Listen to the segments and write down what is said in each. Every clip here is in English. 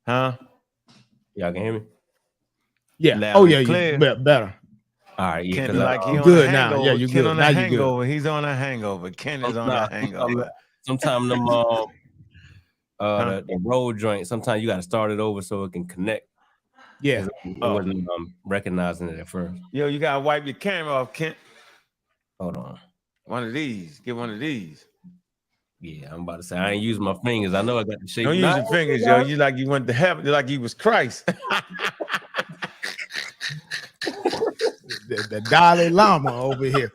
Huh? Y'all can hear me? Yeah. Loud and You clear. better. All right, yeah. Ken, like he on good a now. hangover. Yeah, you Ken good. on Now a you hangover. He's on a hangover. Ken is on a hangover. Sometimes them the road joint. Sometimes you got to start it over so it can connect. Yeah. It wasn't recognizing it at first. Yo, you gotta wipe your camera off, Kent. Hold on. One of these. Get one of these. Yeah, I'm about to say I ain't using my fingers. I know I got the shape. Don't use your fingers, yo. You like you went to heaven. You like you was Christ. the Dalai Lama over here.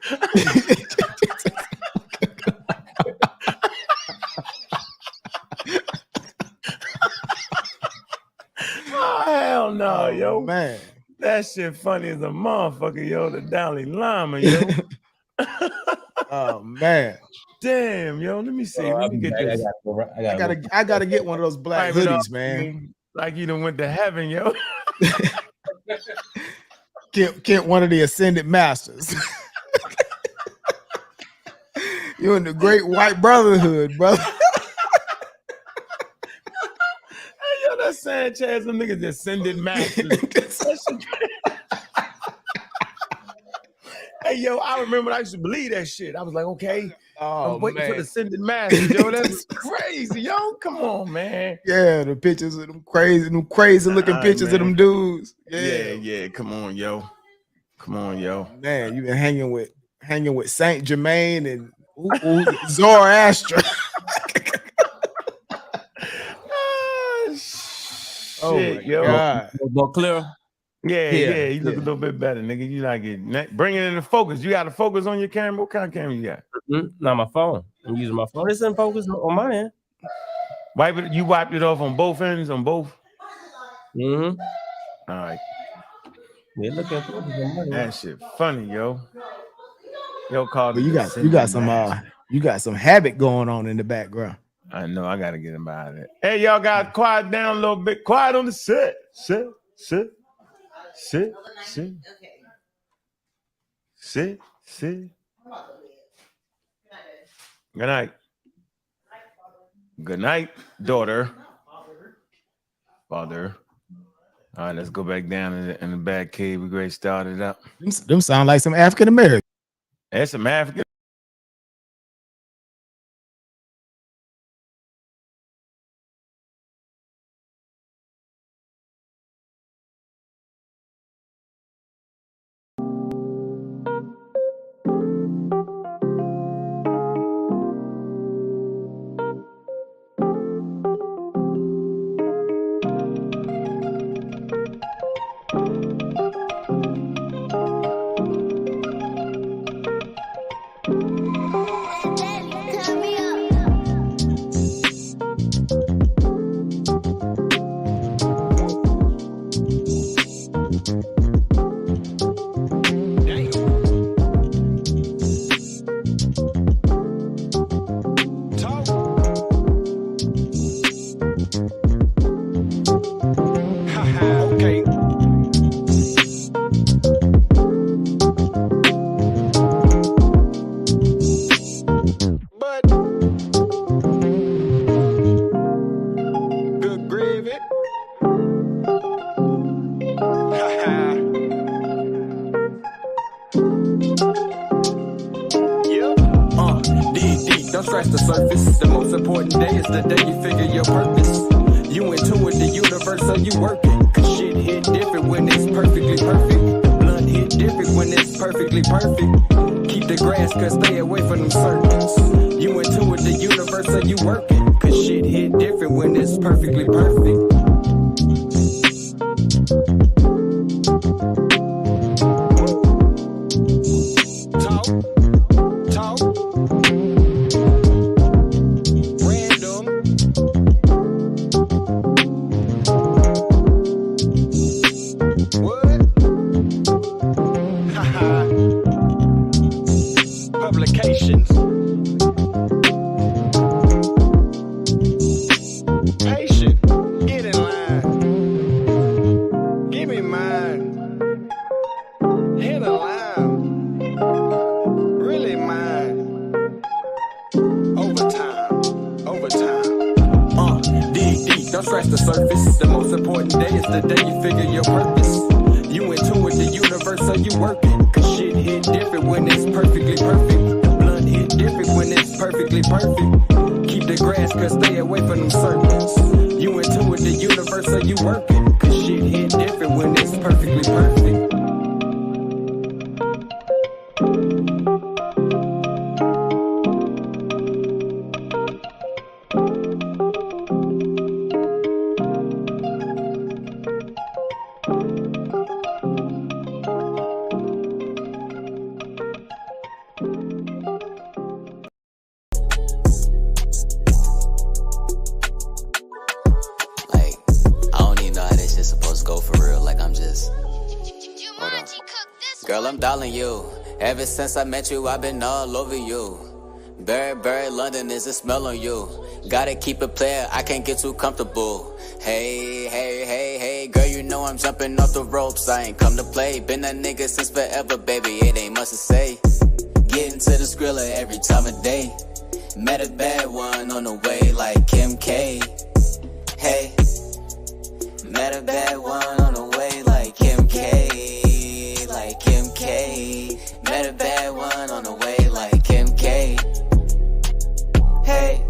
Oh, hell no, yo. Man. That shit funny as a motherfucker, yo. The Dalai Lama, yo. Oh man. Damn, yo. Let me see. Let me get this. I gotta get one of those black hoodies, man. Like you done went to heaven, yo. Get one of the ascended masters. You in the great white brotherhood, brother. Yo, that Sanchez, them niggas that ascended masters. Hey, yo, I remember I used to believe that shit. I was like, okay, I'm waiting for the ascended masters, yo. That's crazy, yo. Come on, man. Yeah, the pictures of them crazy looking pictures of them dudes. Yeah. Come on, yo. Man, you been hanging with Saint Germain and Zoroaster. Shit, yo. God. More clear? Yeah, you look a little bit better, nigga. You like it. Bring it into focus. You got to focus on your camera. What kind of camera you got? Not my phone. I'm using my phone. It's in focus on my end. Wipe it. You wiped it off on both ends, on both? Mm-hmm. All right. Yeah, look at that shit funny, yo. Yo, Carl, but you got some habit going on in the background. I know. I gotta get him out of it. Hey, y'all got quiet down a little bit. Quiet on the set. Sit. Good night. Good night, daughter. Father. All right, let's go back down in the back cave. We're going to start it up. Them sound like some African American. That's some African. Don't scratch the surface. The most important day is the day you figure your purpose. You into it, the universe, so you working. Cause shit hit different when it's perfectly perfect. The blunt hit different when it's perfectly perfect. Keep the grass, cause stay away from them serpents. You into it, the universe, so you working. Cause shit hit different when it's perfectly perfect. Patient, get it most important day is the day you figure your purpose. You into it, the universe, so you working. Cause shit hit different when it's perfectly perfect. The blunt hit different when it's perfectly perfect. Keep the grass, cause stay away from them serpents. You into it, the universe, so you working. Cause shit hit different when it's perfectly perfect. Girl, I'm dialing you. Ever since I met you, I've been all over you. Burberry, London is a smell on you. Gotta keep it player, I can't get too comfortable. Hey, girl, you know I'm jumping off the ropes. I ain't come to play, been that nigga since forever, baby, it ain't much to say. Getting to the Skrilla every time of day. Met a bad one on the way like Kim K. Hey, met a bad one on the way like Kim K. Like Kim K. Met a bad one on the way like Kim K. Hey,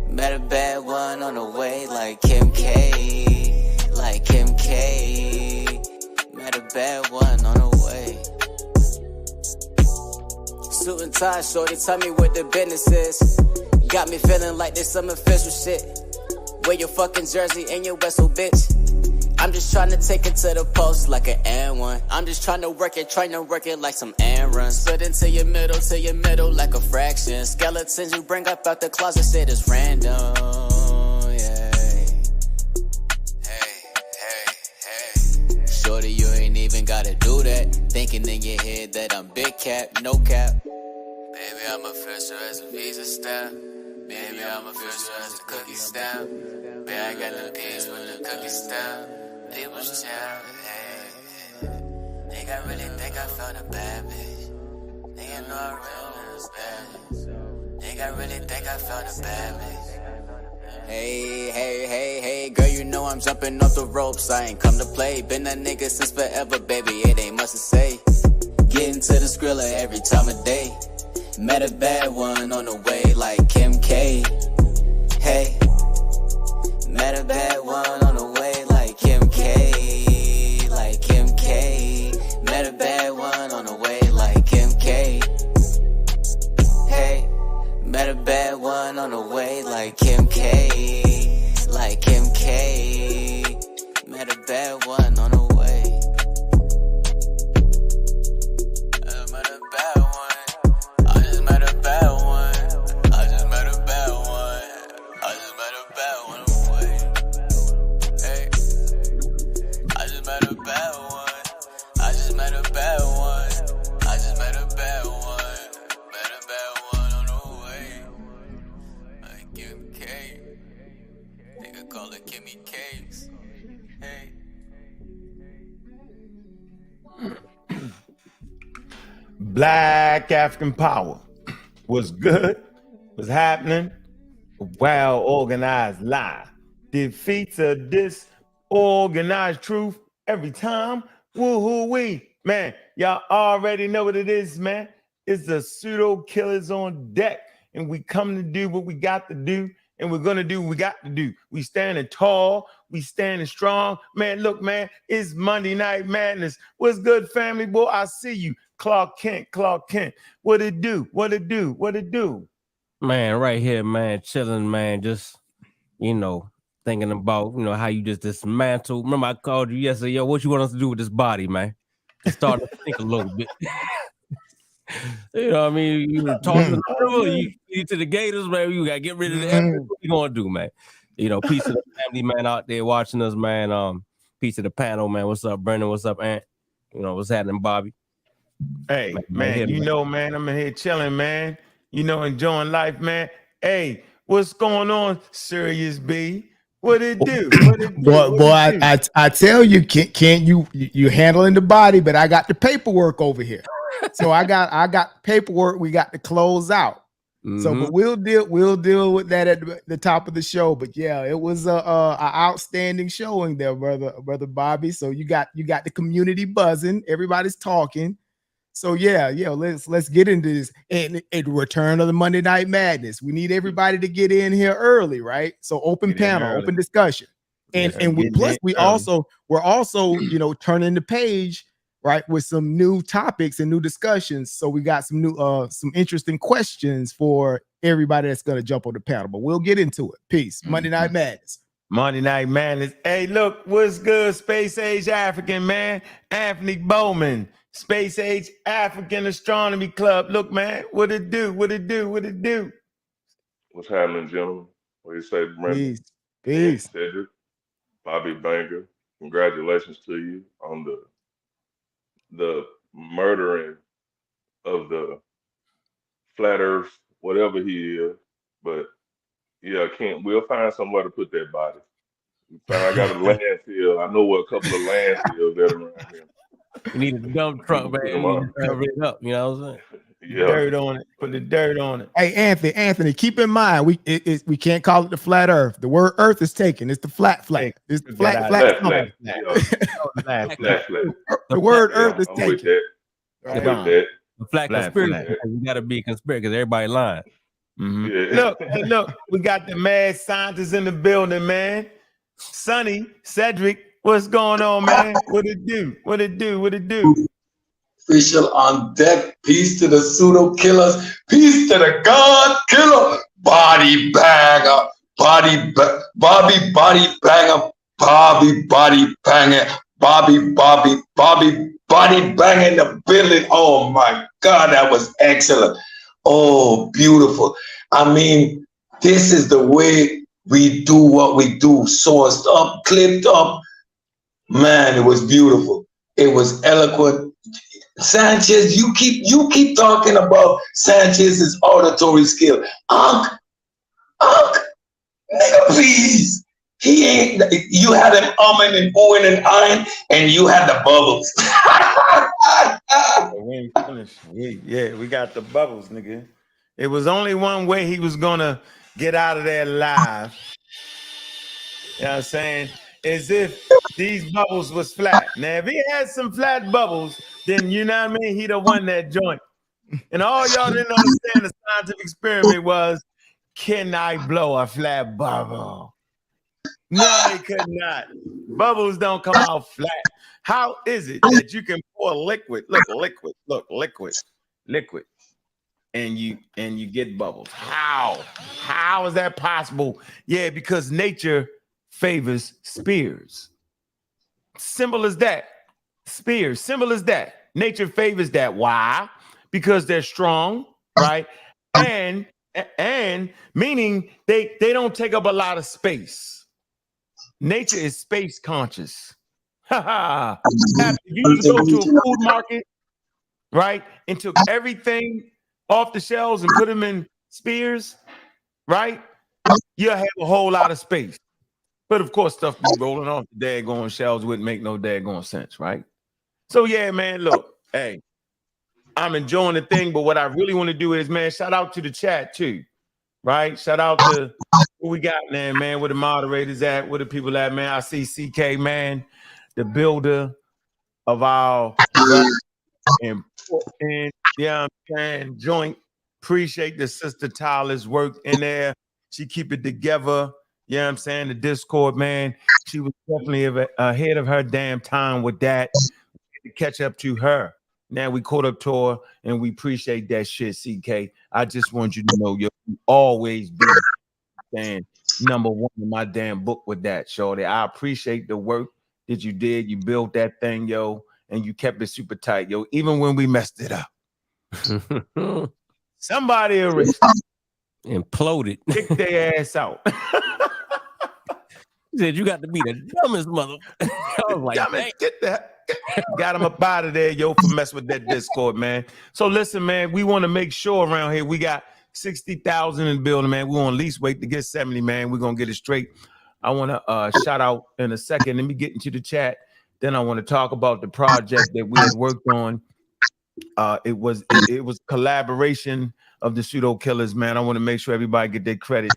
met a bad one on the way like Kim K. Like Kim K. Met a bad one on the way. Suit and tie, shorty, tell me what the business is. Got me feeling like this some official shit. Wear your fucking jersey and your whistle, bitch. I'm just trying to take it to the post like an N1. I'm just trying to work it like some errands. Slid into your middle like a fraction. Skeletons you bring up out the closet, shit is random. Yeah. Hey. Shorty, you ain't even gotta do that. Thinking in your head that I'm big cap, no cap. Baby, I'm official as a visa stamp. Baby, I'm official as a cookie stamp. Baby, I got the piece with the cookie stamp. People's child, hey. Nigga really think I found a bad bitch. Nigga know I really was bad. Nigga really think I found a bad bitch. Hey, girl, you know I'm jumping off the ropes. I ain't come to play. Been that nigga since forever, baby, it ain't much to say. Getting to the Skrilla every time of day. Met a bad one on the way like Kim K. Hey, met a bad one on the way like Kim K. Like Kim K. Met a bad one on the way like Kim K. Hey, met a bad one on the way like Kim K. Like Kim K. Met a bad one on the way. Black African power was good, was happening. A well-organized lie defeats a disorganized truth every time. Woo-hoo-wee. Man, y'all already know what it is, man. It's the pseudo killers on deck, and we come to do what we got to do, and we're going to do what we got to do. We standing tall. We standing strong. Man, look, man, it's Monday Night Madness. What's good, family? Boy, I see you. Clark Kent. What it do? Man, right here, man, chilling, man, just, thinking about, how you just dismantle. Remember I called you yesterday, yo, what you want us to do with this body, man? Just start to think a little bit. You know what I mean? You talk to the river, you to the Gators, man, you got to get rid of the evidence. What you going to do, man? Peace to the family, man, out there watching us, man. Peace to the panel, man. What's up, Brendan? What's up, Ant? What's happening, Bobby? Hey, man, man, I'm in here chilling, man. Enjoying life, man. Hey, what's going on, Serious B? What it do? Boy, I tell you, can't you handling the body, but I got the paperwork over here. So I got paperwork we got to close out. So, but we'll deal with that at the top of the show. But yeah, it was a outstanding showing there, brother Bobby. So you got the community buzzing, everybody's talking. So yeah, let's get into this and return of the Monday Night Madness. We need everybody to get in here early, right? So open panel, open discussion, and we're also turning the page, right, with some new topics and new discussions. So we got some new some interesting questions for everybody that's gonna jump on the panel. But we'll get into it. Peace. Monday Night Madness. Monday Night Madness. Hey, look, what's good, Space Age African, man? Anthony Bowman, Space Age African Astronomy Club. Look, man, what it do? What it do? What it do? What's happening, gentlemen? What do you say, Brandon? Peace. Cedric, Bobby Banger. Congratulations to you on the murdering of the flat Earth, whatever he is. But yeah, we'll find somewhere to put that body. I got a landfill. I know what a couple of landfills that around here. You need a dump truck, man. You need to cover it up. You know what I'm saying? Yeah. Dirt on it. Put the dirt on it. Hey, Anthony, keep in mind we can't call it the flat Earth. The word Earth is taken. It's the flat. It's the flat. The word Earth is taken. With that. Right. With that. The flat conspiracy. You got to be conspiracy because everybody lying. Mm-hmm. Yeah. Look, we got the mad scientists in the building, man. Sonny, Cedric, what's going on, man? What it do? What it do? What it do? Official on deck. Peace to the pseudo killers. Peace to the Godkilla. Body banger. Body banger. Bobby body banger. Bobby banger in the building. Oh my God, that was excellent. Oh, beautiful. I mean, this is the way we do what we do. Sourced up, clipped up. Man, it was beautiful. It was eloquent. Sanchez, you keep talking about Sanchez's auditory skill. Nigga, please. He ain't. You had him umming and oohing and eyeing, and you had the bubbles. We ain't finished. We got the bubbles, nigga. It was only one way he was gonna get out of there alive. You know what I'm saying? As if these bubbles was flat. Now, if he had some flat bubbles, then you know what I mean? He'd have won that joint. And all y'all didn't understand the scientific experiment was, can I blow a flat bubble? No, they could not. Bubbles don't come out flat. How is it that you can pour liquid, liquid, and you get bubbles? How is that possible? Yeah, because nature favors spears. Simple as that. Spears, simple as that. Nature favors that. Why? Because they're strong, right? And meaning they don't take up a lot of space. Nature is space conscious. You used to go to a food market, right, and took everything off the shelves and put them in spears, right? You'll have a whole lot of space. But of course, stuff be rolling off the daggone shelves wouldn't make no daggone sense, right? So yeah, man, look, hey, I'm enjoying the thing, but what I really want to do is, man, shout out to the chat too, right? Shout out to what we got, man, where the moderators at, where the people at, man. I see CK, man, the builder of our important, yeah, I'm saying, joint. Appreciate the sister Tyler's work in there. She keep it together. You know what I'm saying? The Discord, man, she was definitely ahead of her damn time with that. We had to catch up to her. Now we caught up to her, and we appreciate that shit, CK. I just want you to know you always be saying number one in my damn book with that, shorty. I appreciate the work that you did. You built that thing, yo, and you kept it super tight, yo, even when we messed it up. Somebody erased imploded. Kick their ass out. He said, you got to be the dumbest mother. I was like, dumbest, get that. Got him up out of there, yo, for mess with that Discord, man. So listen, man, we want to make sure around here we got 60,000 in the building, man. We want at least wait to get 70, man. We're going to get it straight. I want to shout out in a second. Let me get into the chat. Then I want to talk about the project that we had worked on It was collaboration of the pseudo killers, man. I want to make sure everybody get their credit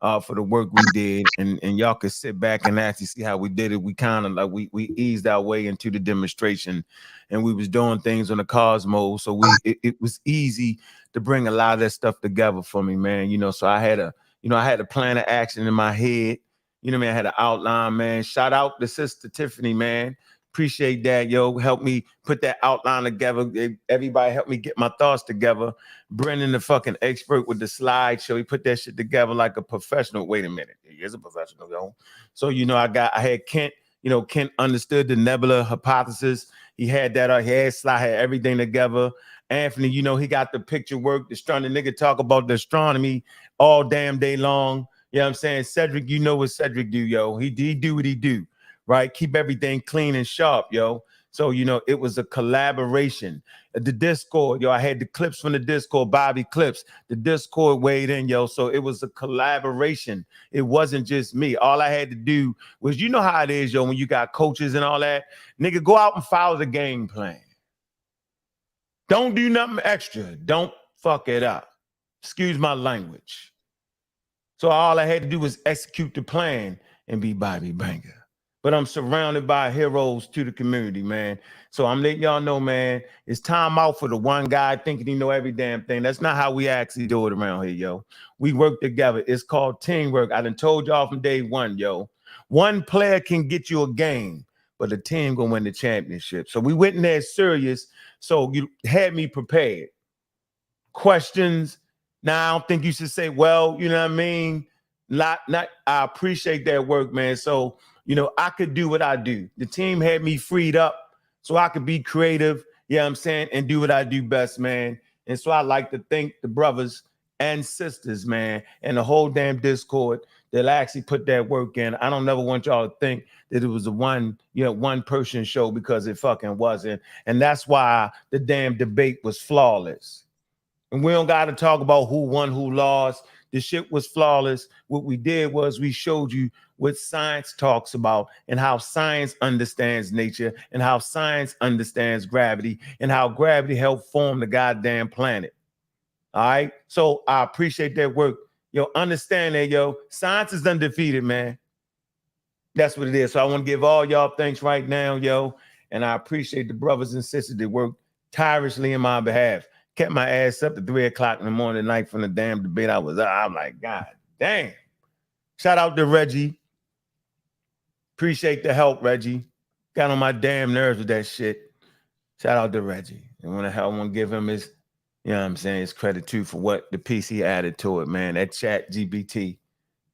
for the work we did, and y'all could sit back and actually see how we did it. We kind of like we eased our way into the demonstration, and we was doing things on the Cosmos, so it was easy to bring a lot of that stuff together for me, man. You know, so I had a plan of action in my head. You know what I mean? I had an outline, man. Shout out to Sister Tiffany, man. Appreciate that, yo. Help me put that outline together. Everybody help me get my thoughts together. Brendan, the fucking expert with the slideshow, he put that shit together like a professional. Wait a minute, he is a professional, yo. So I had Kent. You know, Kent understood the nebula hypothesis. He had that. He had slide, had everything together. Anthony, you know, he got the picture work. The nigga talk about the astronomy all damn day long. You know what I'm saying? Cedric, you know what Cedric do, yo. He do what he do. Right? Keep everything clean and sharp, yo. So, you know, it was a collaboration. The Discord, yo, I had the clips from the Discord, Bobby clips. The Discord weighed in, yo. So it was a collaboration. It wasn't just me. All I had to do was, you know how it is, yo, when you got coaches and all that. Nigga, go out and follow the game plan. Don't do nothing extra. Don't fuck it up. Excuse my language. So all I had to do was execute the plan and be Bobby Banger. But I'm surrounded by heroes to the community, man. So I'm letting y'all know, man, it's time out for the one guy thinking he know every damn thing. That's not how we actually do it around here, yo. We work together. It's called teamwork. I done told y'all from day one, yo. One player can get you a game, but the team gonna win the championship. So we went in there serious. So you had me prepared. Questions. Now I don't think you should say, well, you know what I mean? Not. I appreciate that work, man. So, you know, I could do what I do. The team had me freed up so I could be creative, you know what I'm saying, and do what I do best, man. And so I like to thank the brothers and sisters, man, and the whole damn Discord that actually put that work in. I don't never want y'all to think that it was a one person show, because it fucking wasn't. And that's why the damn debate was flawless. And we don't got to talk about who won, who lost. The shit was flawless. What we did was we showed you what science talks about, and how science understands nature, and how science understands gravity, and how gravity helped form the goddamn planet. All right? So I appreciate that work. Yo, understand that, yo. Science is undefeated, man. That's what it is. So I want to give all y'all thanks right now, yo. And I appreciate the brothers and sisters that worked tirelessly in my behalf. Kept my ass up to 3 o'clock in the morning night from the damn debate I was at. I'm like, God damn. Shout out to Reggie. Appreciate the help, Reggie. Got on my damn nerves with that shit. Shout out to Reggie. And when I want to give him his, you know what I'm saying, his credit too for what the piece he added to it, man. That chat GBT,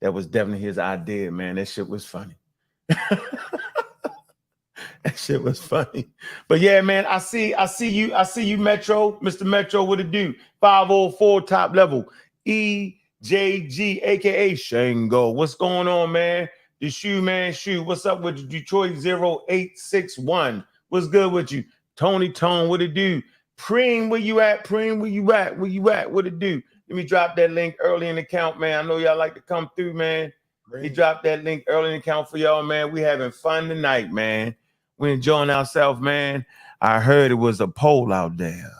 that was definitely his idea, man. That shit was funny. That shit was funny. But yeah, man, I see you, Metro. Mr. Metro, what it do? 504 top level. EJG, aka Shango. What's going on, man? The Shoe Man Shoe. What's up with Detroit 0861? What's good with you? Tony Tone, what it do? Preem, where you at? Preem, where you at? Where you at? What it do? Let me drop that link early in the count, man. I know y'all like to come through, man. He dropped that link early in the count for y'all, man. We having fun tonight, man. We enjoying ourselves, man. I heard it was a poll out there.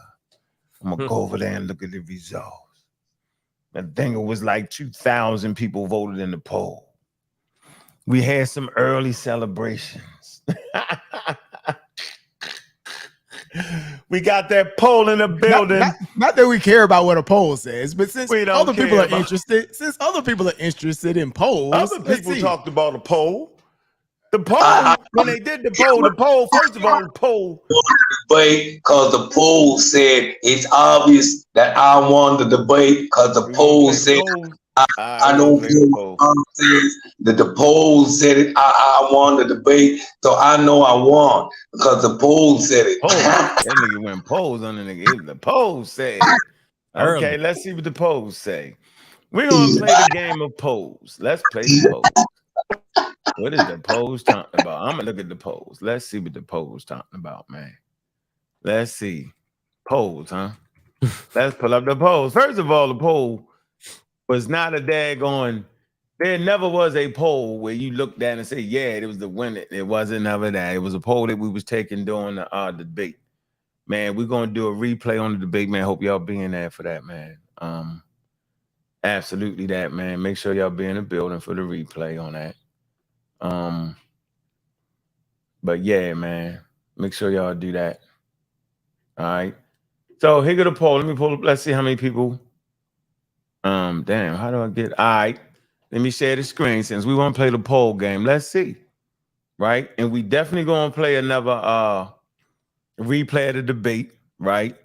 I'm gonna go over there and look at the results. I think it was like 2,000 people voted in the poll. We had some early celebrations. We got that poll in the building. Not that we care about what a poll says, but since other people are interested in polls, other people talked about a poll. The poll, when they did the poll, first of all, the poll. Debate because the poll said it's obvious that I won the debate because the poll said I don't care what says that the poll said it. I won the debate, so I know I won because the poll said it. That nigga went polls on the nigga. The poll said. Okay, let's see what the polls say. We're gonna play the game of polls. Let's play the polls. What is the polls talking about? I'm gonna look at the polls. Let's see what the polls talking about, man. Let's see. Polls, huh? Let's pull up the polls. First of all, the poll was not a daggone. There never was a poll where you looked at and say, yeah, it was the winner. It wasn't never that. It was a poll that we was taking during the debate. man, we're gonna do a replay on the debate, man. Hope y'all be in there for that, man. Absolutely that, man. Make sure y'all be in the building for the replay on that. But yeah, man, make sure y'all do that. All right. So here go the poll. Let me pull up. Let's see how many people. Damn, how do I get? All right. Let me share the screen since we want to play the poll game. Let's see. Right. And we definitely gonna play another replay of the debate, right?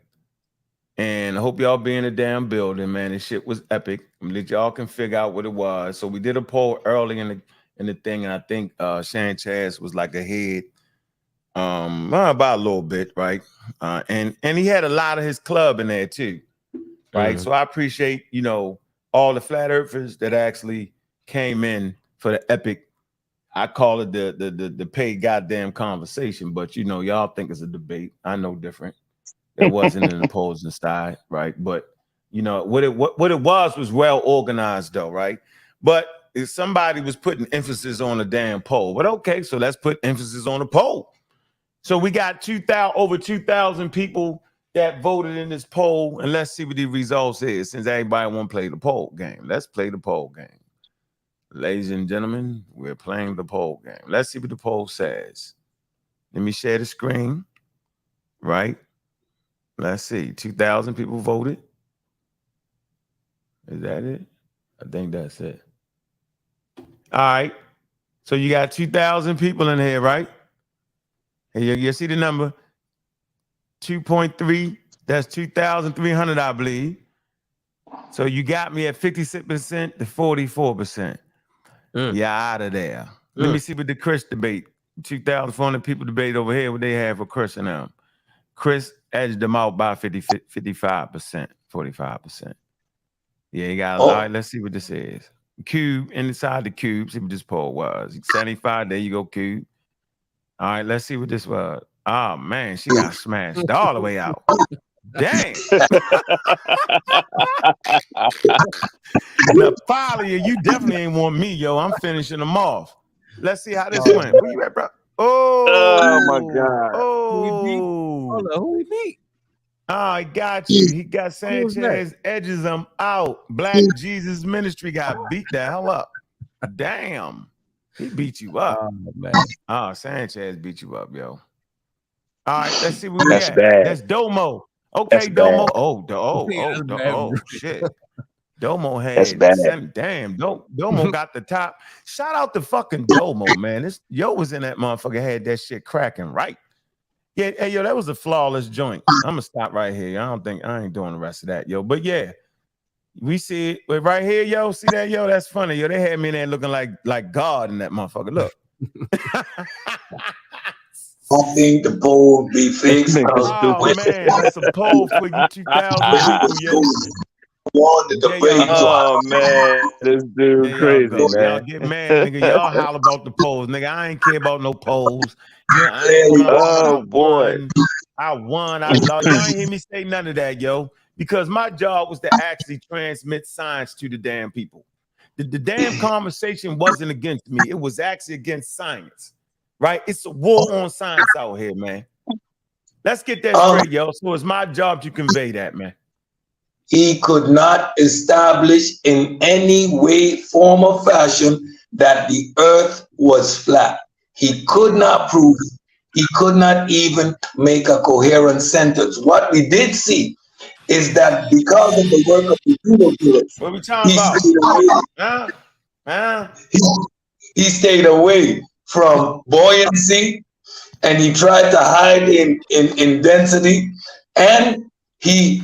And I hope y'all be in the damn building, man. This shit was epic. That y'all can figure out what it was. So we did a poll early in the thing, and I think Sanchez was like ahead. About a little bit, right? And he had a lot of his club in there too, right? So I appreciate, you know, all the flat earthers that actually came in for the epic. I call it the paid goddamn conversation, but you know, y'all think it's a debate. I know different. That wasn't an opposing side, right? But you know what it was well organized though, right? But if somebody was putting emphasis on the damn poll, but okay, so let's put emphasis on the poll. So we got over 2,000 people that voted in this poll, and let's see what the results is. Since everybody want to play the poll game, let's play the poll game, ladies and gentlemen. We're playing the poll game. Let's see what the poll says. Let me share the screen, right? Let's see. 2,000 people voted. Is that it? I think that's it. All right. So you got 2,000 people in here, right? And you see the number 2.3. That's 2,300, I believe. So you got me at 56% to 44%. You're out of there. Let me see what the Chris debate. 2,400 people debate over here. What they have for Chris and them. Chris edged them out by 55%, 45%. Yeah, you got. All right, let's see what this is. Cube inside the cube. See what this poll was. 75. There you go, Cube. All right, let's see what this was. Oh man, she got smashed all the way out. Damn. Now, finally, you definitely ain't want me, yo. I'm finishing them off. Let's see how this went. Where you at, bro? Oh my God. Who we beat? Oh, I got you. He got Sanchez edges him out. Black Jesus Ministry got beat the hell up. Damn. He beat you up. Oh, man. Oh, Sanchez beat you up, yo. All right, let's see where we at. Bad. That's Domo. Okay, That's Domo. bad. Shit. Domo That's had bad. damn. Domo got the top. Shout out to fucking Domo, man. This yo was in that motherfucker, had that shit cracking right. Yeah, hey, yo, that was a flawless joint. I'm gonna stop right here. I ain't doing the rest of that, yo. But yeah, we see it right here, yo. See that, yo? That's funny, yo. They had me in there looking like God in that motherfucker. Look. I think the poll will be fixed. Oh man, that's a poll for you 2,000 people, yo. Oh man, this dude crazy, man. Y'all get mad, nigga. Y'all holler about the polls, nigga. I ain't care about no polls. I won. I lost. Y'all ain't hear me say none of that, yo. Because my job was to actually transmit science to the damn people. The damn conversation wasn't against me. It was actually against science, right? It's a war on science out here, man. Let's get that straight, yo. So it's my job to convey that, man. He could not establish in any way, form, or fashion that the earth was flat. He could not prove it. He could not even make a coherent sentence. What we did see is that because of the work of the pseudoscience, what we talking about? He stayed away from buoyancy, and he tried to hide in density, and he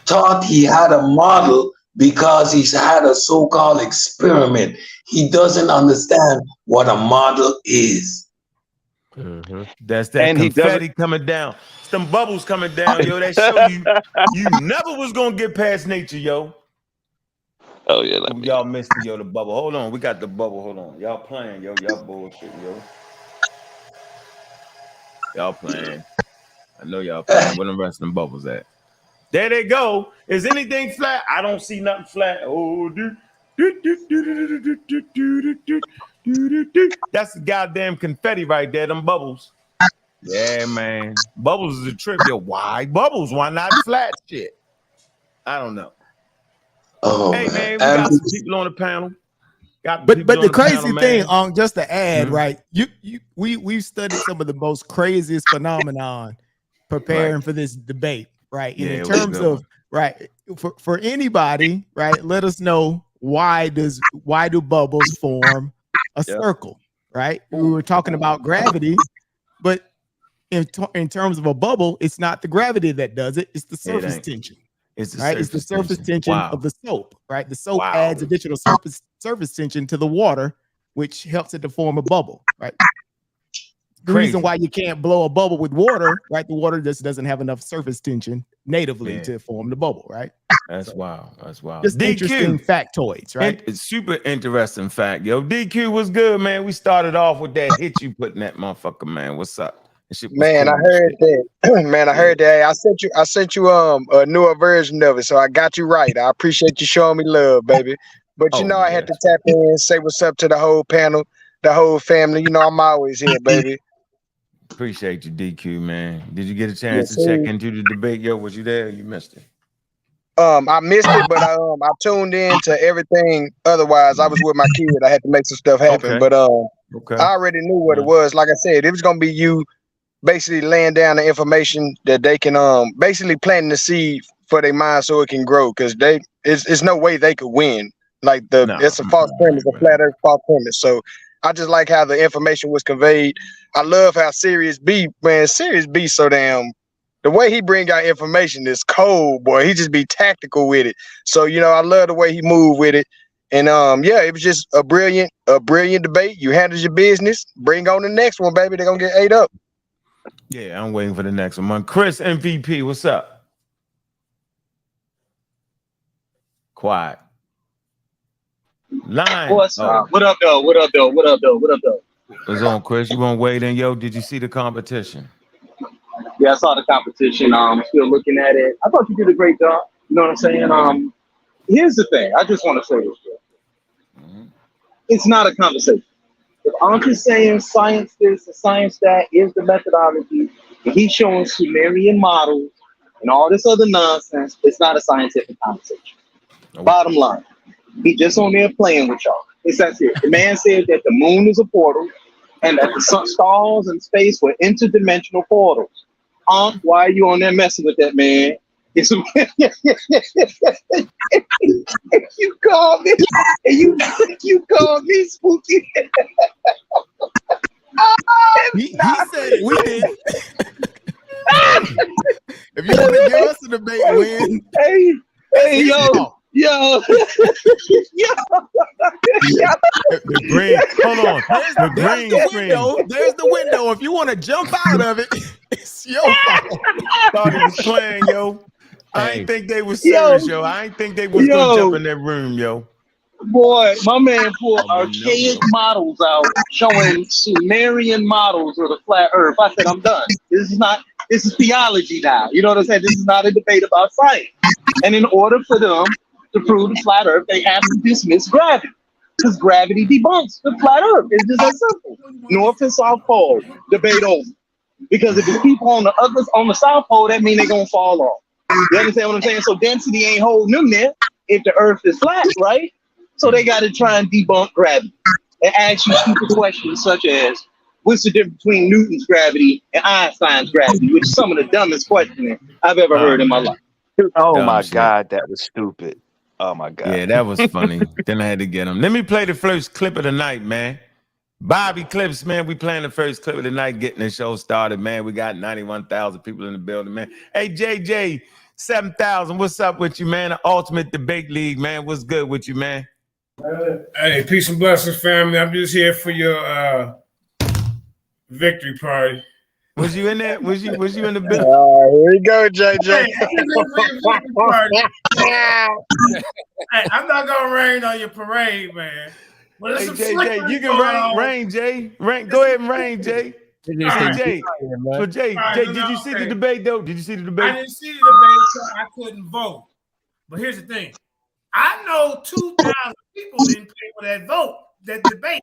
thought he had a model because he's had a so-called experiment. He doesn't understand what a model is. That's that confetti coming down. It's them bubbles coming down, yo. That show you never was gonna get past nature, yo. Oh yeah, y'all missed it, yo. The bubble. Hold on, we got the bubble. Hold on, y'all playing, yo. Y'all bullshit, yo. Y'all playing. I know y'all playing. Where the rest of them bubbles at? There they go. Is anything flat? I don't see nothing flat. Oh, that's the goddamn confetti right there. Them bubbles. Yeah, man. Bubbles is a trip. Yo, why bubbles? Why not flat shit? I don't know. Oh Hey, man. man, we got some people on the panel. But the crazy thing, man. just to add, Mhm. right? We've studied some of the most craziest phenomenon preparing for this debate, right? And Yeah, in it was a terms good of one. right for anybody, right? Let us know why do bubbles form a Yeah. circle, right? We were talking about gravity, but in terms of a bubble, it's not the gravity that does it; it's the surface ain't. tension. It's the Right, it's the surface tension Wow. of the soap. Right, the soap Wow. adds additional surface tension to the water, which helps it to form a bubble. Right. The reason why you can't blow a bubble with water, right? The water just doesn't have enough surface tension natively to form the bubble, right? That's wild. That's wild. Just interesting factoids, right? It's super interesting fact, yo. DQ was good, man. We started off with that hit you put in that motherfucker, man. What's up? That shit was Man, cool I heard shit. that. Man, I heard that. I sent you a newer version of it, so I got you right. I appreciate you showing me love, baby. But you know, I had to tap in and say what's up to the whole panel, the whole family. You know, I'm always here, baby. Appreciate you, DQ, man. Did you get a chance Yes, to check sir. into the debate? Yo, was you there? You missed it. I missed it, but I tuned in to everything. Otherwise, I was with my kid. I had to make some stuff happen. Okay. But Okay. I already knew what it was. Like I said, it was gonna be you basically laying down the information that they can basically planting the seed for their mind so it can grow, because it's no way they could win. Like it's a false premise, a flat earth false premise. So I just like how the information was conveyed. I love how Sirius B so damn, the way he bring out information is cold, boy. He just be tactical with it. So I love the way he moved with it. And yeah, it was just a brilliant debate. You handled your business. Bring on the next one, baby. They're gonna get ate up. Yeah, I'm waiting for the next one. Chris MVP, what's up? Quiet. Line. What's up? What up, though? What up, though? What up, though? What up, though? What's on, Chris? You want to wait in? Yo, did you see the competition? Yeah, I saw the competition. Still looking at it. I thought you did a great job. You know what I'm saying? Here's the thing. I just want to say this. It's not a conversation. If I'm just saying science this and science that is the methodology, and he's showing Sumerian models and all this other nonsense, it's not a scientific conversation. Bottom line, he just on there playing with y'all. It's that serious. The man said that the moon is a portal and that the stars and space were interdimensional portals. Why are you on there messing with that, man? It's you call me you call me spooky. He said we did. If you want to give us a debate win, hey, yo. The green. Hold on. There's the window. There's the window. If you want to jump out of it, it's your fault. Thought he was playing, yo. I ain't think they was serious, yo. I ain't think they was gonna jump in that room, yo. Boy, my man pulled archaic models out showing Sumerian models of the flat earth. I said, I'm done. This is theology now. You know what I'm saying? This is not a debate about science. And in order for them to prove the flat earth, they have to dismiss gravity, because gravity debunks the flat earth. It's just that simple. North and South Pole, debate over. Because if the people on the South Pole, that means they're gonna fall off. You understand what I'm saying? So density ain't holding them there if the earth is flat, right? So they got to try and debunk gravity and ask you stupid questions such as, what's the difference between Newton's gravity and Einstein's gravity, which is some of the dumbest questioning I've ever heard in my life. Oh my God, that was stupid. Oh my God. Yeah, that was funny. Then I had to get him. Let me play the first clip of the night, man. Bobby Clips, man. We playing the first clip of the night, getting the show started, man. We got 91,000 people in the building, man. Hey, JJ, 7,000. What's up with you, man? The Ultimate Debate League, man. What's good with you, man? Hey, peace and blessings, family. I'm just here for your victory party. Was you in there? Was you in the building? Here we go, JJ. Hey, I'm not gonna rain on your parade, man. Hey, JJ, you can rain, Jay. Go ahead and rain, Jay. Hey, Jay. So, Jay, did you see the debate, though? Did you see the debate? I didn't see the debate, so I couldn't vote. But here's the thing. I know 2,000 people didn't pay for that vote, that debate.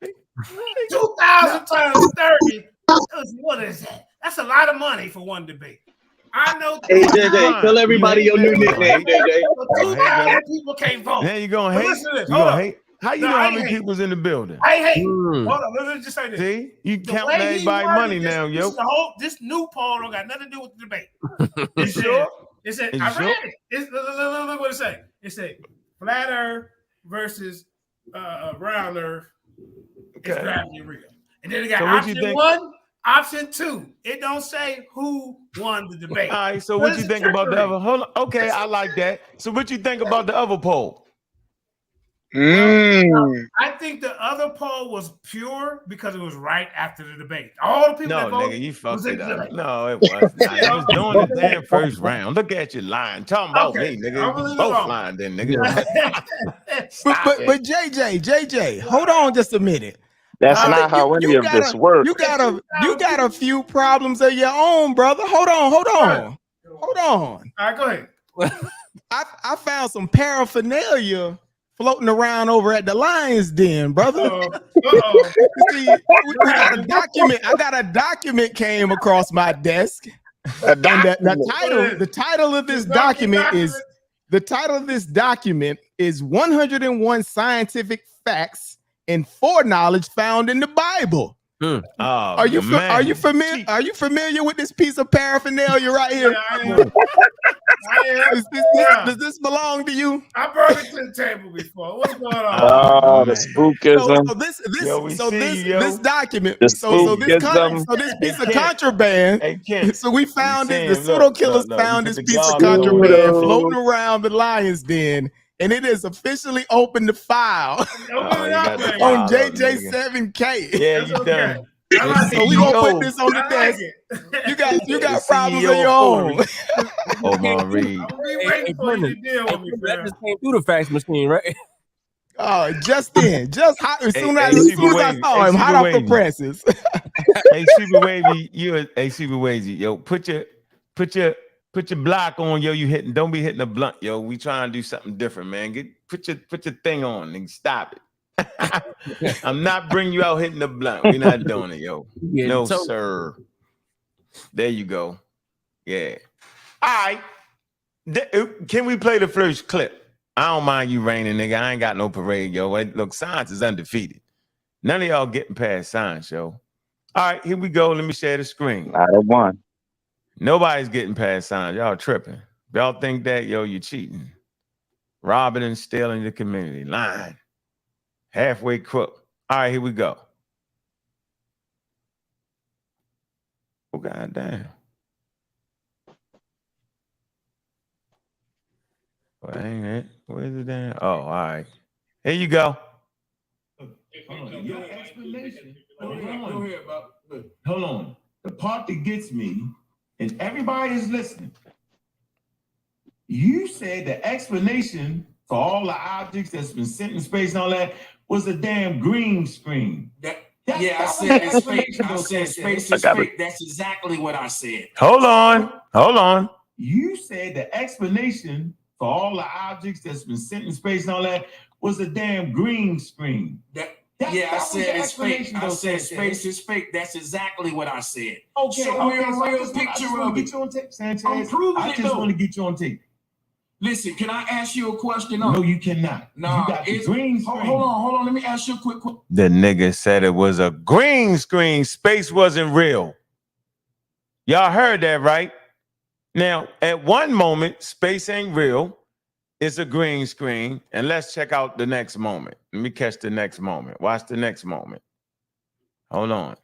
2,000 times 30 What is that? That's a lot of money for one debate. I know. Hey, JJ, tell everybody your new nickname, JJ. 2,000 people can't vote. Now you gonna But hate? listen to this. You Hold gonna up. hate? How you No, know I how ain't many hate. people's in the building? I hate. Hold on, let me just say this. See, you The counting way he everybody worded money this, now, this yo. is the whole. This new poll don't got nothing to do with the debate. It said, Sure? it said, Is I you sure? read it. Look what it said. It said, flat Earth versus round Earth is Okay. gravity real. And then it got So what you option think- 1, option 2. It don't say who won the debate. All right. So But what it's you a think about the trickery. other? Hold on. Okay, I like that. So what you think about the other poll? I think the other poll was pure because it was right after the debate. All the people No, that voted nigga, you was fucked in it the up. debate. No, it was not. You was doing the damn first round. Look at you lying. Talking about Okay, me, I'm nigga. gonna leave it Both alone. lying then, nigga. But JJ, hold on just a minute. That's not how any of this works. You got a few problems of your own, brother. Hold on. All right, go ahead. I found some paraphernalia floating around over at the Lions Den, brother. See, we got a document. I got a document came across my desk. And the title of this document is 101 scientific facts and foreknowledge found in the Bible. Oh, Are you familiar with this piece of paraphernalia right here? Does this belong to you? I brought it to the table before. What's going on? Oh, the spookism. This document. The So this spookism. piece of contraband. So we found it. The pseudo killers found this piece of garbage over contraband there. floating around the Lion's Den, and it is officially open to file on JJ7K. Yeah, you done. So we gonna put this on the desk. You got problems of your own. Omar Reed. Hey, Brendan, that just came through the fax machine, right? Oh, just then, just hot, as soon as I saw him, hot off the presses. Hey, Super Wavy, Super Wavy, yo, put your block on, yo. Don't be hitting the blunt, yo. We trying to do something different, man. Put your thing on and stop it. I'm not bringing you out hitting the blunt. We're not doing it, yo. No, sir. There you go. Yeah. All right. Can we play the first clip? I don't mind you raining, nigga. I ain't got no parade, yo. Look, science is undefeated. None of y'all getting past science, yo. All right, here we go. Let me share the screen. I don't want. Nobody's getting past science. Y'all tripping. Y'all think that, yo, you cheating. Robbing and stealing the community. Lying. Halfway crook. All right, here we go. Oh, goddamn. Well, ain't it? Where's it down? Oh, all right. Here you go. Your explanation. Hold on. The part that gets me, and everybody is listening. You said the explanation for all the objects that's been sent in space and all that was a damn green screen. I said it's fake. I said space is fake. That's exactly what I said. Hold on. You said the explanation for all the objects that's been sent in space and all that was a damn green screen. I said it's fake. I said space is fake. That's exactly what I said. Okay, Show me a real picture of it. I'm proving I it, just though. want to get you on tape. Listen, can I ask you a question? No, you cannot. No, you got the green screen. Hold on. Let me ask you a quick question. The nigga said it was a green screen. Space wasn't real. Y'all heard that, right? Now, at one moment, space ain't real. It's a green screen. And let's check out the next moment. Let me catch the next moment. Watch the next moment. Hold on.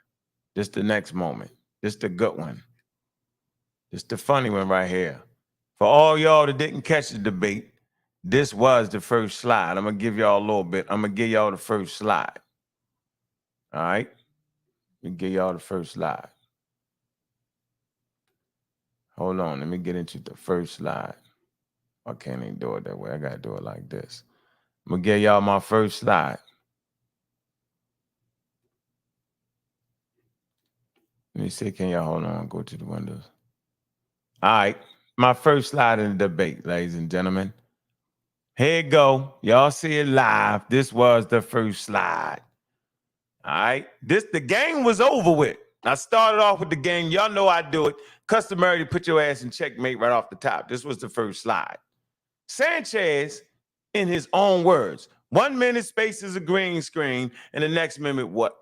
This the next moment. This the good one. This the funny one right here. For all y'all that didn't catch the debate, this was the first slide. I'm going to give y'all a little bit. I'm going to give y'all the first slide. All right? Let me give y'all the first slide. Hold on. Let me get into the first slide. I can't even do it that way. I got to do it like this. I'm going to give y'all my first slide. Let me see. Can y'all hold on? Go to the windows. All right. My first slide in the debate, ladies and gentlemen. Here you go. Y'all see it live. This was the first slide. All right. The game was over with. I started off with the game. Y'all know I do it. Customary to put your ass in checkmate right off the top. This was the first slide. Sanchez, in his own words, 1 minute space is a green screen, and the next minute what?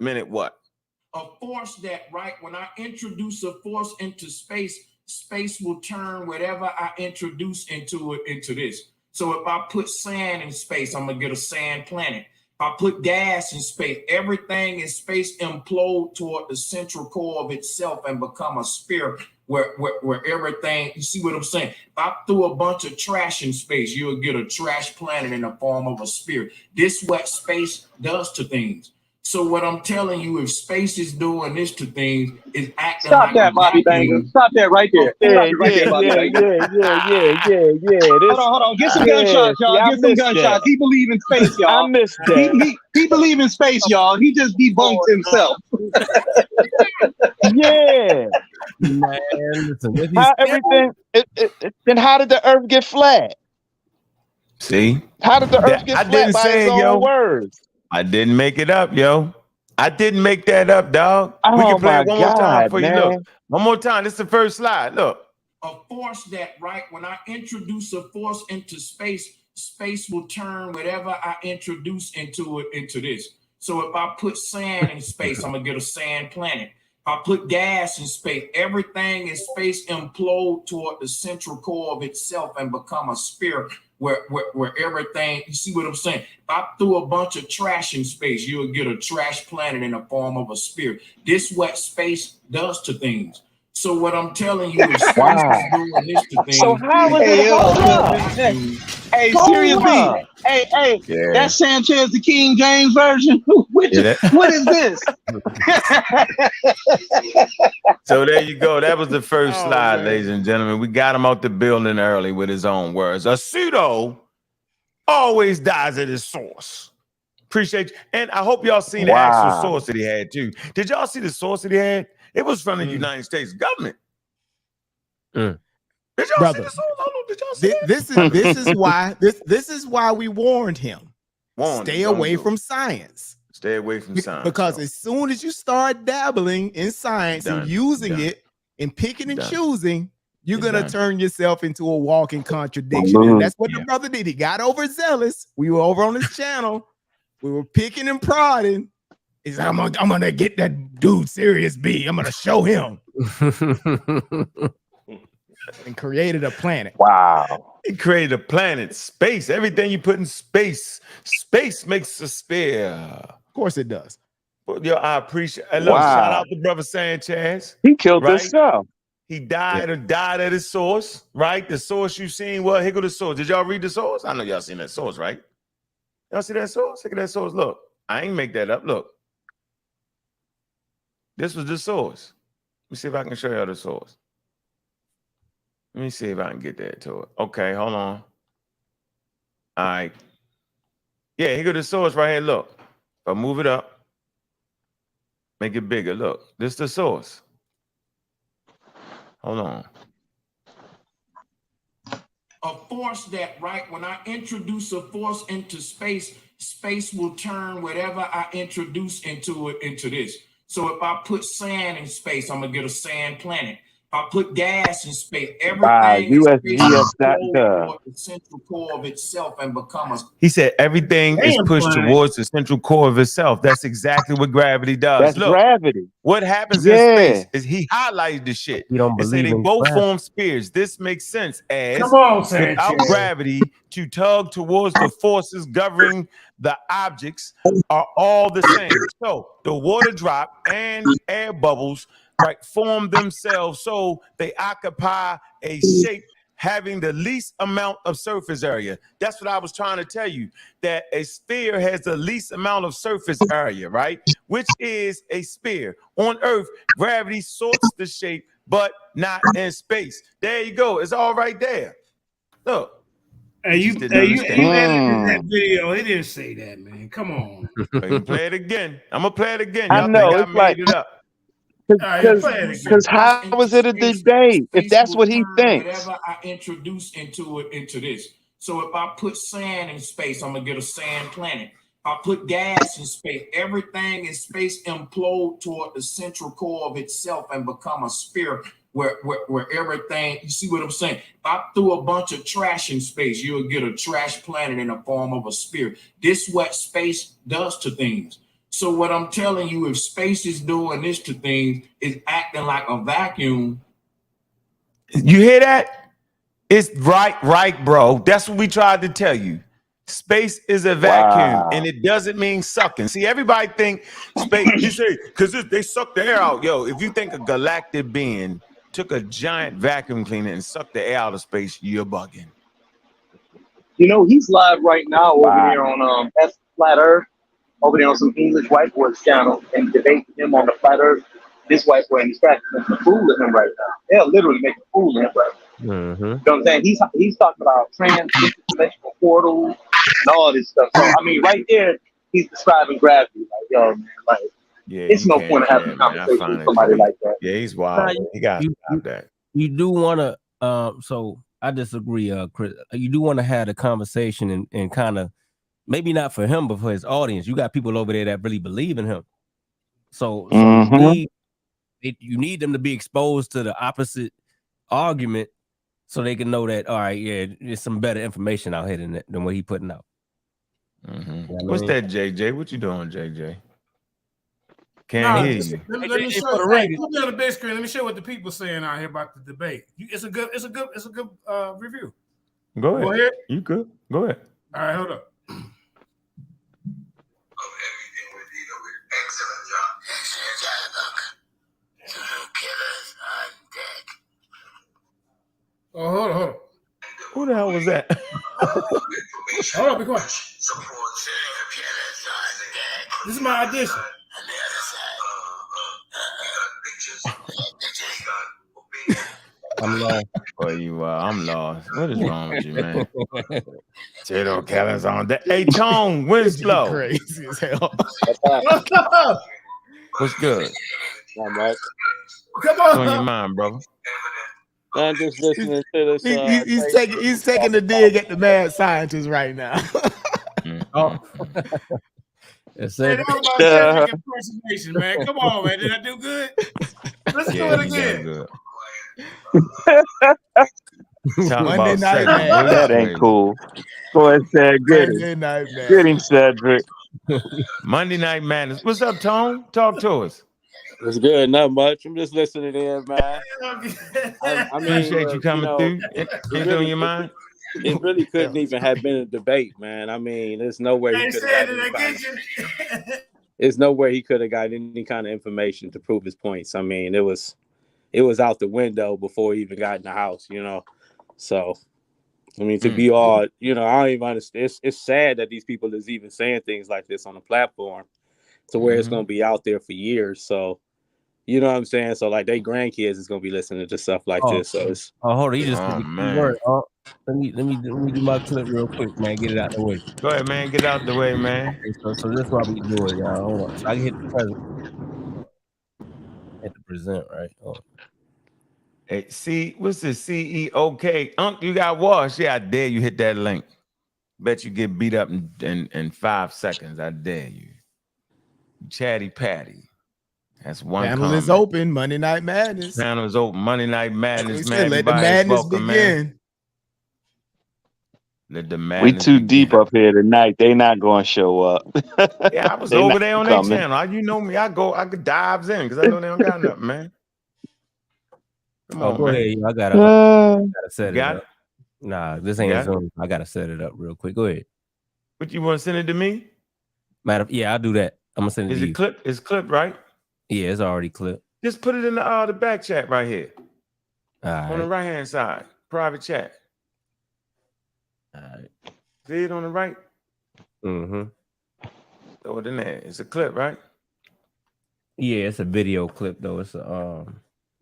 A force that, right, when I introduce a force into space, space will turn whatever I introduce into this. So if I put sand in space, I'm gonna get a sand planet. If I put gas in space, everything in space implode toward the central core of itself and become a sphere where everything, you see what I'm saying? If I threw a bunch of trash in space, you'll get a trash planet in the form of a sphere. This is what space does to things. So what I'm telling you, if space is doing this to things, is acting Stop like that, Bobby Banger. Stop that right there. Stop it right there, Bobby Banger. Hold on. Get some gunshots, y'all. Get some gunshots. He believe in space, y'all. I missed that. He believe in space, y'all. He just debunked himself. Yeah. Man, listen, How everything? Then how did the Earth get flat? See? How did the Earth get I flat didn't by say his it, yo. own words? I didn't make it up, yo. I didn't make that up, dog. We Oh can play my it one more time God, for you. man. Look, one more time. This is the first slide. Look. A force that, right, when I introduce a force into space, space will turn whatever I introduce into this. So if I put sand in space, I'm gonna get a sand planet. If I put gas in space, everything in space implode toward the central core of itself and become a sphere where everything, you see what I'm saying? If I threw a bunch of trash in space, you'll get a trash planet in the form of a sphere. This is what space does to things. So what I'm telling you is space is doing this to things. So how is it? Hold up. Hey, Serious B. Hey, that's Sanchez, the King James version. What is this? So there you go. That was the first slide, ladies and gentlemen. We got him out the building early with his own words. A pseudo always dies at his source. Appreciate you. And I hope y'all seen the actual source that he had too. Did y'all see the source that he had? It was from the United States government. Did y'all see the source? Did y'all see that? This is why we warned him. Stay away from science. Stay away from science. Because as soon as you start dabbling in science and using it and picking and choosing, you're gonna turn yourself into a walking contradiction. And that's what the brother did. He got overzealous. We were over on his channel. We were picking and prodding. He's like, I'm gonna get that dude Serious B. I'm gonna show him. And created a planet. Wow. He created a planet, space. Everything you put in space. Space makes a sphere. Of course it does. Well, yo, I appreciate it. Look, shout out to Brother Sanchez. He killed himself. He died at his source, right? The source you seen, well, here go the source. Did y'all read the source? I know y'all seen that source, right? Y'all see that source? Look at that source. Look, I ain't make that up. Look. This was the source. Let me see if I can show y'all the source. Let me see if I can get that to it. Okay, hold on. All right. Yeah, here go the source right here. Look. If I move it up, make it bigger. Look, this is the source. Hold on. A force that, right, when I introduce a force into space, space will turn whatever I introduce into this. So if I put sand in space, I'm gonna get a sand planet. If I put gas in space, everything in space is the central core of itself and become a. He said everything is pushed towards the central core of itself. That's exactly what gravity does. That's Look, gravity. What happens in space is he highlighted the shit. You don't and say believe they in both gravity. form spheres. This makes sense as Come on, without Sanchez. gravity to tug towards the forces governing the objects are all the same. So the water drop and air bubbles form themselves so they occupy a shape having the least amount of surface area. That's what I was trying to tell you, that a sphere has the least amount of surface area, right? Which is a sphere. On Earth, gravity sorts the shape, but not in space. There you go. It's all right there. Look. Hey, you edited that video. He didn't say that, man. Come on. Play it again. I'm going to play it again. I know. Think I made it up. Because how was it a debate if that's what he thinks? Whatever I introduce into this. So if I put sand in space, I'm gonna get a sand planet. I put gas in space. Everything in space implode toward the central core of itself and become a sphere where everything, you see what I'm saying? If I threw a bunch of trash in space, you'll get a trash planet in the form of a sphere. This is what space does to things. So what I'm telling you, if space is doing this to things, is acting like a vacuum. You hear that? It's right, bro. That's what we tried to tell you. Space is a vacuum, and it doesn't mean sucking. See, everybody think space, you say, because they suck the air out. Yo, if you think a galactic being took a giant vacuum cleaner and sucked the air out of space, you're bugging. You know, he's live right now over there on Flat Earth, over there on some English white boys channel, and debating him on the Flat Earth. This white boy, and he's practicing a fool of him right now. They'll literally make a fool of him right now. Mm-hmm. You know what I'm saying? He's talking about trans-dimensional portals and all this stuff. So, I mean, right there, he's describing gravity. Like, yo, man, like, Yeah, it's no point in having a conversation with somebody like that. Yeah, he's wild. He got to stop that. You do want to, so I disagree, Chris. You do want to have a conversation and kind of, maybe not for him, but for his audience. You got people over there that really believe in him. So you need them to be exposed to the opposite argument so they can know that, all right, yeah, there's some better information out here than what he putting out. Mm-hmm. You know What's what I mean? that, JJ? What you doing, JJ? Can't hear you. Let me show you. Hey, put me on the big screen. Let me show you what the people saying out here about the debate. It's a good review. Go ahead. Go ahead. You good? Go ahead. All right, hold up. Oh, hold on. Who the hell was that? Hold on, be quiet. This is my audition. I'm lost. Boy, you are. I'm lost. What is wrong with you, man? Tato Kellen's on that. Hey, Tone, Winslow. Crazy as hell. What's good? Not much. Come What's on on. your mind, brother? I'm just listening to this. He's taking the dig at the mad scientist right now. Oh. Hey, that was my Cedric impersonation, man. Come on, man. Did I do good? Let's do it again. Monday night, man. That ain't cool. Go ahead, Cedric. Monday night, man. Get him, Cedric. Monday Night Madness. What's up, Tone? Talk to us. It's good, not much. I'm just listening in, man. I mean, appreciate you coming through. Anything on your mind? It really couldn't even have been a debate, man. I mean, there's no way he could have there's no way he could have got any kind of information to prove his points. I mean, it was out the window before he even got in the house, you know. So, I mean, to be all, you know, I don't even understand. It's sad that these people is even saying things like this on the platform to where it's going to be out there for years. So, you know what I'm saying? So, like, they grandkids is going to be listening to stuff like this. So, it's hold on. You just man. Let me do my clip real quick, man. Get it out the way. Go ahead, man. Get out the way, man. Okay, so this is what we do it, y'all. Hold on. So I can hit the present. Hit the present, right? Oh. Hey, see, what's the CEOK? Unc, you got washed. Yeah, I dare you hit that link. Bet you get beat up in 5 seconds. I dare you. Chatty Patty. That's one Panel comment. is open. Monday Night Madness. Panel is open. Monday Night Madness, man. Let the madness begin. Let the madness We too deep up here tonight. They not going to show up. Yeah, I was over there on their channel. You know me. I could dives in because I know they don't got nothing, man. Come on, go man. ahead. I gotta set it got up. Nah, this ain't Zoom. I gotta set it up real quick. Go ahead. But you want to send it to me? Yeah, I'll do that. I'm gonna send it to you. It's clipped, right? Yeah, it's already clipped. Just put it in the back chat right here. All right. On the right hand side, private chat. All right. See it on the right? Mm-hmm. Throw it in there. It's a clip, right? Yeah, it's a video clip though. It's a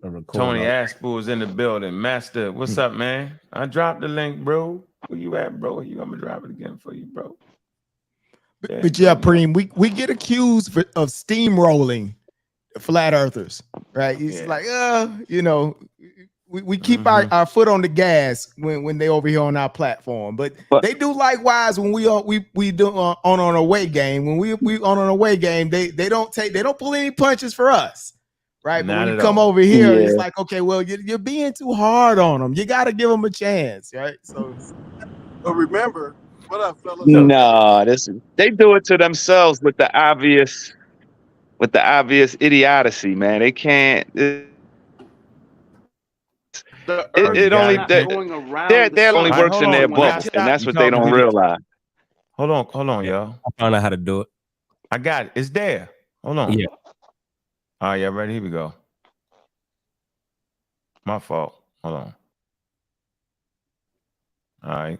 record. Tony Aspel is in the building. Master, what's up, man? I dropped the link, bro. Where you at, bro? I'm gonna drop it again for you, bro. But yeah, Preem, we get accused of steamrolling flat earthers, right? It's like, you know, we keep our foot on the gas when they over here on our platform, but they do likewise when we do on an away game. When we on an away game, they don't pull any punches for us, right? But when you come over here, it's like, okay, well, you're being too hard on them. You got to give them a chance, right? So, but remember, what up, fellas? No, they do it to themselves with the obvious idiocy, man. They can't. It only that only works in their bubble, and that's what they don't realize. Hold on, y'all. I found out how to do it. I got it. It's there. Hold on. Yeah. All right, y'all ready? Here we go. My fault. Hold on. All right.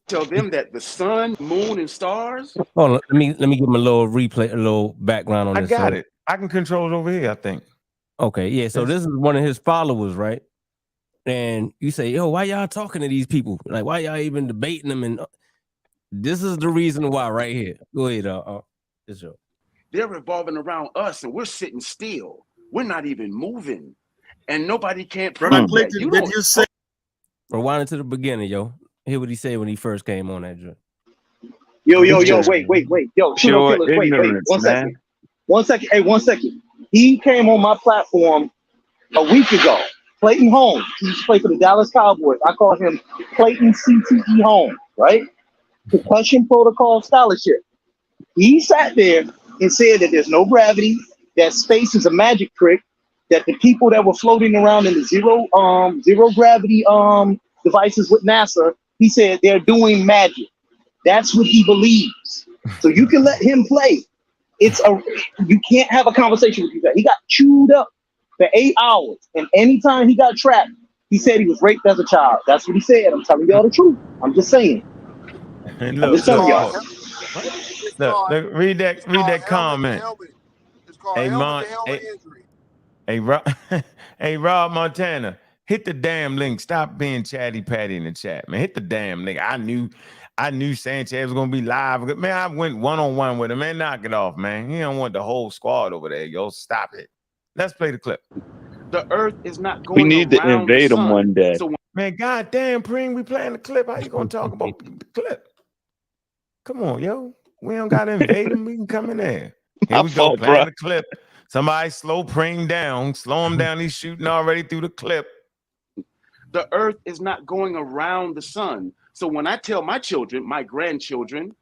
Tell them that the sun, moon, and stars. Hold on. Let me give them a little replay, a little background on this. I got it. I can control it over here, I think. Okay, yeah. So this is one of his followers, right? And you say, yo, why y'all talking to these people? Like, why y'all even debating them? And this is the reason why right here. Go ahead. They're revolving around us and we're sitting still. We're not even moving. And nobody can't prove that. You say rewind it to the beginning, yo. Hear what he said when he first came on that joint. Yo, wait. Yo, pseudo killers, wait. 1 second. 1 second. Hey, 1 second. He came on my platform a week ago. Clayton Holmes. He used to play for the Dallas Cowboys. I call him Clayton CTE Holmes, right? Concussion protocol scholarship. He sat there and said that there's no gravity, that space is a magic trick, that the people that were floating around in the zero gravity devices with NASA, he said they're doing magic. That's what he believes. So you can let him play. You can't have a conversation with you. He got chewed up for 8 hours, and anytime he got trapped, he said he was raped as a child. That's what he said. I'm telling y'all the truth. I'm just saying. And I'm just telling y'all. Look, read that comment. Hey, Rob Montana, hit the damn link. Stop being chatty patty in the chat, man. Hit the damn link. I knew Sanchez was gonna be live. Man, I went one-on-one with him. Man, knock it off, man. He don't want the whole squad over there. Yo, stop it. Let's play the clip. The earth is not going We need to invade them one day. So man, goddamn, Preem, we playing the clip. How you gonna talk about the clip? Come on, yo. We don't gotta invade them. We can come in there. Here we go, playing the clip. Somebody slow Preem down. Slow him down. He's shooting already through the clip. The earth is not going around the sun. So when I tell my children, my grandchildren,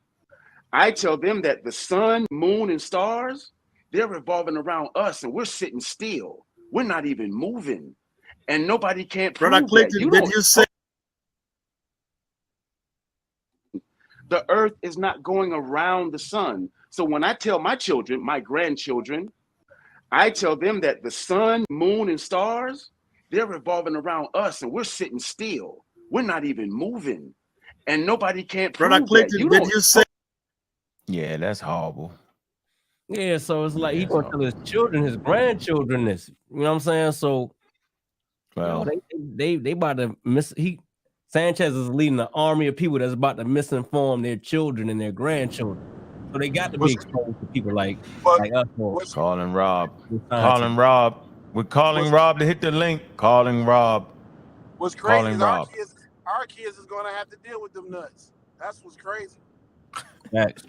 I tell them that the sun, moon, and stars, they're revolving around us and we're sitting still. We're not even moving. And nobody can't prove that. The earth is not going around the sun. So when I tell my children, my grandchildren, I tell them that the sun, moon, and stars, they're revolving around us and we're sitting still. We're not even moving. And nobody can't prove that. Yeah, that's horrible. Yeah, so it's like he's gonna tell his children, his grandchildren this. You know what I'm saying? So well, they about to Sanchez is leading an army of people that's about to misinform their children and their grandchildren. So they got to be exposed to people like us. Calling Rob. Calling Rob. We're calling Rob to hit the link. Calling Rob. What's crazy is our kids is going to have to deal with them nuts. That's what's crazy. Thanks.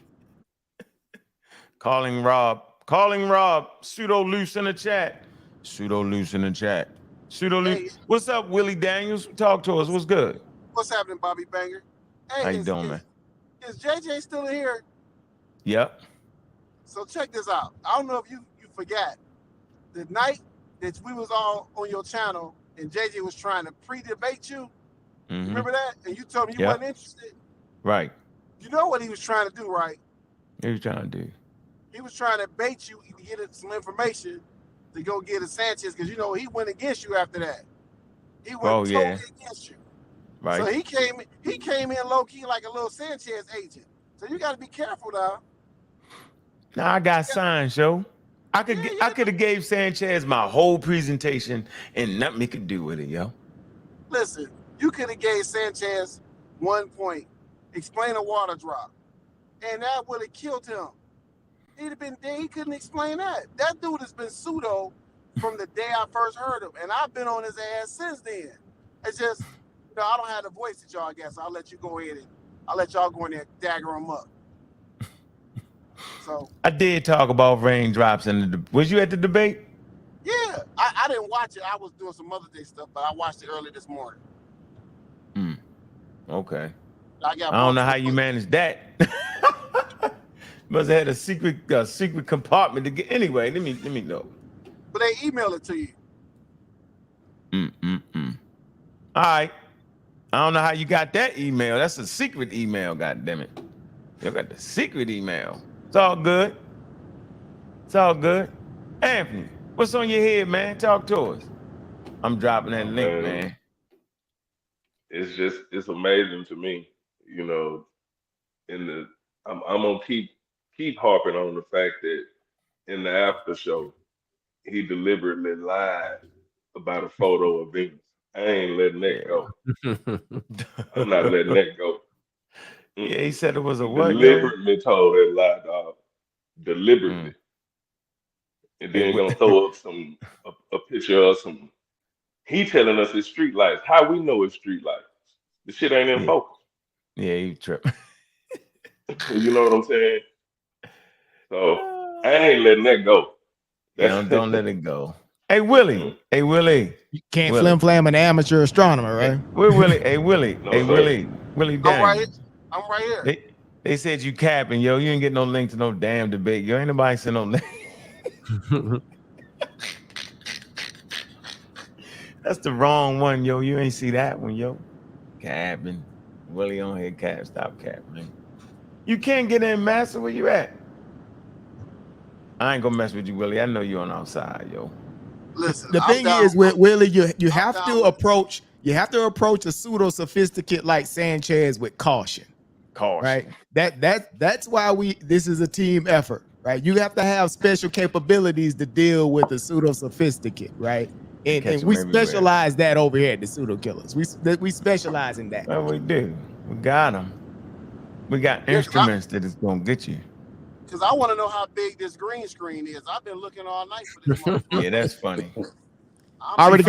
Calling Rob. Calling Rob. Pseudo loose in the chat. Pseudo loose in the chat. Pseudo loose. Hey. What's up, Willie Daniels? Talk to us. What's good? What's happening, Bobby Banger? Hey, how you doing, man? Is JJ still here? Yep. So check this out. I don't know if you forgot. The night that we was all on your channel and JJ was trying to pre-debate you. Mm-hmm. Remember that? And you told me you wasn't interested. Right. You know what he was trying to do, right? What he was trying to do? He was trying to bait you to get some information to go get a Sanchez, because you know he went against you after that. He went totally against you. Right. So he came in low key like a little Sanchez agent. So you got to be careful now. Now I got signs, yo. I could have gave Sanchez my whole presentation and nothing he could do with it, yo. Listen, you could have gave Sanchez 1 point, explain a water drop, and that would have killed him. He'd have been dead. He couldn't explain that. That dude has been pseudo from the day I first heard him, and I've been on his ass since then. It's just, I don't have the voice that y'all got, so I'll let you go ahead and I'll let y'all go in there and dagger him up. So I did talk about raindrops in the. Was you at the debate? Yeah, I didn't watch it. I was doing some other day stuff, but I watched it early this morning. Okay. I don't know how you managed that. Must have had a secret compartment to get. Anyway, let me know. But they email it to you. All right. I don't know how you got that email. That's a secret email. God damn it. You got the secret email. It's all good. It's all good. Anthony, what's on your head, man? Talk to us. I'm dropping that link, man. It's amazing to me, I'm gonna keep harping on the fact that in the after show, he deliberately lied about a photo of Venus. I ain't letting that go. I'm not letting that go. Yeah, he said it was a what? Deliberately told that lie, dog. Deliberately. And then gonna throw up a picture of some. He telling us it's street lights. How we know it's street lights? The shit ain't in focus. Yeah, he tripping. You know what I'm saying? So I ain't letting that go. Don't let it go. Hey Willie. Hey Willie. You can't flim flam an amateur astronomer, right? Where Willie? Hey Willie. No, hey sir. Willie. Willie Daniels. I'm right here. They said you capping, yo. You ain't get no link to no damn debate. Yo, ain't nobody sent no link. That's the wrong one, yo. You ain't see that one, yo. Capping. Willie on here, cap. Stop capping. You can't get in, Master. Where you at? I ain't gonna mess with you, Willie. I know you on outside, yo. Listen, the thing is with Willie, you have to approach a pseudo sophisticate like Sanchez with caution. Right? That's why this is a team effort, right? You have to have special capabilities to deal with a pseudo sophisticate, right? And we specialize that over here at the pseudo killers. We specialize in that. Well, we do. We got them. We got instruments that is gonna get you. Because I want to know how big this green screen is. I've been looking all night for this motherfucker. Yeah, that's funny. I already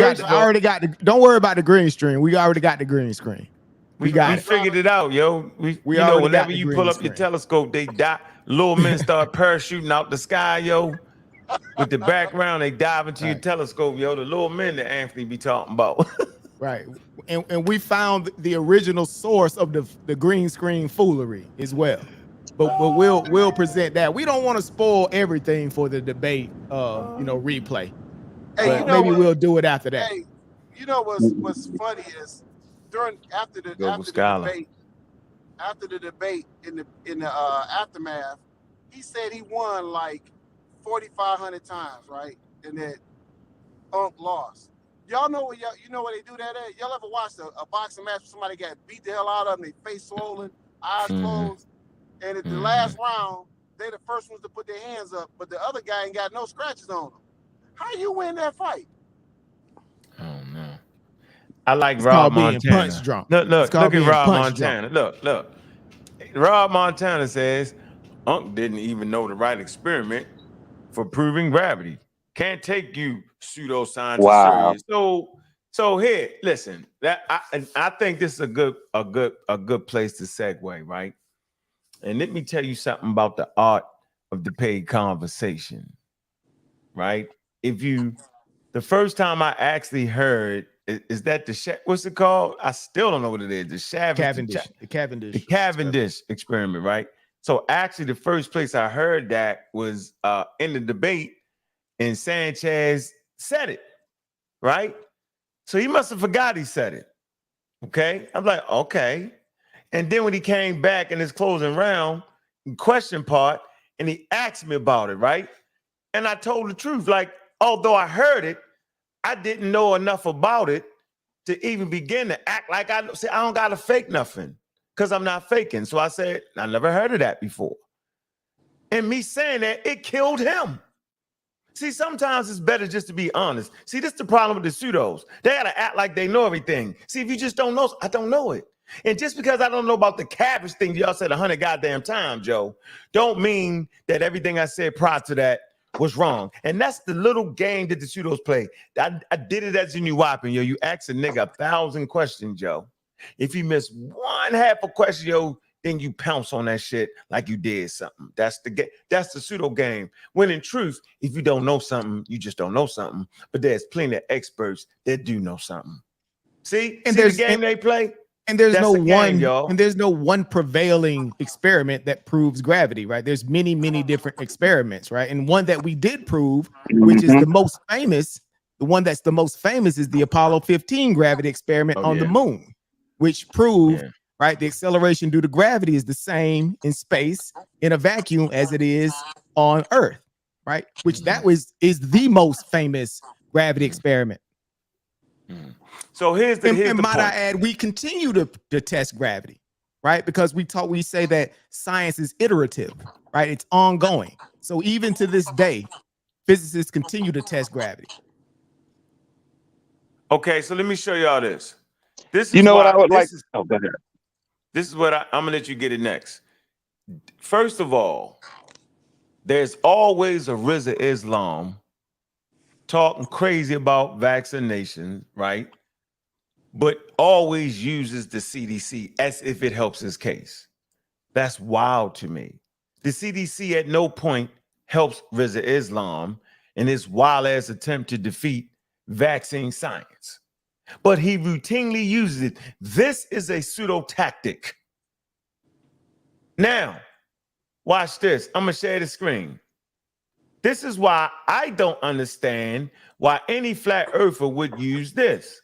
got the. Don't worry about the green screen. We already got the green screen. We figured it out, yo. We know whenever you pull up your telescope, they die. Little men start parachuting out the sky, yo. With the background, they dive into your telescope, yo. The little men that Anthony be talking about. Right. And we found the original source of the green screen foolery as well. But we'll present that. We don't want to spoil everything for the debate replay. Hey, maybe we'll do it after that. Hey, you know what's funny is after the debate in the aftermath, he said he won like 4,500 times, right? And that Unc lost. Y'all know what you know where they do that at? Y'all ever watched a boxing match where somebody got beat the hell out of them, they face swollen, eyes closed, and at the last round, they the first ones to put their hands up, but the other guy ain't got no scratches on them. How you win that fight? Oh no. I like Rob Montana. Punch drunk. Look at Rob Montana. Look. Rob Montana says Unc didn't even know the right experiment for proving gravity. Can't take you pseudoscientists serious. So here, listen. I think this is a good place to segue, right? And let me tell you something about the art of debate conversation, right? The first time I actually heard, is that what's it called? I still don't know what it is. The Cavendish experiment, right? So actually the first place I heard that was in the debate, and Sanchez said it, right? So he must have forgot he said it. Okay. I'm like, okay. And then when he came back in his closing round, question part, and he asked me about it, right? And I told the truth. Like, although I heard it, I didn't know enough about it to even begin to act like I don't gotta fake nothing because I'm not faking. So I said, I never heard of that before. And me saying that, it killed him. See, sometimes it's better just to be honest. See, this is the problem with the pseudos. They gotta act like they know everything. See, if you just don't know, I don't know it. And just because I don't know about the cabbage thing y'all said 100 goddamn times, Joe, don't mean that everything I said prior to that was wrong. And that's the little game that the pseudos play. I did it as a new whopping, yo. You ask a nigga 1,000 questions, yo. If you miss one half a question, yo, then you pounce on that shit like you did something. That's the game. That's the pseudo game. When in truth, if you don't know something, you just don't know something. But there's plenty of experts that do know something. See the game they play? And there's That's no the game, one, y'all. and there's no one prevailing experiment that proves gravity, right? There's many, many different experiments, right? And one that we did prove, which is the most famous, the one that's the most famous is the Apollo 15 gravity experiment on the moon, which proved, right, the acceleration due to gravity is the same in space in a vacuum as it is on Earth, right? Which is the most famous gravity experiment. So here's the and might point. I add, we continue to test gravity, right? Because we say that science is iterative, right? It's ongoing. So even to this day, physicists continue to test gravity. Okay, so let me show y'all this. This is you know why, what I would like. Oh, go ahead. This is what I'm gonna let you get it next. First of all, there's always a Rizza Islam talking crazy about vaccination, right? But always uses the CDC as if it helps his case. That's wild to me. The CDC at no point helps Rizza Islam in his wild ass attempt to defeat vaccine science. But he routinely uses it. This is a pseudo tactic. Now, watch this. I'm gonna share the screen. This is why I don't understand why any flat earther would use this.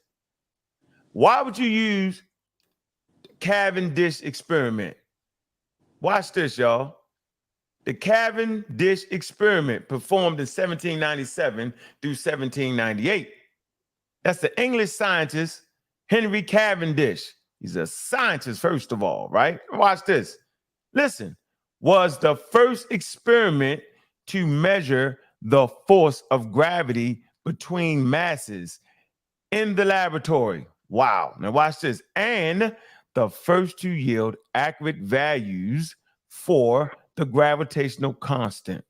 Why would you use Cavendish experiment? Watch this, y'all. The Cavendish experiment performed in 1797 through 1798. That's the English scientist, Henry Cavendish. He's a scientist, first of all, right? Watch this. Listen, was the first experiment to measure the force of gravity between masses in the laboratory. Wow. Now watch this. And the first to yield accurate values for the gravitational constant.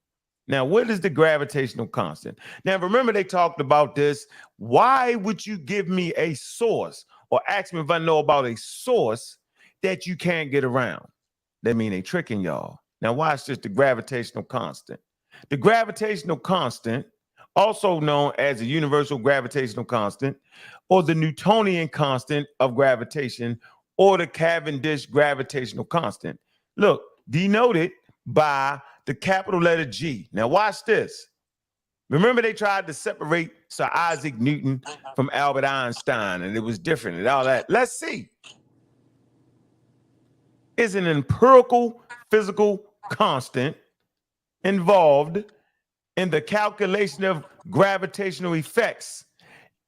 Now, what is the gravitational constant? Now, remember they talked about this. Why would you give me a source or ask me if I know about a source that you can't get around? That mean they tricking y'all. Now, watch this, the gravitational constant. The gravitational constant, also known as the universal gravitational constant, or the Newtonian constant of gravitation, or the Cavendish gravitational constant. Look, denoted by the capital letter G. Now watch this. Remember they tried to separate Sir Isaac Newton from Albert Einstein, and it was different and all that. Let's see. Is an empirical physical constant involved in the calculation of gravitational effects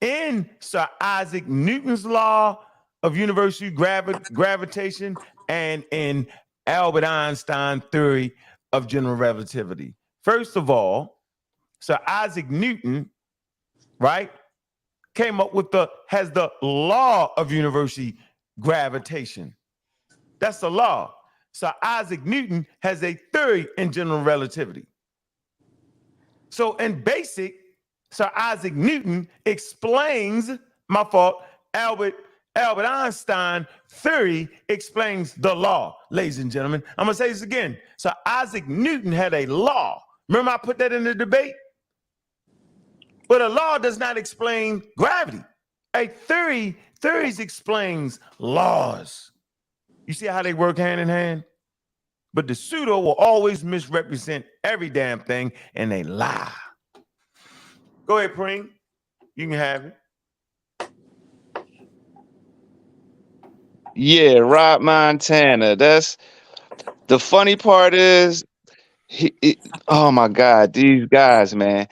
in Sir Isaac Newton's law of universal gravitation and in Albert Einstein's theory of general relativity. First of all, Sir Isaac Newton, right, came up with has the law of universal gravitation. That's the law. Sir Isaac Newton has a theory in general relativity. So in basic, Sir Isaac Newton explains, Albert Einstein theory explains the law, ladies and gentlemen. I'm gonna say this again. So Isaac Newton had a law. Remember I put that in the debate? But a law does not explain gravity. A theories explains laws. You see how they work hand in hand? But the pseudo will always misrepresent every damn thing and they lie. Go ahead, Preem. You can have it. Yeah, Rob Montana. That's the funny part is, oh my God, these guys, man.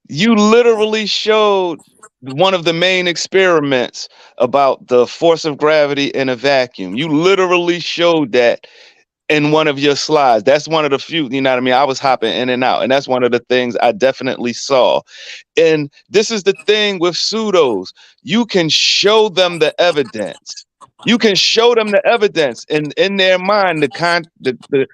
You literally showed one of the main experiments about the force of gravity in a vacuum. You literally showed that in one of your slides. That's one of the few, you know what I mean? I was hopping in and out, and that's one of the things I definitely saw. And this is the thing with pseudos. You can show them the evidence, You can show them the evidence, and in their mind, the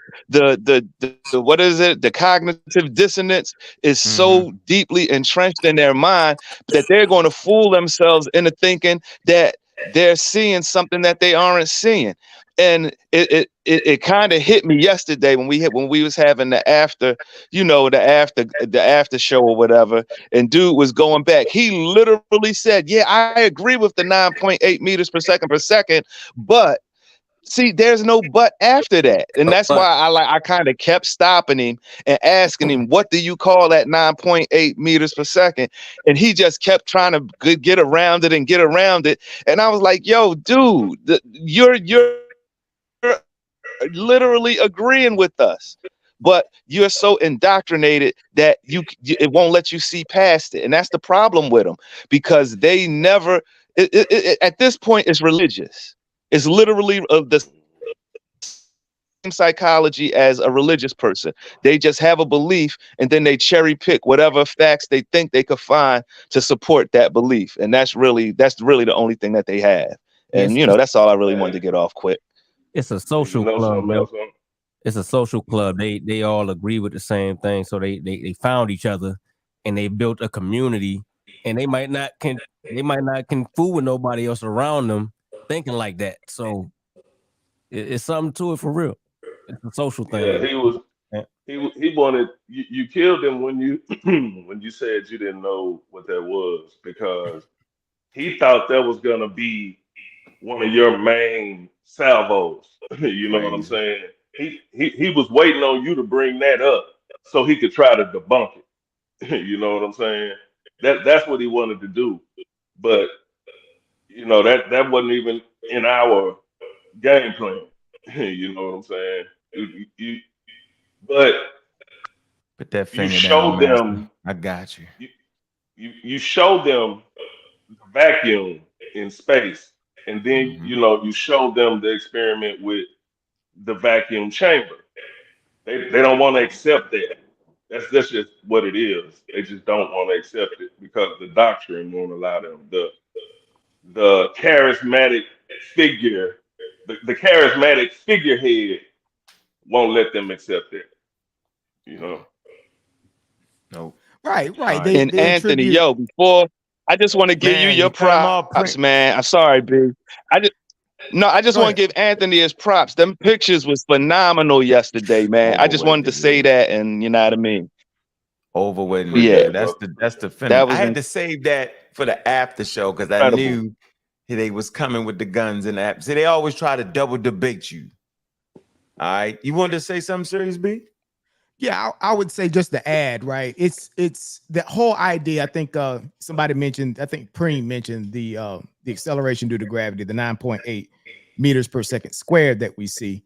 what is it? The cognitive dissonance is so deeply entrenched in their mind that they're going to fool themselves into thinking that they're seeing something that they aren't seeing. And it kind of hit me yesterday when we was having the after show or whatever, and dude was going back. He literally said, "Yeah, I agree with the 9.8 meters per second, but see, there's no but after that." And that's why I kind of kept stopping him and asking him, "What do you call that 9.8 meters per second?" And he just kept trying to get around it and get around it. And I was like, "Yo, dude, you're literally agreeing with us, but you're so indoctrinated that it won't let you see past it." And that's the problem with them, because they never at this point it's religious. It's literally the same psychology as a religious person. They just have a belief, and then they cherry pick whatever facts they think they could find to support that belief. And that's really the only thing that they have. And that's all I really wanted to get off quick. It's a social club, man. It's a social club. They all agree with the same thing. So they found each other and they built a community, and they might not can fool with nobody else around them thinking like that. So it's something to it for real. It's a social thing. Yeah, he wanted you killed him when you when you said you didn't know what that was, because he thought that was gonna be one of your main salvos. You know what I'm saying? He was waiting on you to bring that up so he could try to debunk it. You know what I'm saying? That's what he wanted to do. But that wasn't even in our game plan. You know what I'm saying? But put that finger you showed down, them. I got you. You showed them the vacuum in space, and then you showed them the experiment with the vacuum chamber. They don't want to accept that. That's just what it is. They just don't want to accept it because the doctrine won't allow them. The charismatic figure, the charismatic figurehead won't let them accept it. No. Right. And Anthony, before I just want to give you your props, man. I'm sorry, B. I just want to give Anthony his props. Them pictures was phenomenal yesterday, man. I just wanted to say that, and you know what I mean. Over with. Yeah, that's the finish. I had to save that for the after show because I knew they was coming with the guns and apps. See, they always try to double debate you. All right, you wanted to say something serious, B? Yeah, I would say just to add, right? It's the whole idea. I think somebody mentioned, I think Preem mentioned the acceleration due to gravity, the 9.8 meters per second squared that we see.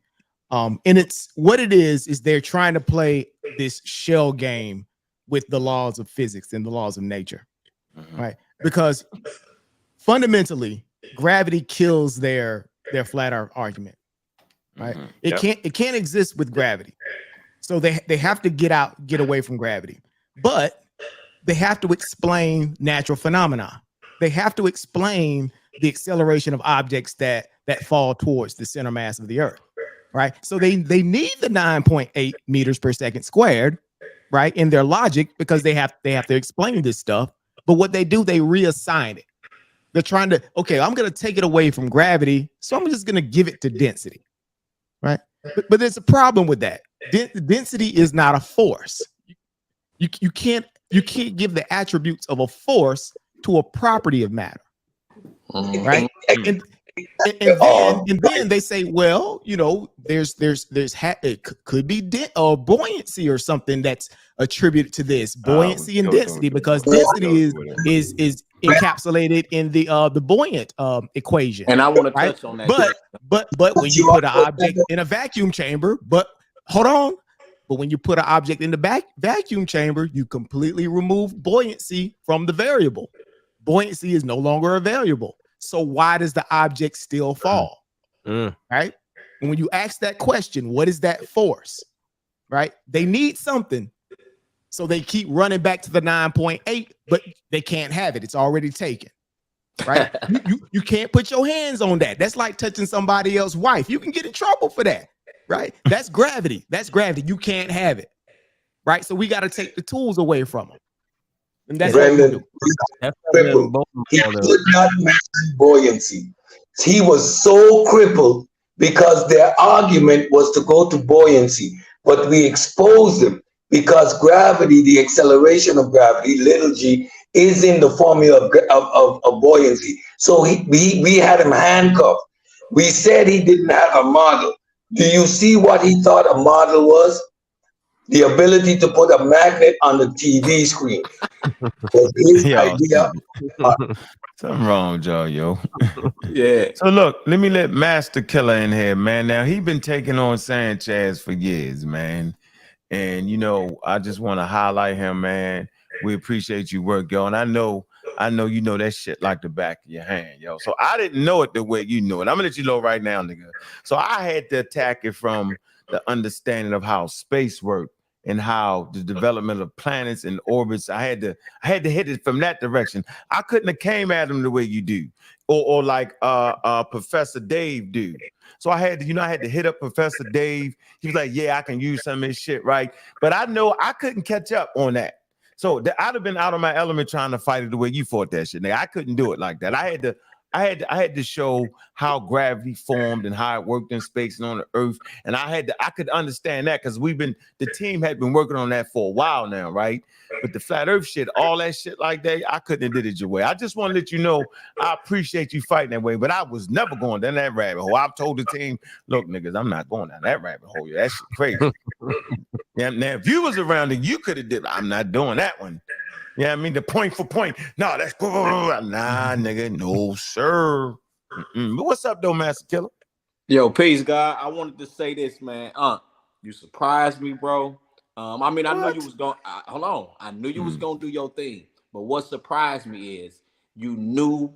And it's what it is they're trying to play this shell game with the laws of physics and the laws of nature, right? Because fundamentally, gravity kills their flat earth argument, right? It can't exist with gravity. So they have to get away from gravity, but they have to explain natural phenomena. They have to explain the acceleration of objects that fall towards the center mass of the earth, right? So they need the 9.8 meters per second squared, right, in their logic, because they have to explain this stuff. But what they do, they reassign it. They're trying to, okay, I'm going to take it away from gravity, so I'm just going to give it to density, right? But there's a problem with that. Density is not a force. You can't give the attributes of a force to a property of matter, right? And then they say, well, there's it could be buoyancy or something that's attributed to this buoyancy and density, because density is encapsulated in the buoyant equation. And I want to touch on that. But when you put an object in a vacuum chamber, but when you put an object in the vacuum chamber, you completely remove buoyancy from the variable. Buoyancy is no longer a variable. So why does the object still fall? Right? And when you ask that question, what is that force? Right? They need something. So they keep running back to the 9.8, but they can't have it. It's already taken. right? you can't put your hands on that. That's like touching somebody else's wife. You can get in trouble for that, right? That's gravity. That's gravity. You can't have it, right? So we got to take the tools away from them. And that's what we Brendan, do. crippled. He could not mention buoyancy. He was so crippled because their argument was to go to buoyancy, but we exposed him because gravity, the acceleration of gravity, little g, is in the formula of buoyancy. So we had him handcuffed. We said he didn't have a model. Do you see what he thought a model was? The ability to put a magnet on the TV screen. Was his idea. Something wrong with y'all, yo. Yeah. So look, let me let Master Killer in here, man. Now he been taking on Sanchez for years, man. And you know, I just want to highlight him, man. We appreciate your work, yo. And I know you know that shit like the back of your hand, yo. So I didn't know it the way you know it. I'm gonna let you know right now, nigga. So I had to attack it from the understanding of how space worked and how the development of planets and orbits. I had to hit it from that direction. I couldn't have came at him the way you do, or like Professor Dave do. So I had to hit up Professor Dave. He was like, yeah, I can use some of his shit, right? But I know I couldn't catch up on that. So I'd have been out of my element trying to fight it the way you fought that shit. Nigga, I couldn't do it like that. I had to show how gravity formed and how it worked in space and on the earth. And I could understand that because the team had been working on that for a while now, right? But the flat earth shit, all that shit like that, I couldn't have did it your way. I just want to let you know, I appreciate you fighting that way, but I was never going down that rabbit hole. I've told the team, look, niggas, I'm not going down that rabbit hole. That shit crazy. Now, if you was around it, you could have did, I'm not doing that one. Yeah, I mean, the point for point. No, that's nah, nigga, no, sir. But what's up, though, Master Killer? Yo, peace, God. I wanted to say this, man. You surprised me, bro. I mean, I knew you was going. Hold on, I knew you was gonna do your thing. But what surprised me is you knew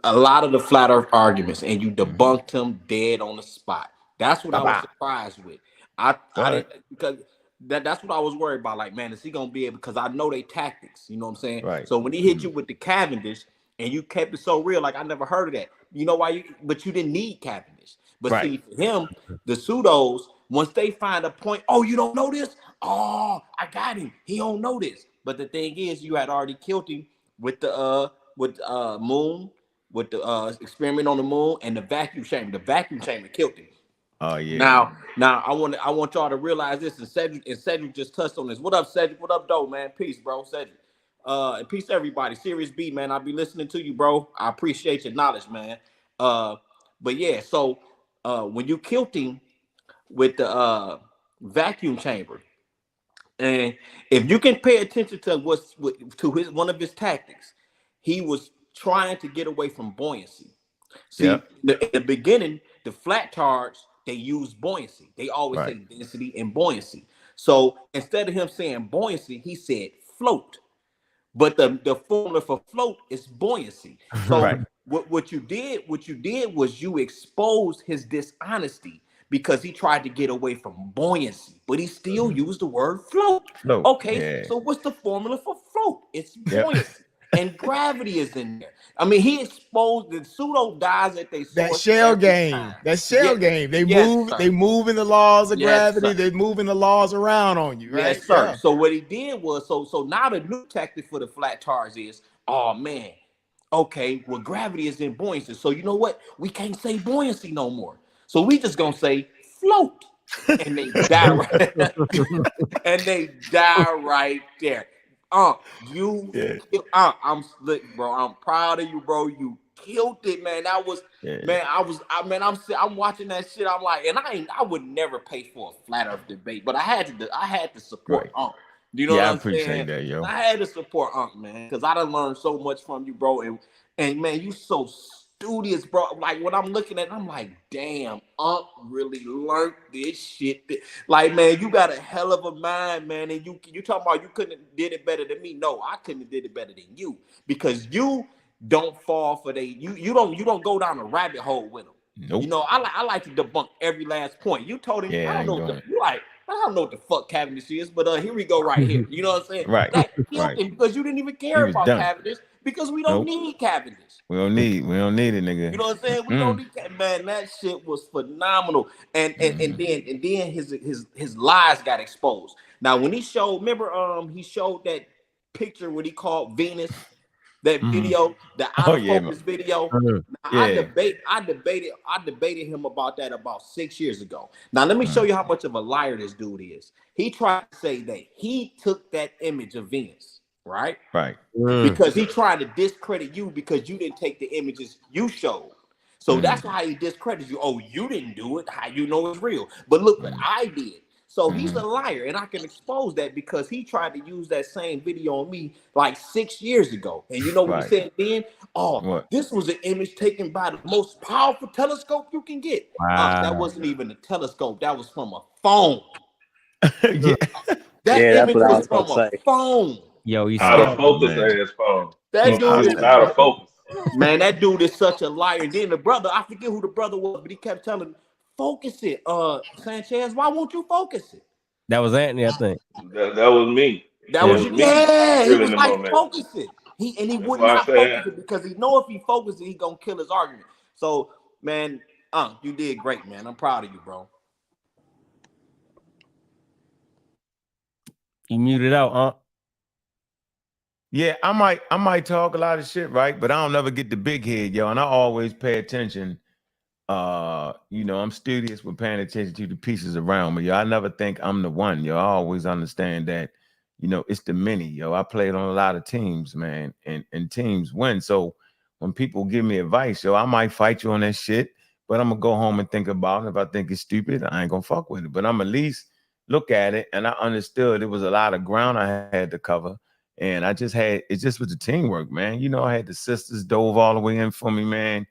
a lot of the flat Earth arguments and you debunked them dead on the spot. That's what I was surprised with. I didn't, because that's what I was worried about. Like, man, is he gonna be able? Because I know they tactics. You know what I'm saying? Right. So when he hit you with the Cavendish and you kept it so real, like I never heard of that. You know why? But you didn't need Cavendish. But see, for him, the pseudos, once they find a point, oh, you don't know this? Oh, I got him. He don't know this. But the thing is, you had already killed him with the moon, with the experiment on the moon and the vacuum chamber. The vacuum chamber killed him. Oh yeah. Now I want y'all to realize this. And Cedric just touched on this. What up, Cedric? What up, though, man? Peace, bro, Cedric. And peace to everybody. Serious B, man. I'll be listening to you, bro. I appreciate your knowledge, man. But yeah, so when you killed him with the vacuum chamber, and if you can pay attention to one of his tactics, he was trying to get away from buoyancy. See, in the beginning, the flat charge, they use buoyancy. They always say density and buoyancy. So instead of him saying buoyancy, he said float. But the formula for float is buoyancy. So what you did was you exposed his dishonesty because he tried to get away from buoyancy, but he still used the word float. Okay, so what's the formula for float? It's buoyancy. And gravity is in there. I mean, he exposed the pseudo guys that they that shell game. That shell game. They move in the laws of gravity. They move in the laws around on you, right? Yes, sir. So what he did was so now the new tactic for the flat charge is, oh man, okay, well, gravity is in buoyancy. So you know what? We can't say buoyancy no more. So we just gonna say float. And they die right and they die right there. I'm slick, bro. I'm proud of you, bro. You killed it, man. That was man. I'm watching that shit. I'm like, and I would never pay for a flat earth debate, but I had to support Unc. You know what I'm saying? I appreciate that, yo. I had to support Unc, man, because I done learned so much from you, bro. And man, you so studious, bro. Like when I'm looking at it, I'm like, damn, Unc really learned this shit. Like, man, you got a hell of a mind, man. And you talking about you couldn't have did it better than me. No, I couldn't have did it better than you because you don't fall for you don't go down a rabbit hole with them. Nope. You know, I like to debunk every last point. You told him, I don't know I don't know what the fuck Cavendish is, but here we go right here. You know what I'm saying? Right. Like, him because you didn't even care about Cavendish. because we don't need Cavendish. We don't need it, nigga. You know what I'm saying? We don't need man. That shit was phenomenal, and then his lies got exposed. Now when he showed, remember, he showed that picture what he called Venus, that video, the out of focus video. Now, I debated him about that about 6 years ago. Now let me show you how much of a liar this dude is. He tried to say that he took that image of Venus, right? Right. Because he tried to discredit you because you didn't take the images you showed. So that's how he discredits you. Oh, you didn't do it. How you know it's real? But look what I did. So he's a liar, and I can expose that because he tried to use that same video on me like 6 years ago. And you know what he said then? Oh, this was an image taken by the most powerful telescope you can get. That wasn't even a telescope. That was from a phone. That image was from a phone. Yo, he's out of focus ass phone. That dude is out of focus. Man, that dude is such a liar. And then the brother, I forget who the brother was, but he kept telling him, focus it. Sanchez, why won't you focus it? That was Anthony, I think. That was me. That was me. Yeah, he was like, moment. focus it. He would not focus it because he know if he focuses it, he gonna kill his argument. So, man, you did great, man. I'm proud of you, bro. You muted out, Yeah, I might talk a lot of shit, right? But I don't never get the big head, yo. And I always pay attention. You know, I'm studious with paying attention to the pieces around me, yo. I never think I'm the one, yo. I always understand that, you know, it's the many, yo. I played on a lot of teams, man, and teams win. So when people give me advice, yo, I might fight you on that shit, but I'm gonna go home and think about it. If I think it's stupid, I ain't gonna fuck with it. But I'm at least look at it, and I understood it was a lot of ground I had to cover. And it just was the teamwork, man. You know, I had the sisters dove all the way in for me, man.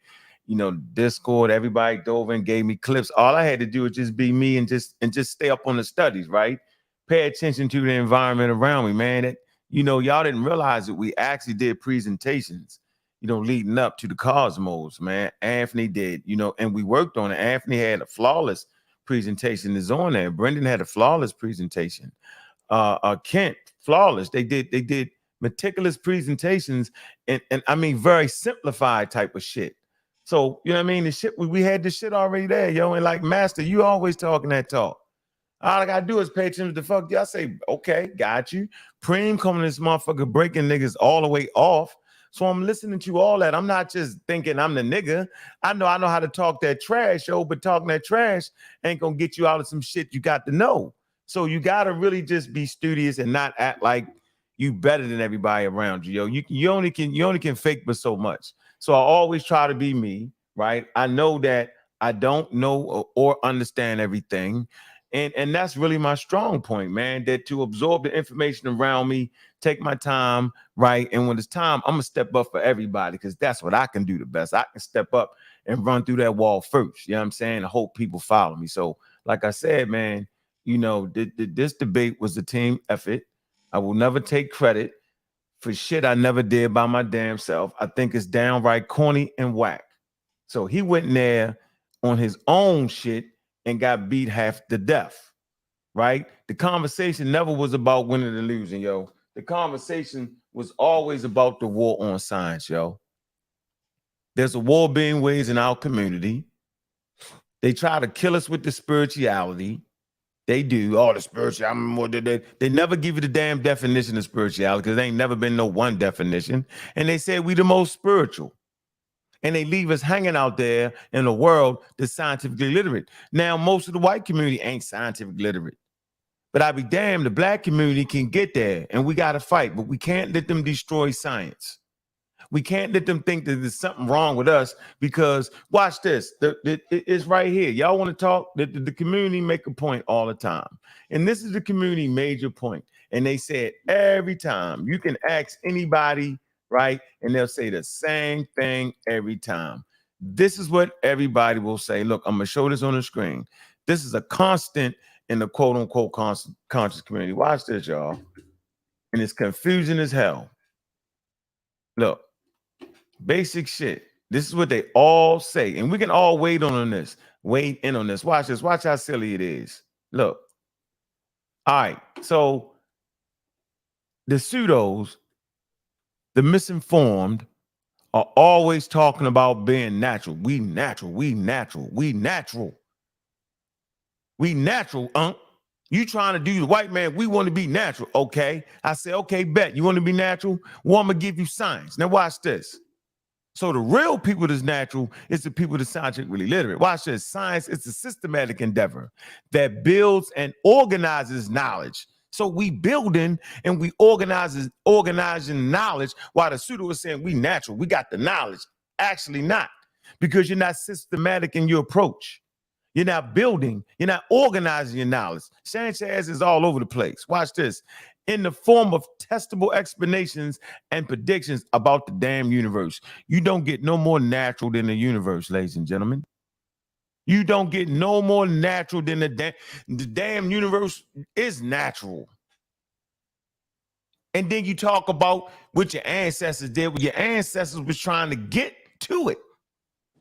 You know, Discord, everybody dove in, gave me clips. All I had to do was just be me and just stay up on the studies, right? Pay attention to the environment around me, man. That, you know, y'all didn't realize that we actually did presentations, you know, leading up to the Cosmos, man. Anthony did, you know, and we worked on it. Anthony had a flawless presentation is on there. Brendan had a flawless presentation. Kent, flawless. They did meticulous presentations and I mean very simplified type of shit. So you know what I mean? The shit we had this shit already there, yo. And like Master, you always talking that talk. All I gotta do is pay attention to the fuck. Y'all say, okay, got you. Preem coming this motherfucker breaking niggas all the way off. So I'm listening to all that. I'm not just thinking I'm the nigga. I know how to talk that trash, yo, but talking that trash ain't gonna get you out of some shit you got to know. So you gotta really just be studious and not act like you better than everybody around you, yo. You only can fake but so much. So I always try to be me, right? I know that I don't know or understand everything. And that's really my strong point, man, that to absorb the information around me, take my time, right? And when it's time, I'm gonna step up for everybody because that's what I can do the best. I can step up and run through that wall first. You know what I'm saying? I hope people follow me. So like I said, man, you know, this debate was a team effort. I will never take credit for shit I never did by my damn self. I think it's downright corny and whack. So he went in there on his own shit and got beat half to death, right? The conversation never was about winning or losing, yo. The conversation was always about the war on science, yo. There's a war being waged in our community. They try to kill us with the spirituality. They do all the spirituality. They never give you the damn definition of spirituality because there ain't never been no one definition. And they say we the most spiritual. And they leave us hanging out there in a world that's scientifically literate. Now, most of the white community ain't scientifically literate. But I be damned, the black community can get there and we got to fight, but we can't let them destroy science. We can't let them think that there's something wrong with us because watch this. It's right here. Y'all want to talk? The community make a point all the time. And this is the community major point. And they said every time you can ask anybody, right? And they'll say the same thing every time. This is what everybody will say. Look, I'm going to show this on the screen. This is a constant in the quote unquote conscious community. Watch this, y'all. And it's confusing as hell. Look. Basic shit. This is what they all say. And we can all wait in on this. Watch this. Watch how silly it is. Look. All right. So the pseudos The misinformed are always talking about being natural. We natural, we natural, we natural. We natural, You trying to do the white man, we want to be natural. Okay. I say, okay, bet. You want to be natural? Well, I'm going to give you science. Now watch this. So the real people that's natural is the people that's scientifically literate. Watch this. Science is a systematic endeavor that builds and organizes knowledge. So we building and we organizing knowledge while the pseudo is saying we natural. We got the knowledge. Actually not, because you're not systematic in your approach. You're not building. You're not organizing your knowledge. Sanchez is all over the place. Watch this. In the form of testable explanations and predictions about the damn universe. You don't get no more natural than the universe, ladies and gentlemen. You don't get no more natural than the damn universe is natural. And then you talk about what your ancestors did, what your ancestors was trying to get to it.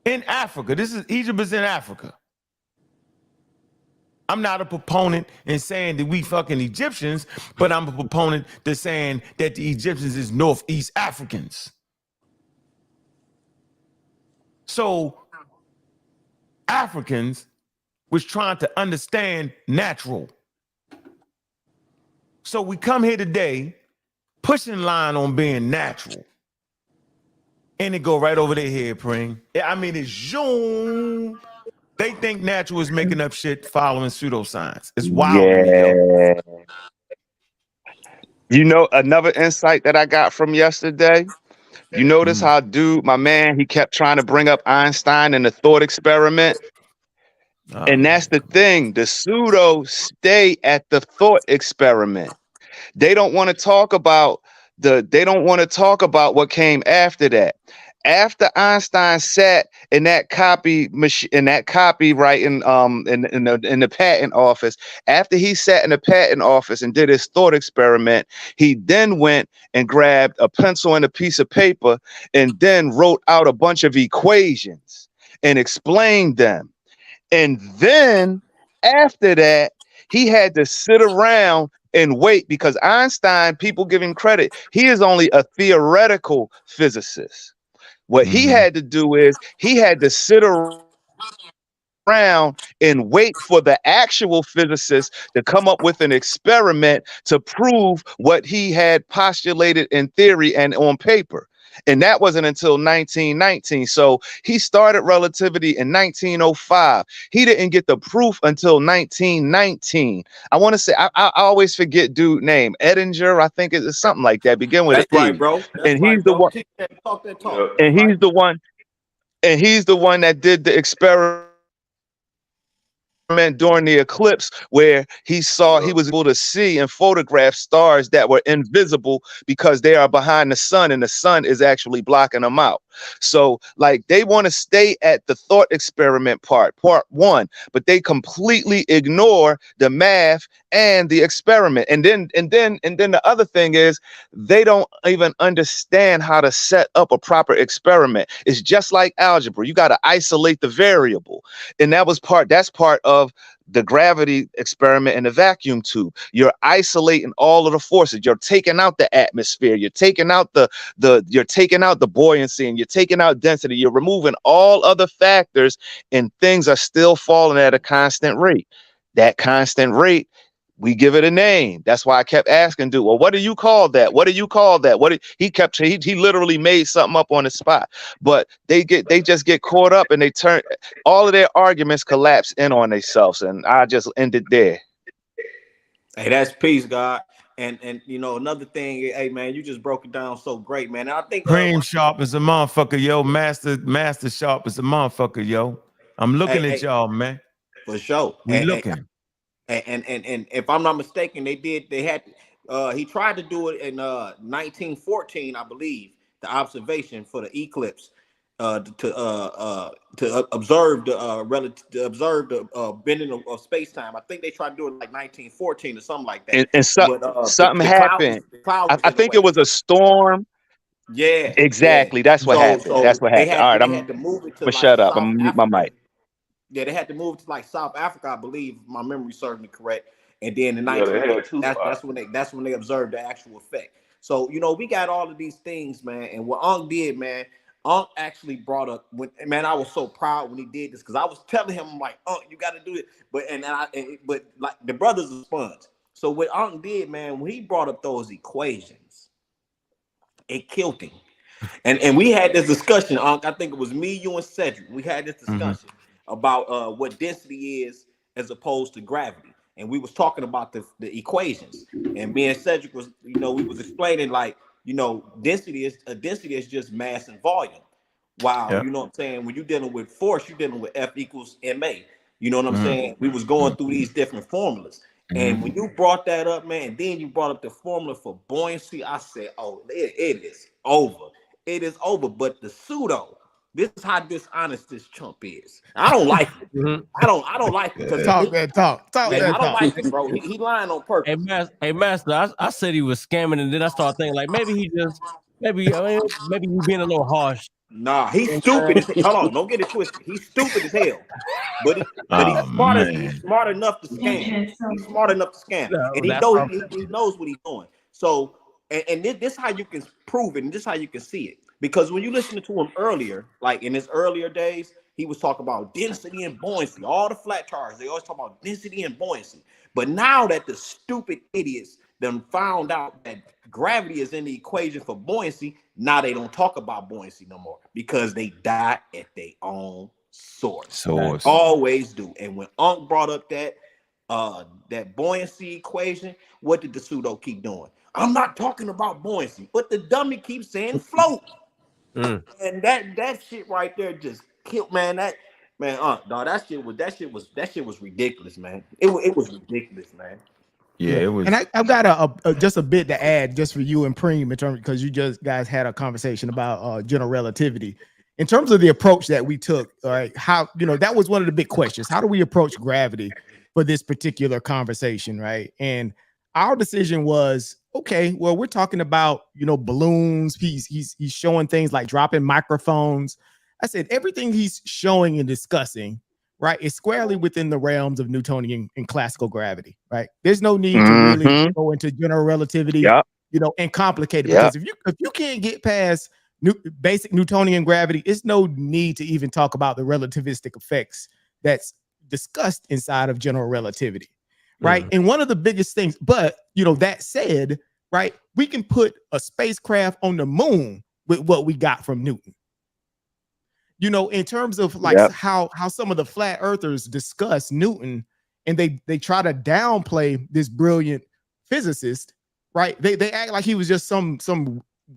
In Africa, Egypt is in Africa. I'm not a proponent in saying that we fucking Egyptians, but I'm a proponent to saying that the Egyptians is Northeast Africans. So Africans was trying to understand natural. So we come here today pushing line on being natural. And it go right over their head, Pring. I mean, it's zoom. They think natural is making up shit following pseudoscience. It's wild to me, yo. You know, another insight that I got from yesterday, you notice how my man, he kept trying to bring up Einstein and the thought experiment. And that's the thing. The pseudo stay at the thought experiment. They don't want to talk about what came after that. After Einstein sat in that copyright in the patent office, after he sat in the patent office and did his thought experiment, he then went and grabbed a pencil and a piece of paper and then wrote out a bunch of equations and explained them. And then after that, he had to sit around and wait, because Einstein, people give him credit, he is only a theoretical physicist. What he had to do is he had to sit around and wait for the actual physicist to come up with an experiment to prove what he had postulated in theory and on paper. And that wasn't until 1919. So he started relativity in 1905. He didn't get the proof until 1919. I want to say, I always forget dude's name. Edinger, I think it's something like that. Begin with That's an right, E. bro. That's And right, he's the bro. one. Talk that talk. And he's the one. And he's the one that did the experiment during the eclipse, where he was able to see and photograph stars that were invisible because they are behind the sun, and the sun is actually blocking them out. So like, they want to stay at the thought experiment part one, but they completely ignore the math and the experiment. And then the other thing is, they don't even understand how to set up a proper experiment. It's just like algebra. You got to isolate the variable. And that's part of the gravity experiment in the vacuum tube. You're isolating all of the forces. You're taking out the atmosphere. You're taking out you're taking out the buoyancy, and you're taking out density. You're removing all other factors, and things are still falling at a constant rate. That constant rate, we give it a name. That's why I kept asking dude, well, what do you call that? What do you call that? He literally made something up on the spot. But they just get caught up, and they turn all of their arguments collapse in on themselves. And I just ended there. Hey, that's peace, God. And you know, another thing, hey man, you just broke it down so great, man. And I think Cream Sharp is a motherfucker, yo. Master Sharp is a motherfucker, yo. I'm looking at y'all, man. For sure. We looking. And if I'm not mistaken, he tried to do it in 1914, I believe, the observation for the eclipse, to observe the bending of space time. I think they tried to do it like 1914 or something like that. And something happened. I think it was a storm. Yeah, exactly. Yeah. That's what happened. That's what happened. All right, they had to move it to but like shut up. South I'm gonna mute my mic. Yeah, they had to move to like South Africa, I believe. If my memory serves me correct. And then in Yeah, they had two that's when they observed the actual effect. So, you know, we got all of these things, man. And what Unc did, man, Unc actually brought up, man, I was so proud when he did this because I was telling him, like, Unc, you got to do it. But like the brother's a sponge. So what Unc did, man, when he brought up those equations, it killed him. And we had this discussion, Unc. I think it was me, you, and Cedric. We had this discussion about what density is as opposed to gravity. And we was talking about the equations. And me and Cedric was, you know, we was explaining like, you know, density is just mass and volume. Wow, you know what I'm saying? When you're dealing with force, you're dealing with F equals ma. You know what I'm saying? We was going through these different formulas. And when you brought that up, man, then you brought up the formula for buoyancy, I said, oh, it is over. It is over. But the pseudo, this is how dishonest this chump is. I don't like it. I don't like it. Talk that talk. I don't like it, bro. He lying on purpose. Hey, Master, I said he was scamming, and then I started thinking like maybe he being a little harsh. Nah, he's stupid. Hold on, don't get it twisted. He's stupid as hell. But he's smart enough to scam. He's smart enough to scam. And he knows what he's doing. So, and this is how you can prove it, and this is how you can see it. Because when you listen to him earlier, like in his earlier days, he was talking about density and buoyancy. All the flat charts, they always talk about density and buoyancy. But now that the stupid idiots them found out that gravity is in the equation for buoyancy, now they don't talk about buoyancy no more because they die at their own source. Always do. And when Unc brought up that buoyancy equation, what did the pseudo keep doing? I'm not talking about buoyancy, but the dummy keeps saying float. And that shit right there just killed, man. Dog, that shit was ridiculous, man. It was ridiculous, man. Yeah, it was. And I've got just a bit to add just for you and Preem in terms, because you just guys had a conversation about general relativity. In terms of the approach that we took, all right, how, you know, that was one of the big questions. How do we approach gravity for this particular conversation, right? And our decision was, okay, well, we're talking about, you know, balloons. He's showing things like dropping microphones. I said everything he's showing and discussing, right, is squarely within the realms of Newtonian and classical gravity, right? There's no need to really go into general relativity, you know, and complicate it, because if you can't get past basic Newtonian gravity, it's no need to even talk about the relativistic effects that's discussed inside of general relativity, right? And one of the biggest things, but, you know, that said, right, we can put a spacecraft on the moon with what we got from Newton. You know, in terms of like how some of the flat earthers discuss Newton, and they try to downplay this brilliant physicist, right? They act like he was just some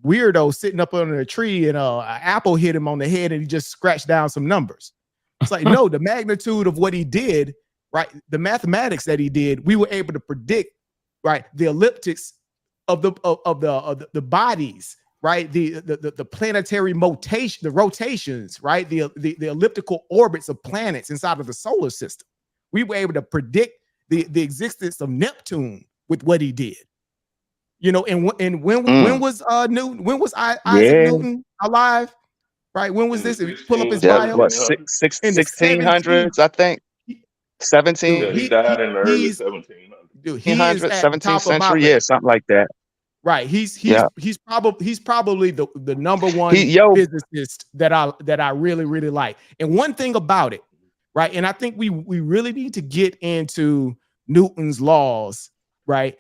weirdo sitting up under a tree and an apple hit him on the head and he just scratched down some numbers. It's like, no, the magnitude of what he did, right? The mathematics that he did, we were able to predict, right? The elliptics of the bodies, right? The planetary the rotations, right? The elliptical orbits of planets inside of the solar system. We were able to predict the existence of Neptune with what he did. You know, and when was Newton? When was Isaac Newton alive? Right? When was this? If you pull up his bio, what, 1600s, I think. 17. Yeah, he died in the early 1700s. Dude, he is at 17th century, yeah, something like that. Right. He's probably the number one physicist that I really, really like. And one thing about it, right? And I think we really need to get into Newton's laws, right?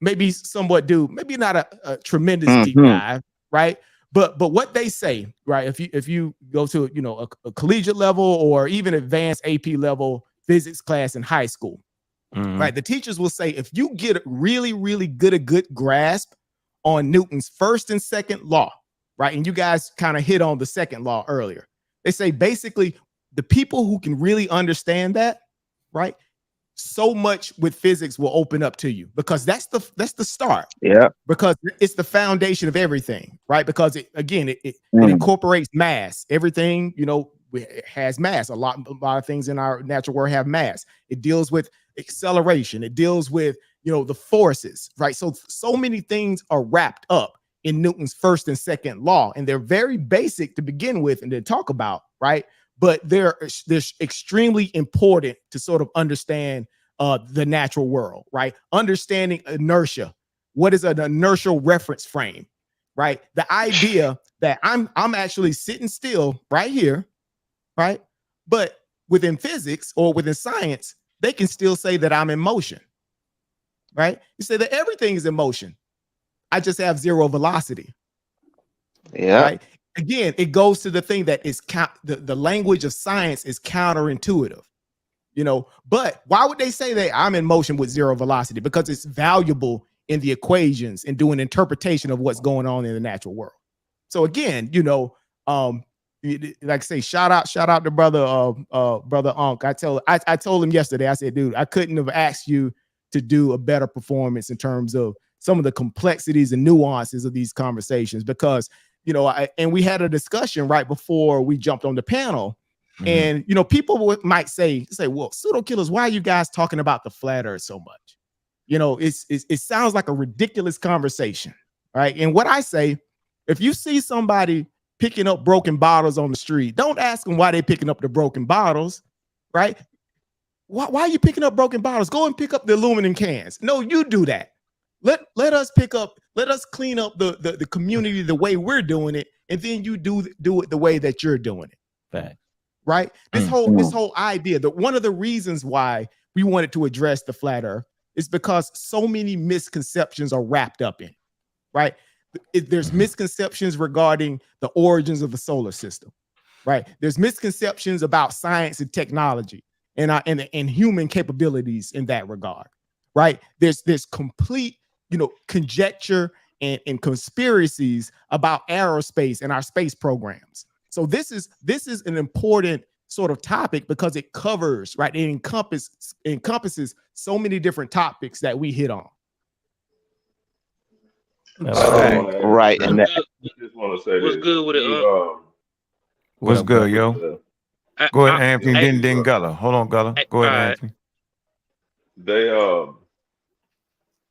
Maybe somewhat maybe not a tremendous deep dive, right? But what they say, right? If you go to, you know, a collegiate level or even advanced AP level physics class in high school, right? The teachers will say, if you get really, really good grasp on Newton's first and second law, right? And you guys kind of hit on the second law earlier. They say basically the people who can really understand that, right? So much with physics will open up to you, because that's the start. Yeah. Because it's the foundation of everything, right? Because it incorporates mass. Everything, you know, has mass. A lot of things in our natural world have mass. It deals with acceleration. It deals with, you know, the forces, right? So many things are wrapped up in Newton's first and second law, and they're very basic to begin with and to talk about, right? But they're extremely important to sort of understand the natural world, right? Understanding inertia, what is an inertial reference frame, right? The idea that I'm actually sitting still right here, right? But within physics or within science, they can still say that I'm in motion, right? You say that everything is in motion. I just have zero velocity. Yeah. Right. Again, it goes to the thing that is the language of science is counterintuitive, you know. But why would they say that I'm in motion with zero velocity? Because it's valuable in the equations and doing interpretation of what's going on in the natural world. So again, you know, like I say, shout out to brother Unc. I told him yesterday, I said, dude, I couldn't have asked you to do a better performance in terms of some of the complexities and nuances of these conversations, because, you know, and we had a discussion right before we jumped on the panel. And, you know, people might say, well, pseudo killers, why are you guys talking about the flat earth so much? You know, it sounds like a ridiculous conversation, right? And what I say, if you see somebody picking up broken bottles on the street, don't ask them why they're picking up the broken bottles, right? Why are you picking up broken bottles? Go and pick up the aluminum cans. No, you do that. Let us clean up the community the way we're doing it, and then you do it the way that you're doing it. Fact. Right? This whole idea, that one of the reasons why we wanted to address the flat earth is because so many misconceptions are wrapped up in it, right? There's misconceptions regarding the origins of the solar system, right? There's misconceptions about science and technology and human capabilities in that regard, right? There's complete, you know, conjecture and conspiracies about aerospace and our space programs. So this is an important sort of topic because it covers, right? It encompasses so many different topics that we hit on. Right. And I just want to say What's this. good with it? What's good, yo? Go ahead, Anthony. Then Gullah. Hold on, Gullah. Go ahead, Anthony. They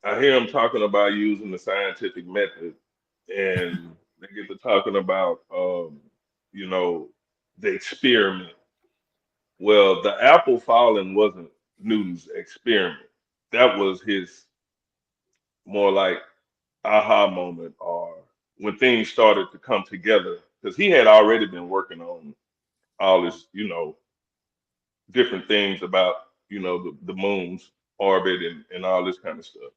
I hear them talking about using the scientific method, and they get to talking about you know, the experiment. Well, the apple falling wasn't Newton's experiment. That was his more like aha moment, or when things started to come together, because he had already been working on all this, you know, different things about, you know, the moon's orbit and all this kind of stuff,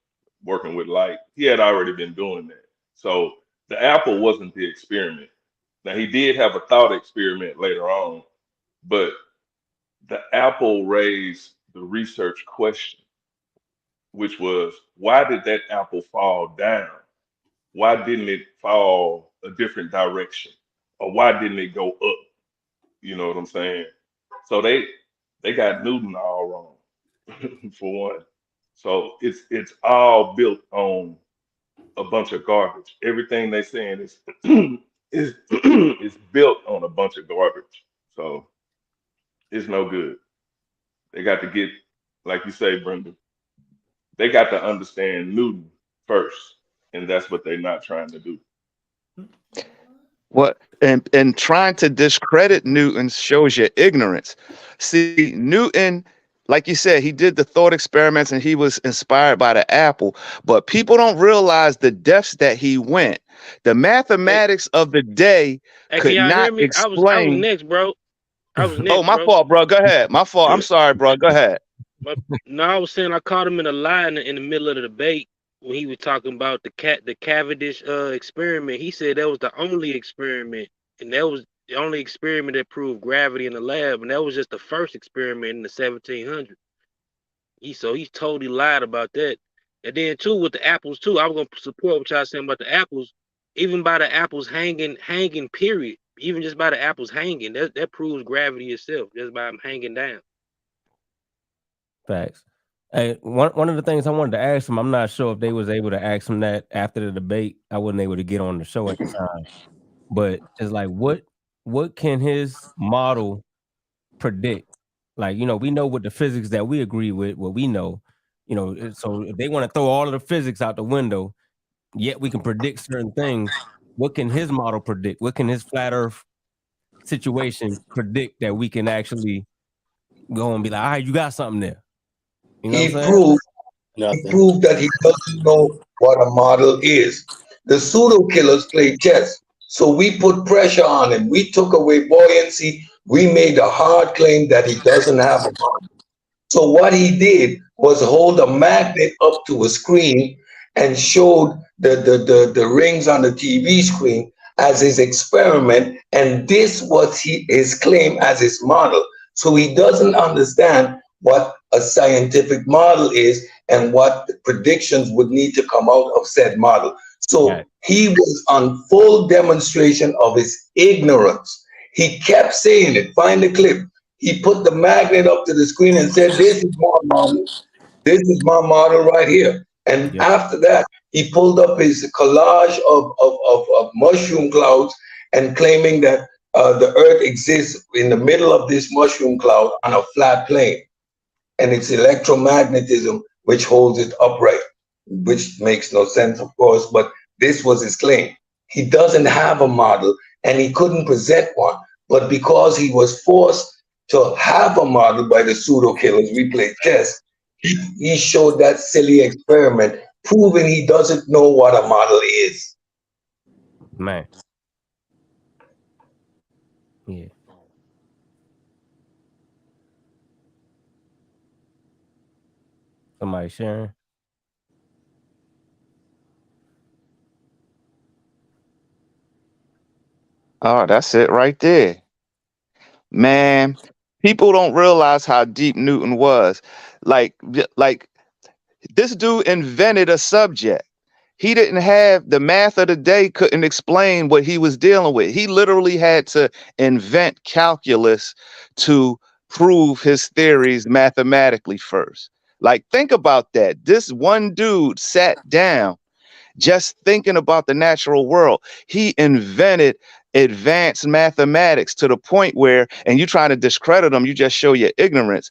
working with light. He had already been doing that. So the apple wasn't the experiment. Now, he did have a thought experiment later on, but the apple raised the research question, which was, why did that apple fall down? Why didn't it fall a different direction? Or why didn't it go up? You know what I'm saying? So they got Newton all wrong, for one. So it's all built on a bunch of garbage. Everything they saying is is built on a bunch of garbage. So it's no good. They got to get, like you say, Brenda, they got to understand Newton first. And that's what they're not trying to do. What and trying to discredit Newton shows your ignorance. See, Newton, like you said, he did the thought experiments and he was inspired by the apple, but people don't realize the depths that he went. The mathematics of the day could not explain. I was next, bro. I was next. Oh, my fault, bro. Go ahead. My fault. I'm sorry, bro. Go ahead. No, I was saying I caught him in a lie in the middle of the debate when he was talking about the Cavendish experiment. He said that was the only experiment, and that was the only experiment that proved gravity in the lab, and that was just the first experiment in the 1700s. He totally lied about that. And then too with the apples too, I was gonna support what y'all saying about the apples. Even by the apples hanging, period. Even just by the apples hanging, that proves gravity itself, just by them hanging down. Facts. Hey, one of the things I wanted to ask him, I'm not sure if they was able to ask him that after the debate. I wasn't able to get on the show at the time. But it's like, what can his model predict? Like, you know, we know what the physics that we agree with, what we know, you know, so if they want to throw all of the physics out the window, yet we can predict certain things. What can his model predict? What can his flat earth situation predict that we can actually go and be like, all right, you got something there? You know what I'm saying? He proved that he doesn't know what a model is. The pseudo killers play chess. So we put pressure on him. We took away buoyancy. We made a hard claim that he doesn't have a model. So what he did was hold a magnet up to a screen and showed the rings on the TV screen as his experiment. And this was his claim as his model. So he doesn't understand what a scientific model is and what the predictions would need to come out of said model. So he was on full demonstration of his ignorance. He kept saying it. Find the clip. He put the magnet up to the screen and said, this is my model. This is my model right here. And after that, he pulled up his collage of mushroom clouds and claiming that the earth exists in the middle of this mushroom cloud on a flat plane. And it's electromagnetism which holds it upright, which makes no sense, of course, but this was his claim. He doesn't have a model and he couldn't present one, but because he was forced to have a model by the pseudo killers, we played chess, he showed that silly experiment, proving he doesn't know what a model is. Man. Yeah. Somebody sharing? Oh, that's it right there. Man, people don't realize how deep Newton was. Like this dude invented a subject. He didn't have the math of the day, couldn't explain what he was dealing with. He literally had to invent calculus to prove his theories mathematically first. Like, think about that. This one dude sat down just thinking about the natural world. He invented advanced mathematics to the point where, and you trying to discredit him, you just show your ignorance.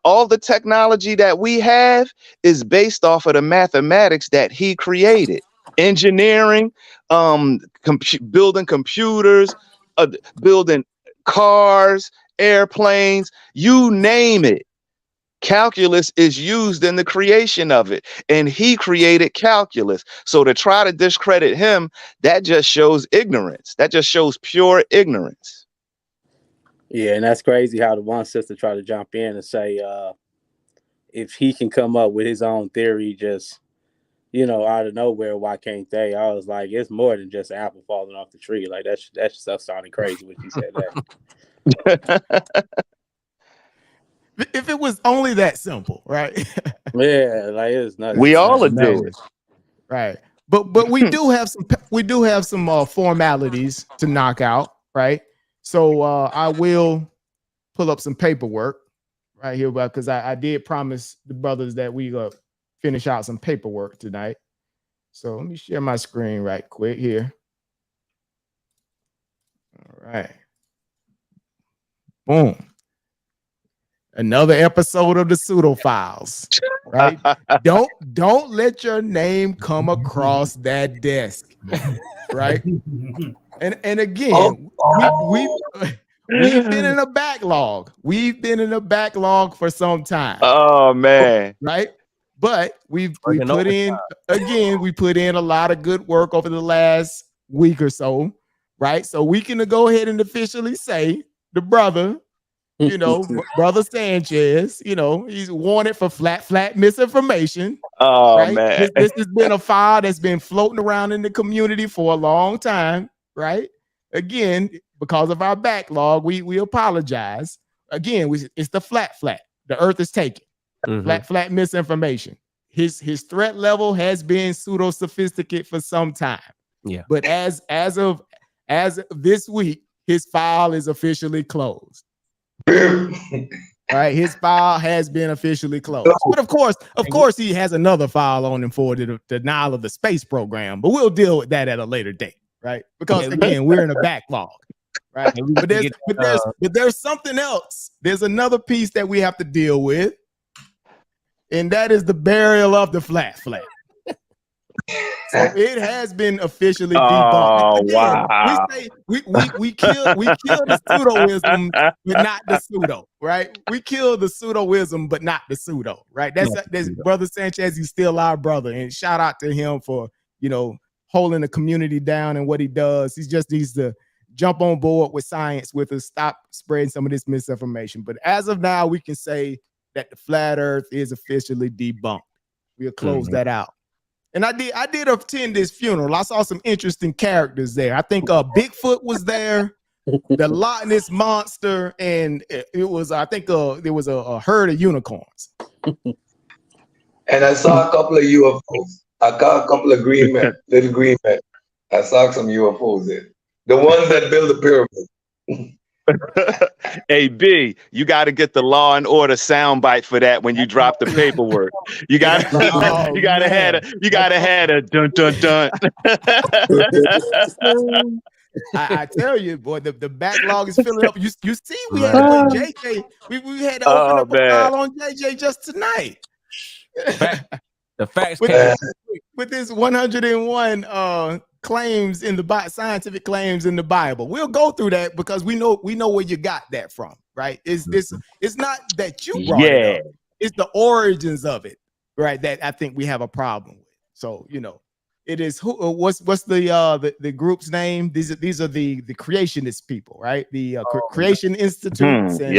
All the technology that we have is based off of the mathematics that he created. Engineering, building computers, building cars, airplanes, you name it. Calculus is used in the creation of it, and he created calculus. So to try to discredit him, that just shows ignorance. That just shows pure ignorance. Yeah, and that's crazy how the one sister tried to jump in and say, if he can come up with his own theory just, out of nowhere, why can't they? I was like, it's more than just an apple falling off the tree. Like, that stuff sounded crazy when she said that. If it was only that simple, right? Yeah, like it's nothing. We all would do it, right? But we do have some formalities to knock out, right? So I will pull up some paperwork right here, because I did promise the brothers that we finish out some paperwork tonight. So let me share my screen right quick here. All right, boom. Another episode of the Pseudo Files, right? Don't let your name come across that desk, right? And again, we've been in a backlog. We've been in a backlog for some time. Oh man, right? But we put in a lot of good work over the last week or so, right? So we can go ahead and officially say the brother. Brother Sanchez, he's wanted for flat misinformation. Oh, right? man. This has been a file that's been floating around in the community for a long time, right? Again, because of our backlog, we apologize. Again, it's the flat. The earth is taken. Flat misinformation. His threat level has been pseudo sophisticated for some time. Yeah. But as of this week, his file is officially closed. Right, his file has been officially closed. But of course, he has another file on him for the denial of the space program. But we'll deal with that at a later date, right? Because again, we're in a backlog, right? But there's something else. There's another piece that we have to deal with, and that is the burial of the flat. So it has been officially Oh, debunked. Again, wow. we kill the pseudoism, but not the pseudo, right? We kill the pseudoism, but not the pseudo, right? That's Brother Sanchez. He's still our brother, and shout out to him for holding the community down and what he does. He just needs to jump on board with science with us, stop spreading some of this misinformation. But as of now, we can say that the flat Earth is officially debunked. We'll close that out. And I did attend this funeral. I saw some interesting characters there. I think Bigfoot was there, the Loch Ness monster, and it was there was a herd of unicorns. And I saw a couple of UFOs. I got a couple of green men, little green men. I saw some UFOs there. The ones that build the pyramid. Hey B, you got to get the Law and Order soundbite for that when you drop the paperwork. You got you got to have a dun dun dun. I tell you, boy, the backlog is filling up. You see, we had to put JJ. We had to open up a file on JJ just tonight. The facts with this 101 claims in the scientific claims in the Bible. We'll go through that because we know where you got that from, right? It's not that you brought it up. It's the origins of it, right? That I think we have a problem with. So it is what's the group's name? These are the creationist people, right? The Creation Institutes and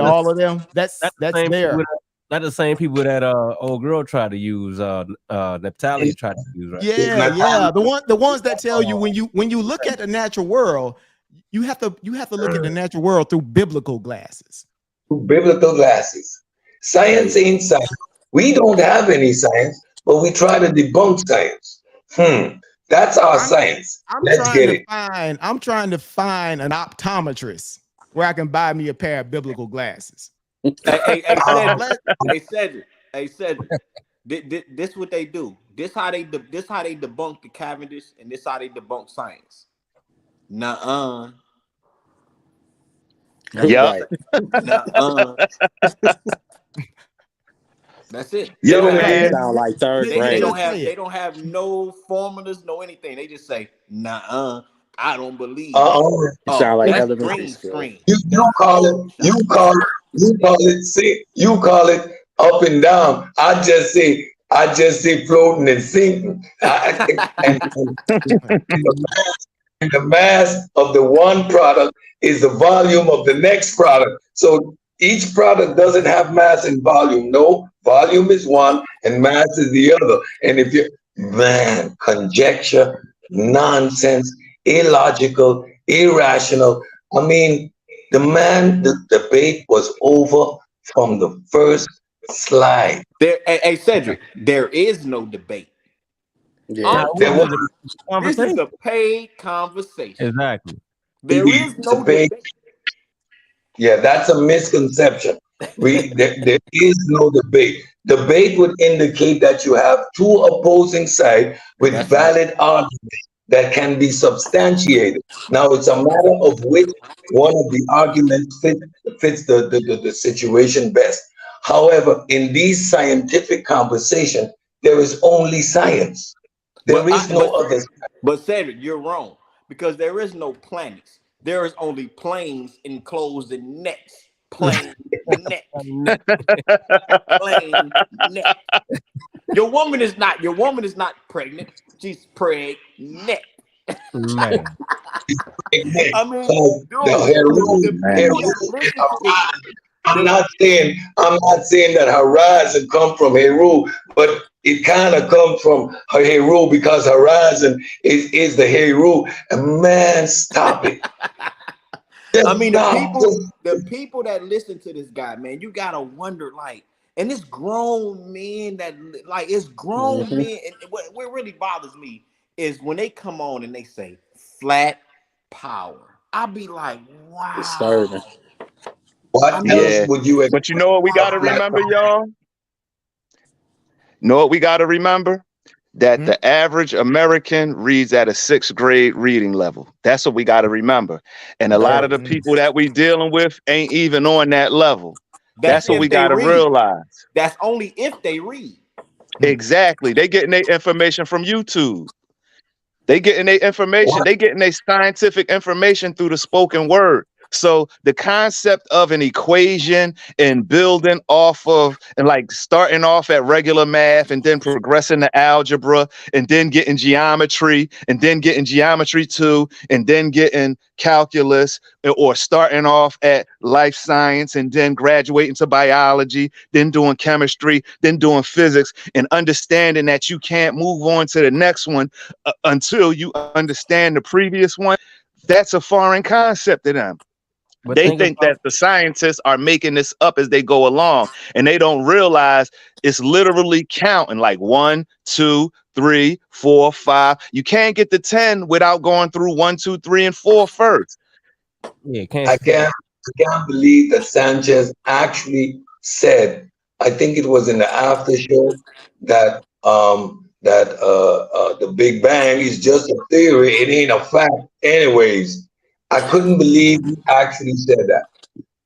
all of them. That's there. Not the same people that old girl tried to use. Natalia tried to use, right? Yeah. The ones that tell you when you look at the natural world, you have to look at the natural world through biblical glasses. Through biblical glasses. Science ain't science. We don't have any science, but we try to debunk science. That's our science. Let's get it. I'm trying to find an optometrist where I can buy me a pair of biblical glasses. Hey, Cedric. This what they do. This how they debunk the Cavendish, and this how they debunk science. Nuh-uh. Yep. Nuh-uh. That's it. They sound like third grade. They don't have no formulas, no anything. They just say, nuh-uh. I don't believe. Sound like green screen. You call it up and down. I just say floating and sinking. And the mass of the one product is the volume of the next product. So each product doesn't have mass and volume. No, volume is one and mass is the other. And if you conjecture, nonsense, illogical, irrational. I mean, the debate was over from the first slide. Hey, Cedric, there is no debate. Yeah. This is a paid conversation. Exactly. There is no debate. Yeah, that's a misconception. There is no debate. Debate would indicate that you have two opposing sides with valid arguments that can be substantiated. Now, it's a matter of which one of the arguments fits the situation best. However, in these scientific conversations, there is only science. There is no other. But Cedric, you're wrong, because there is no planets. There is only planes enclosed in nets. Plane net. Plane net. Your woman is not pregnant. She's pregnant. Man. I mean, I'm not saying that Horizon come from Heru, but it kind of comes from Heru because Horizon is the Heru. And man, stop it. I mean, the people that listen to this guy, man, you gotta wonder, like, and it's grown men that, like, it's grown men. And what really bothers me is when they come on and they say flat power. I'll be like, wow. Disturbing. What else would you? But you know what we gotta remember, y'all? Know what we gotta remember? That the average American reads at a 6th grade reading level. That's what we got to remember. And a lot of the people that we dealing with ain't even on that level. That's what we got to realize. That's only if they read. Exactly. They getting their information from YouTube. They getting their information. They getting their scientific information through the spoken word. So the concept of an equation and building off of and like starting off at regular math and then progressing to algebra and then getting geometry and then getting geometry 2 and then getting calculus or starting off at life science and then graduating to biology, then doing chemistry, then doing physics and understanding that you can't move on to the next one until you understand the previous one. That's a foreign concept to them. But they think that the scientists are making this up as they go along, and they don't realize it's literally counting like 1, 2, 3, 4, 5. You can't get to 10 without going through 1, 2, 3, and 4 first. Yeah, I can't believe that Sanchez actually said, I think it was in the after show, that the Big Bang is just a theory, it ain't a fact anyways. I couldn't believe he actually said that.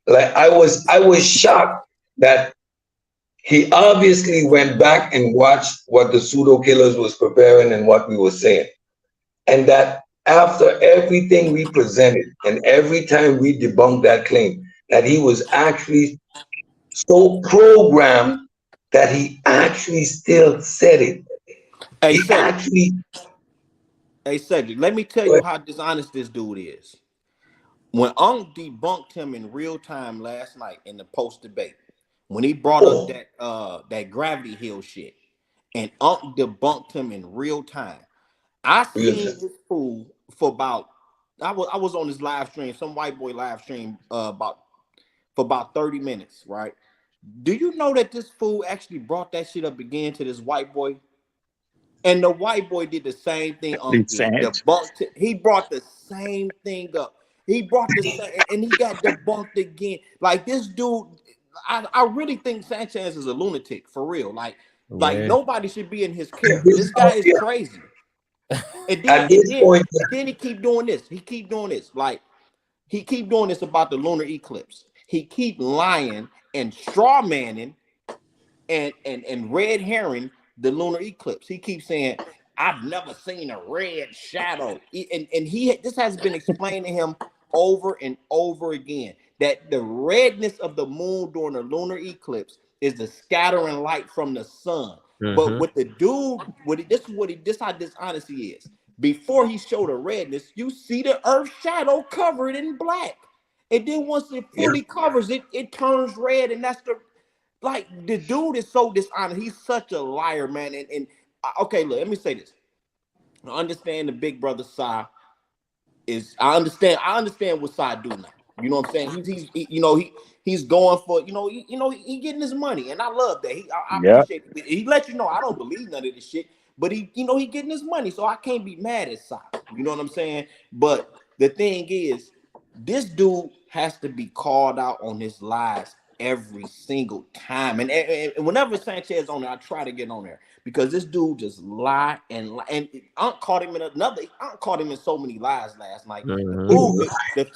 Like I was shocked that he obviously went back and watched what the pseudo killers was preparing and what we were saying. And that after everything we presented and every time we debunked that claim, that he was actually so programmed that he actually still said it. Hey, Cedric, let me tell you how dishonest this dude is. When Unc debunked him in real time last night in the post debate, when he brought up that Gravity Hill shit, and Unc debunked him in real time, I seen this fool for about I was on his live stream, some white boy live stream for about 30 minutes, right? Do you know that this fool actually brought that shit up again to this white boy? And the white boy did the same thing Unc did. He brought the same thing up. He brought the same, and he got debunked again. Like this dude, I really think Sanchez is a lunatic for real. Like nobody should be in his care. This guy is crazy. And then he keep doing this. Like he keep doing this about the lunar eclipse. He keep lying and straw manning and red herring the lunar eclipse. He keeps saying, I've never seen a red shadow. And this has been explained to him over and over again, that the redness of the moon during the lunar eclipse is the scattering light from the sun. But with the dude, this how dishonest he is. Before he showed the redness, you see the earth shadow covered in black. And then once it fully covers it, it turns red. And that's the dude is so dishonest. He's such a liar, man. And okay, look, let me say this. I understand the big brother side is. I understand what side do now. You know what I'm saying? He's going for he getting his money, and I love that. I appreciate it. He let you know I don't believe none of this shit, but he getting his money, so I can't be mad at side. You know what I'm saying? But the thing is, this dude has to be called out on his lies every single time. And whenever Sanchez on there, I try to get on there because this dude just lie and lie. And Unc caught him in so many lies last night. The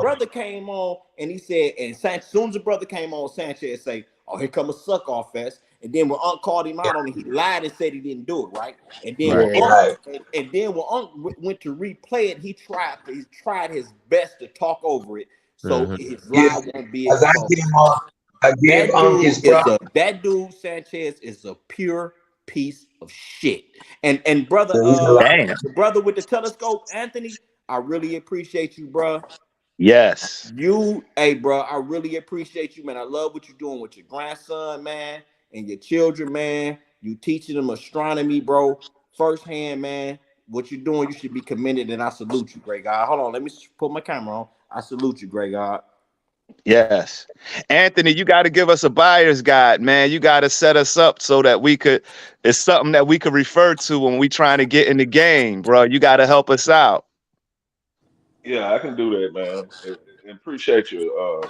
brother came on and he said, and as soon as the brother came on, Sanchez say, "Oh, here come a suck off fest." And then when Unc called him out on it, he lied and said he didn't do it, right? And then when Unc went to replay it, he tried his best to talk over it. So his lie won't be exposed. That dude Sanchez is a pure piece of shit. And brother, the brother with the telescope, Anthony, I really appreciate you, bro. Yes. Bro, I really appreciate you, man. I love what you're doing with your grandson, man, and your children, man. You teaching them astronomy, bro, firsthand, man. What you're doing, you should be commended, and I salute you, great God. Hold on, let me put my camera on. I salute you, great God. Yes. Anthony, you got to give us a buyer's guide, man. You got to set us up so that it's something that we could refer to when we trying to get in the game, bro. You got to help us out. Yeah, I can do that, man. And appreciate you.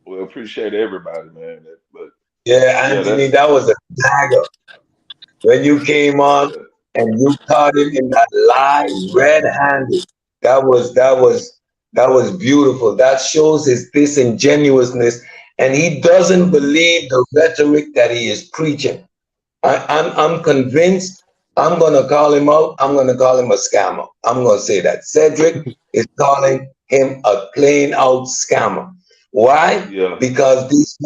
We appreciate everybody, man. But Anthony, that was a dagger. When you came on and you caught him in that lie red-handed, that was beautiful. That shows his disingenuousness, and he doesn't believe the rhetoric that he is preaching. I'm convinced. I'm gonna call him out. I'm gonna call him a scammer. I'm gonna say that Cedric is calling him a plain out scammer. Why? Yeah. Because these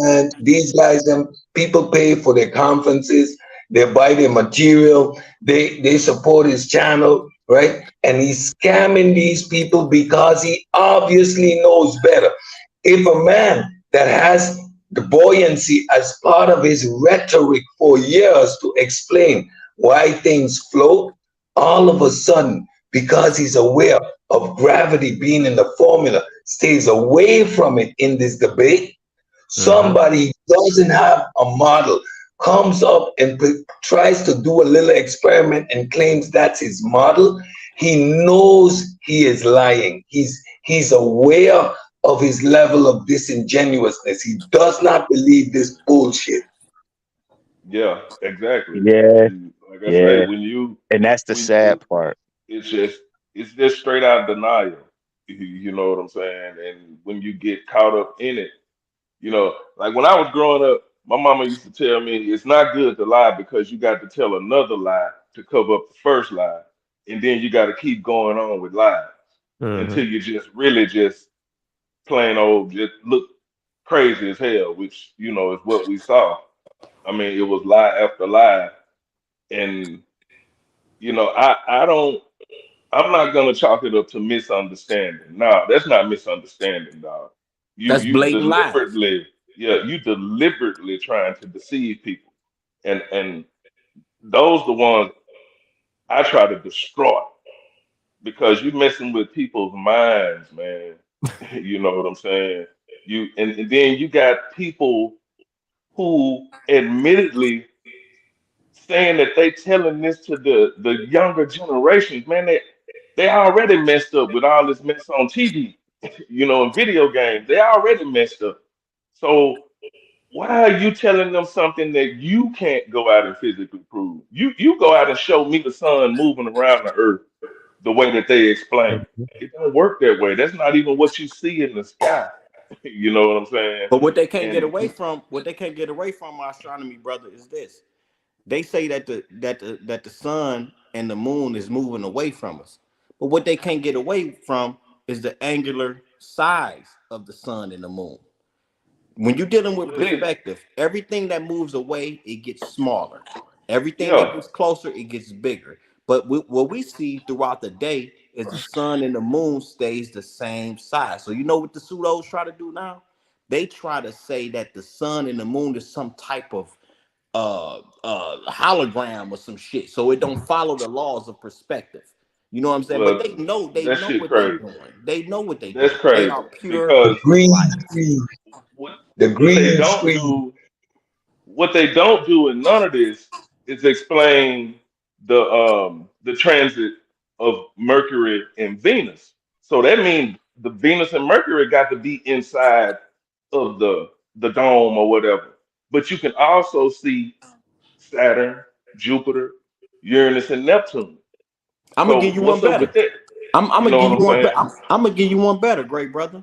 guys, people pay for their conferences. They buy their material. They support his channel, right? And he's scamming these people because he obviously knows better. If a man that has the buoyancy as part of his rhetoric for years to explain why things float, all of a sudden, because he's aware of gravity being in the formula, stays away from it in this debate. Somebody doesn't have a model, comes up and tries to do a little experiment and claims that's his model. He knows he is lying. He's aware of his level of disingenuousness. He does not believe this bullshit. Yeah, exactly. Yeah, And like I say, yeah. And that's the when sad part. it's just straight out denial. You know what I'm saying? And when you get caught up in it, like when I was growing up, my mama used to tell me it's not good to lie because you got to tell another lie to cover up the first lie, and then you got to keep going on with lies until you just really just plain old just look crazy as hell, which is what we saw. I mean, it was lie after lie, and I don't. I'm not gonna chalk it up to misunderstanding. No, that's not misunderstanding, dog. You That's you blatant lies. deliberately, yeah, you deliberately trying to deceive people, and those the ones I try to destroy because you messing with people's minds, man. You know what I'm saying? And then you got people who admittedly saying that they telling this to the younger generations, man. They already messed up with all this mess on TV, and video games. They already messed up. So why are you telling them something that you can't go out and physically prove? You go out and show me the sun moving around the earth the way that they explain it. It don't work that way. That's not even what you see in the sky. You know what I'm saying? But what they can't get And away from, my astronomy brother, is this. They say that the sun and the moon is moving away from us. But what they can't get away from is the angular size of the sun and the moon. When you're dealing with well, it is. perspective, everything that moves away, it gets smaller. Everything that Yeah. gets closer, it gets bigger. But what we see throughout the day is the sun and the moon stays the same size. So you know what the pseudos try to do now? They try to say that the sun and the moon is some type of hologram or some shit. So it don't follow the laws of perspective. You know what I'm saying? But Well, they know that shit what they crazy. doing. They know what they That's doing. They crazy are pure The because green light. screen, what the what they green don't screen. do what they don't do in none of this is explain the transit of Mercury and Venus. So that means the Venus and Mercury got to be inside of the dome or whatever. But you can also see Saturn, Jupiter, Uranus, and Neptune. I'm gonna give So you one what's up with better. that? I'm You gonna know give what you I'm one. saying? I'm gonna give you one better, great brother.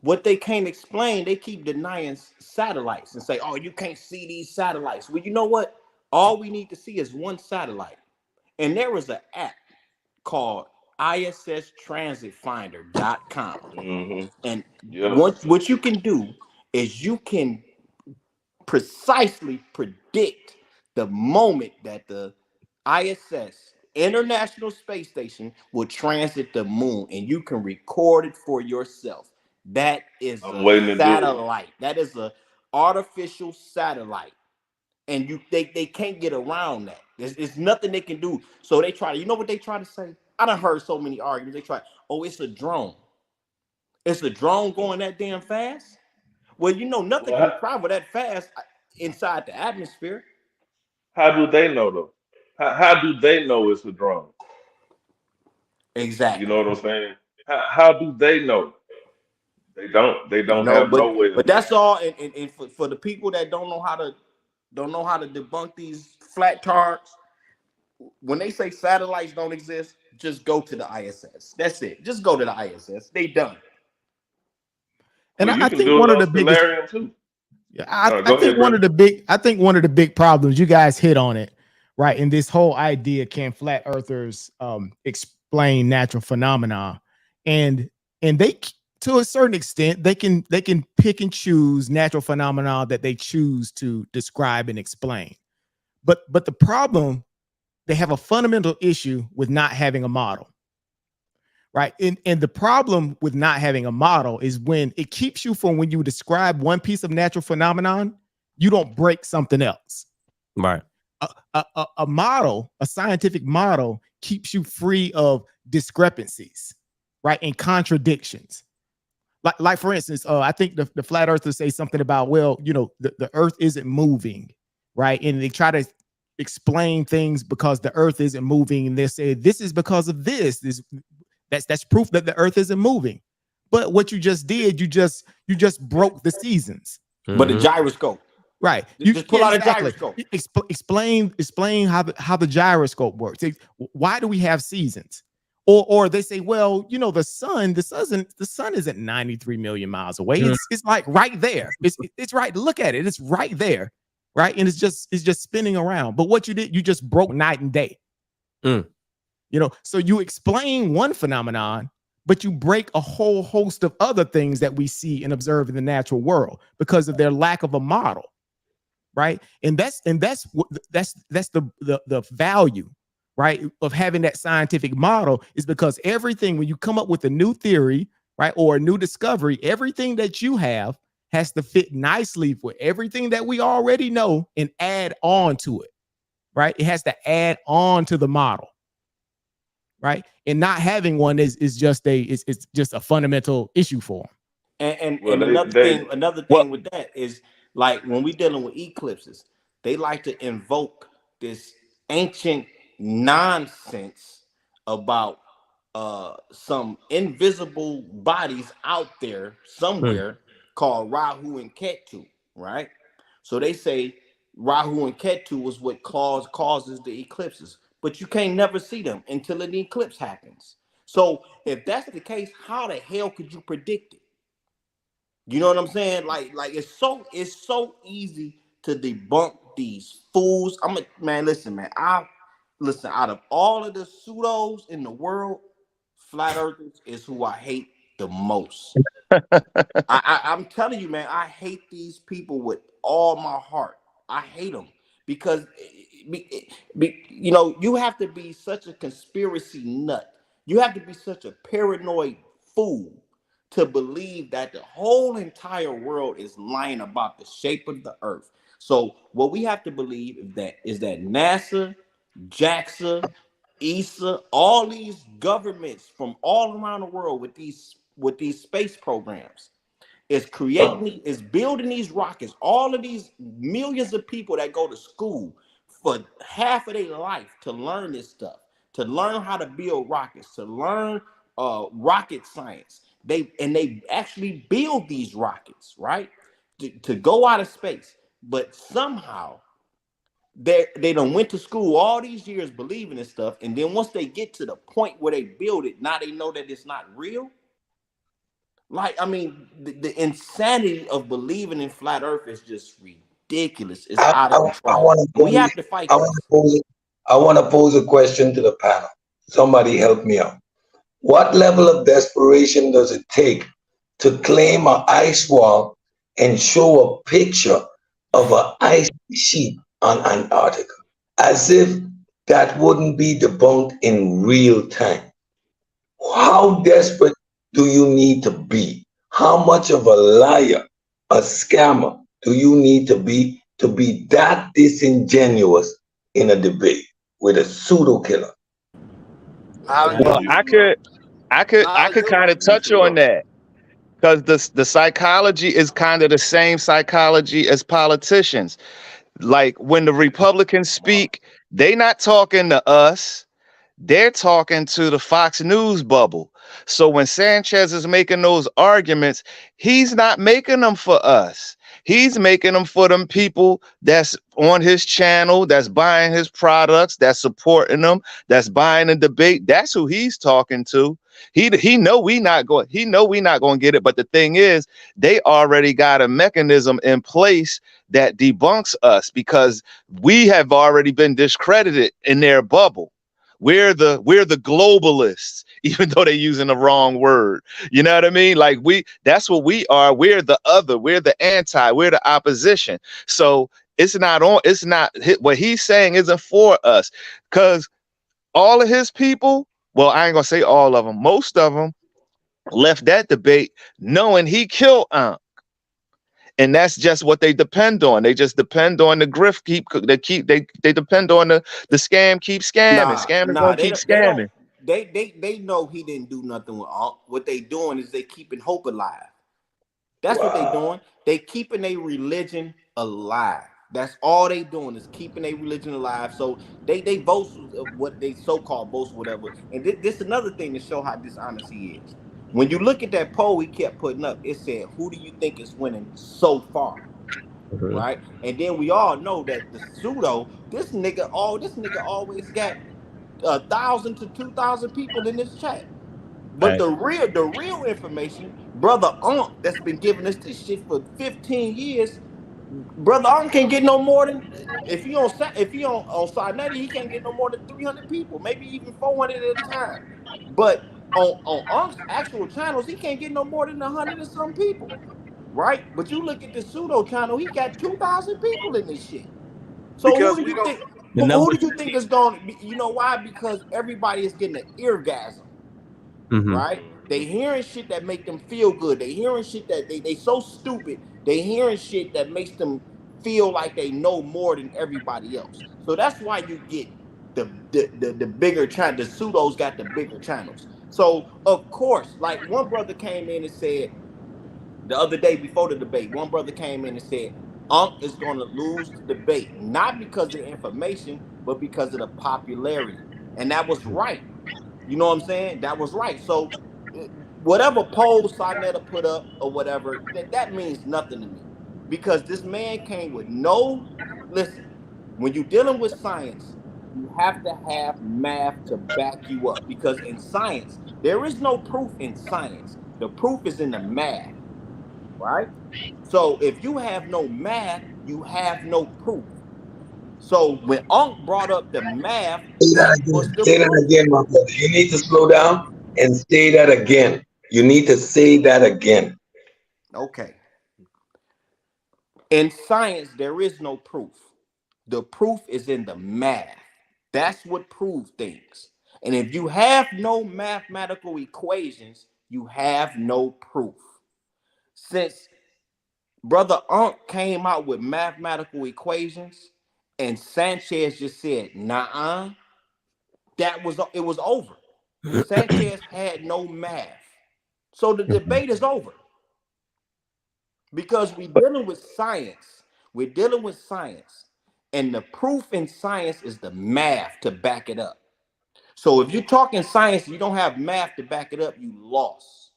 What they can't explain, they keep denying satellites and say, "Oh, you can't see these satellites." Well, you know what? All we need to see is one satellite, and there is an app called ISSTransitFinder.com. Hmm. And Yeah. what you can do is you can precisely predict the moment that the ISS, International Space Station, will transit the moon, and you can record it for yourself. That is I'm a waiting to do it. satellite. That is a artificial satellite. And they can't get around that. There's nothing they can do. So they try to, you know what they try to say? I done heard so many arguments. They try, oh, it's a drone. It's a drone going that damn fast? Well, nothing Well, can travel that fast inside the atmosphere. how do they know though? How do they know it's a drone? You know Exactly. what I'm saying? How do they know? They don't. They don't have But no way of knowing. that's all. And for the people that don't know how to debunk these flat tards, when they say satellites don't exist, just go to the ISS. That's it. Just go to the ISS. They done. And Well, I, you I can think do it one of on the biggest Stellarium too. Yeah, I think one of the big problems, you guys hit on it, right? In this whole idea, can flat earthers explain natural phenomena? And they, to a certain extent, they can pick and choose natural phenomena that they choose to describe and explain. But the problem, they have a fundamental issue with not having a model. Right. And the problem with not having a model is when it keeps you from, when you describe one piece of natural phenomenon, you don't break something else. Right. A model, a scientific model, keeps you free of discrepancies, right? And contradictions. Like for instance, I think the flat earthers say something about, well, the earth isn't moving, right? And they try to explain things because the earth isn't moving, and they say this is because of this. That's proof that the earth isn't moving. But what you just did, you just broke the seasons. But the gyroscope. Right. You just pull out a gyroscope. Explain how the gyroscope works. Why do we have seasons? Or they say, well, the sun isn't 93 million miles away. It's like right there. It's right. Look at it. It's right there. Right. And it's just spinning around. But what you did, you just broke night and day. So you explain one phenomenon, but you break a whole host of other things that we see and observe in the natural world because of their lack of a model, right? And that's the value, right, of having that scientific model, is because everything, when you come up with a new theory, right, or a new discovery, everything that you have has to fit nicely for everything that we already know and add on to it, right? It has to add on to the model. Right, and not having one is just a fundamental issue for them. And another thing with that is, like, when we dealing with eclipses, they like to invoke this ancient nonsense about some invisible bodies out there somewhere called Rahu and Ketu, right? So they say Rahu and Ketu was what causes the eclipses. But you can't never see them until an eclipse happens. So if that's the case, how the hell could you predict it? You know what I'm saying? Like it's so easy to debunk these fools. Listen, out of all of the pseudos in the world, flat earthers is who I hate the most. I'm telling you, man, I hate these people with all my heart. I hate them because you have to be such a conspiracy nut. You have to be such a paranoid fool to believe that the whole entire world is lying about the shape of the earth. So what we have to believe is that NASA, JAXA, ESA, all these governments from all around the world with these space programs is building these rockets. All of these millions of people that go to school for half of their life to learn this stuff, to learn how to build rockets, to learn rocket science. They actually build these rockets, right, to go out of space. But somehow they done went to school all these years believing this stuff, and then once they get to the point where they build it, now they know that it's not real. Like, the insanity of believing in flat Earth is just ridiculous. It's out of control. We have to fight this. I want to pose a question to the panel. Somebody help me out. What level of desperation does it take to claim an ice wall and show a picture of an ice sheet on Antarctica, as if that wouldn't be debunked in real time? How desperate do you need to be? How much of a liar, a scammer do you need to be that disingenuous in a debate with a pseudo killer? Well, I could kind of touch on that, because the psychology is kind of the same psychology as politicians. Like, when the Republicans speak, they not talking to us. They're talking to the Fox News bubble. So when Sanchez is making those arguments, he's not making them for us. He's making them for them people that's on his channel, that's buying his products, that's supporting them, that's buying the debate. That's who he's talking to. He know we not going. He know we not going to get it. But the thing is, they already got a mechanism in place that debunks us because we have already been discredited in their bubble. We're the globalists, even though they're using the wrong word. You know what I mean? Like that's what we are. We're the other. We're the anti. We're the opposition. So it's not what he's saying isn't for us, because all of his people, well, I ain't gonna say all of them, most of them left that debate knowing he killed Ankh. And that's just what they depend on. They just depend on the grift they depend on the scam keep scamming. Scammers Nah, gonna keep they don't. scamming. They know he didn't do nothing with Ankh. What they doing is they keeping hope alive. That's what they doing. They keeping a religion alive. That's all they doing is keeping a religion alive. So they boast what they so-called boast, whatever. And this another thing to show how dishonest he is. When you look at that poll he kept putting up, it said, "Who do you think is winning so far?" Right? And then we all know that the pseudo, this nigga always got 1,000 to 2,000 people in this chat. But the real information, brother Ankh, that's been giving us this shit for 15 years, brother Ankh can't get no more than if he on side 90, he can't get no more than 300 people, maybe even 400 at a time. But on Ankh's actual channels, he can't get no more than 100 and some people, right? But you look at the pseudo channel, he got 2,000 people in this shit. So Because who do we you don't. think? Who do you think is going? You know why? Because everybody is getting an eargasm. Right? They hearing shit that make them feel good. They hearing shit that they so stupid. They hearing shit that makes them feel like they know more than everybody else. So that's why you get the bigger channel. The pseudos got the bigger channels. So of course, like one brother came in and said the other day before the debate, one brother came in and said, Ankh is going to lose the debate, not because of the information, but because of the popularity. And that was right. You know what I'm saying? That was right. So whatever poll Sarnetta put up or whatever, that means nothing to me. Because this man came with listen, when you're dealing with science, you have to have math to back you up. Because in science, there is no proof in science. The proof is in the math, right? So if you have no math, you have no proof. So when Ankh brought up the math, that was the Say that proof. again, my brother. You need to slow down and say that again. You need to say that again. Okay. In science, there is no proof. The proof is in the math. That's what proves things. And if you have no mathematical equations, you have no proof. Since Brother Ankh came out with mathematical equations and Sanchez just said, nah, it was over. Sanchez had no math. So the debate is over. Because we're dealing with science. We're dealing with science. And the proof in science is the math to back it up. So if you're talking science, you don't have math to back it up, you lost.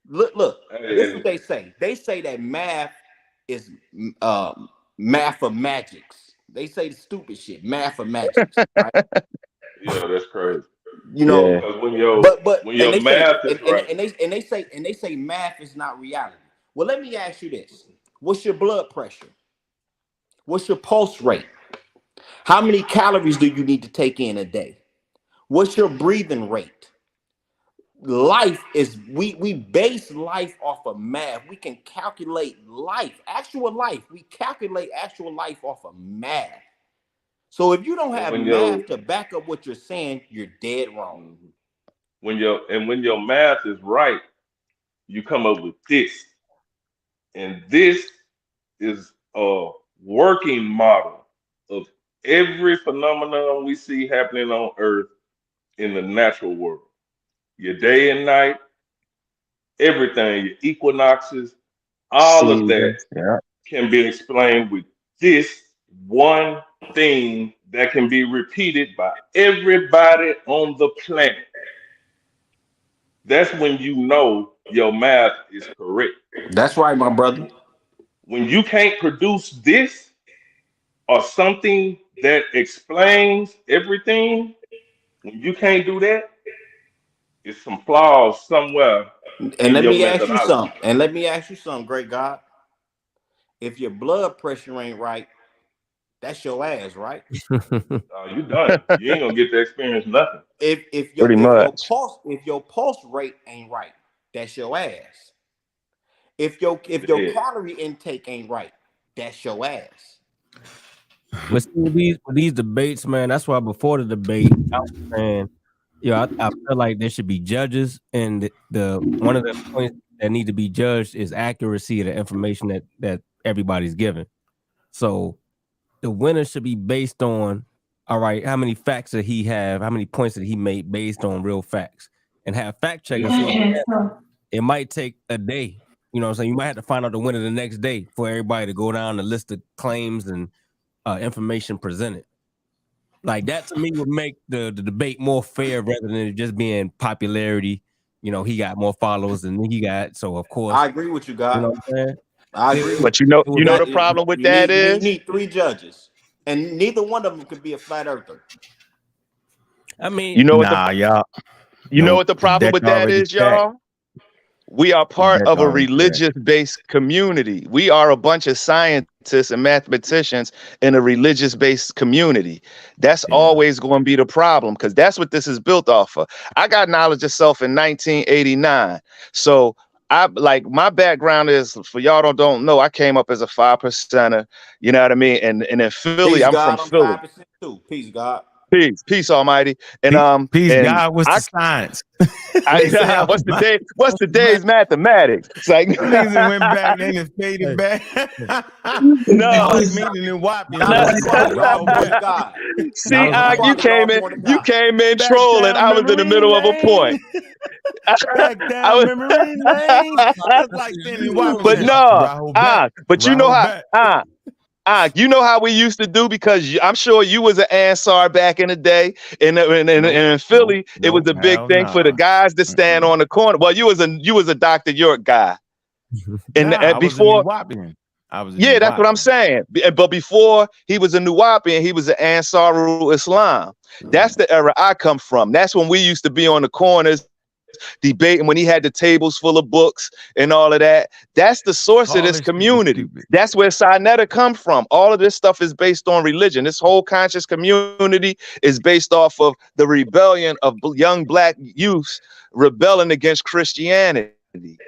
Look, this is what they say. They say that math is math of magics. They say the stupid shit, math of magics, right? Yeah, that's crazy. You know, Because when and your they say math is right, and they say math is not reality. Well, let me ask you this: what's your blood pressure? What's your pulse rate? How many calories do you need to take in a day? What's your breathing rate? Life is we base life off of math. We can calculate life, actual life. We calculate actual life off of math. So if you don't and have when your math to back up what you're saying, you're dead wrong. when your math is right, you come up with this, and this is a working model of every phenomenon we see happening on Earth in the natural world. Your day and night, everything, your equinoxes, all of that Seasons. Yeah. can be explained with this one thing that can be repeated by everybody on the planet. That's when you know your math is correct. That's right, my brother. When you can't produce this or something that explains everything, when you can't do that, it's some flaws somewhere And in let your me ask you methodology. something. And let me ask you something, great God. If your blood pressure ain't right, that's your ass, right? You done. You ain't gonna get to experience nothing. If Pretty much. your pulse rate ain't right, that's your ass. If your Yeah. calorie intake ain't right, that's your ass. But see, with these debates, man, that's why before the debate, I was saying, I feel like there should be judges, and the one of the points that need to be judged is accuracy of the information that everybody's given. So the winner should be based on, all right, how many facts did he have? How many points did he make based on real facts? And have fact checkers. It might take a day. You know what I'm saying? You might have to find out the winner the next day for everybody to go down the list of claims and information presented. Like that to me would make the debate more fair rather than it just being popularity. You know, he got more followers than he got. So of course, I agree with you, God. you know what I'm saying? I agree. But you know the problem with that you is need 3 judges, and neither one of them could be a flat earther. I mean, you know what the problem with that is, y'all? We are part of a religious-based community. We are a bunch of scientists and mathematicians in a religious-based community. That's always going to be the problem because that's what this is built off of. I got knowledge of self in 1989. So my background is, for y'all don't know, I came up as a 5%er. You know what I mean? And in Philly, Peace, I'm God, from Philly. 5% too. Peace, God. Peace, Almighty, and God, what's the science? What's the day's mathematics? It's like niggas that went back then and faded back. No, like meaning and whopping. God. See, you came in trolling. I was in the middle of a point. Back down memory lane. That's like standing whopping. But no, but you know how. You know how we used to do, because I'm sure you was an Ansar back in the day, and in Philly, it was a big thing for the guys to stand on the corner. Well, you was a Dr. York guy, and before that's what I'm saying. But before he was a Nuwapian, he was an Ansarul Islam. That's the era I come from. That's when we used to be on the corners debating, when he had the tables full of books and all of that. That's the source of this community. That's where Sinetta come from. All of this stuff is based on religion. This whole conscious community is based off of the rebellion of young black youths rebelling against Christianity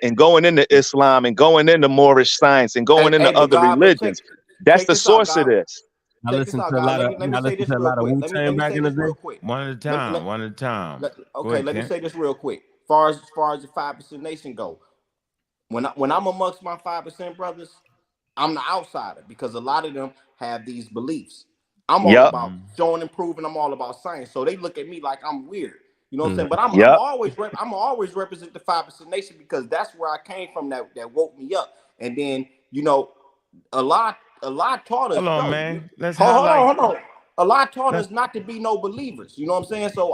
and going into Islam and going into Moorish science and going into other religions. That's the source of this. I listened to a lot of Wu-Tang back in the day. One at a time. Okay, let me say this real quick. As far as the 5% nation go, when I'm amongst my 5% brothers, I'm the outsider because a lot of them have these beliefs. I'm all about showing and proving. I'm all about science. So they look at me like I'm weird. You know what I'm saying? But I'm always represent the 5% nation because that's where I came from. That woke me up. And then a lot taught us. Hold on, man. Hold on. A lot taught us not to be no believers. You know what I'm saying? So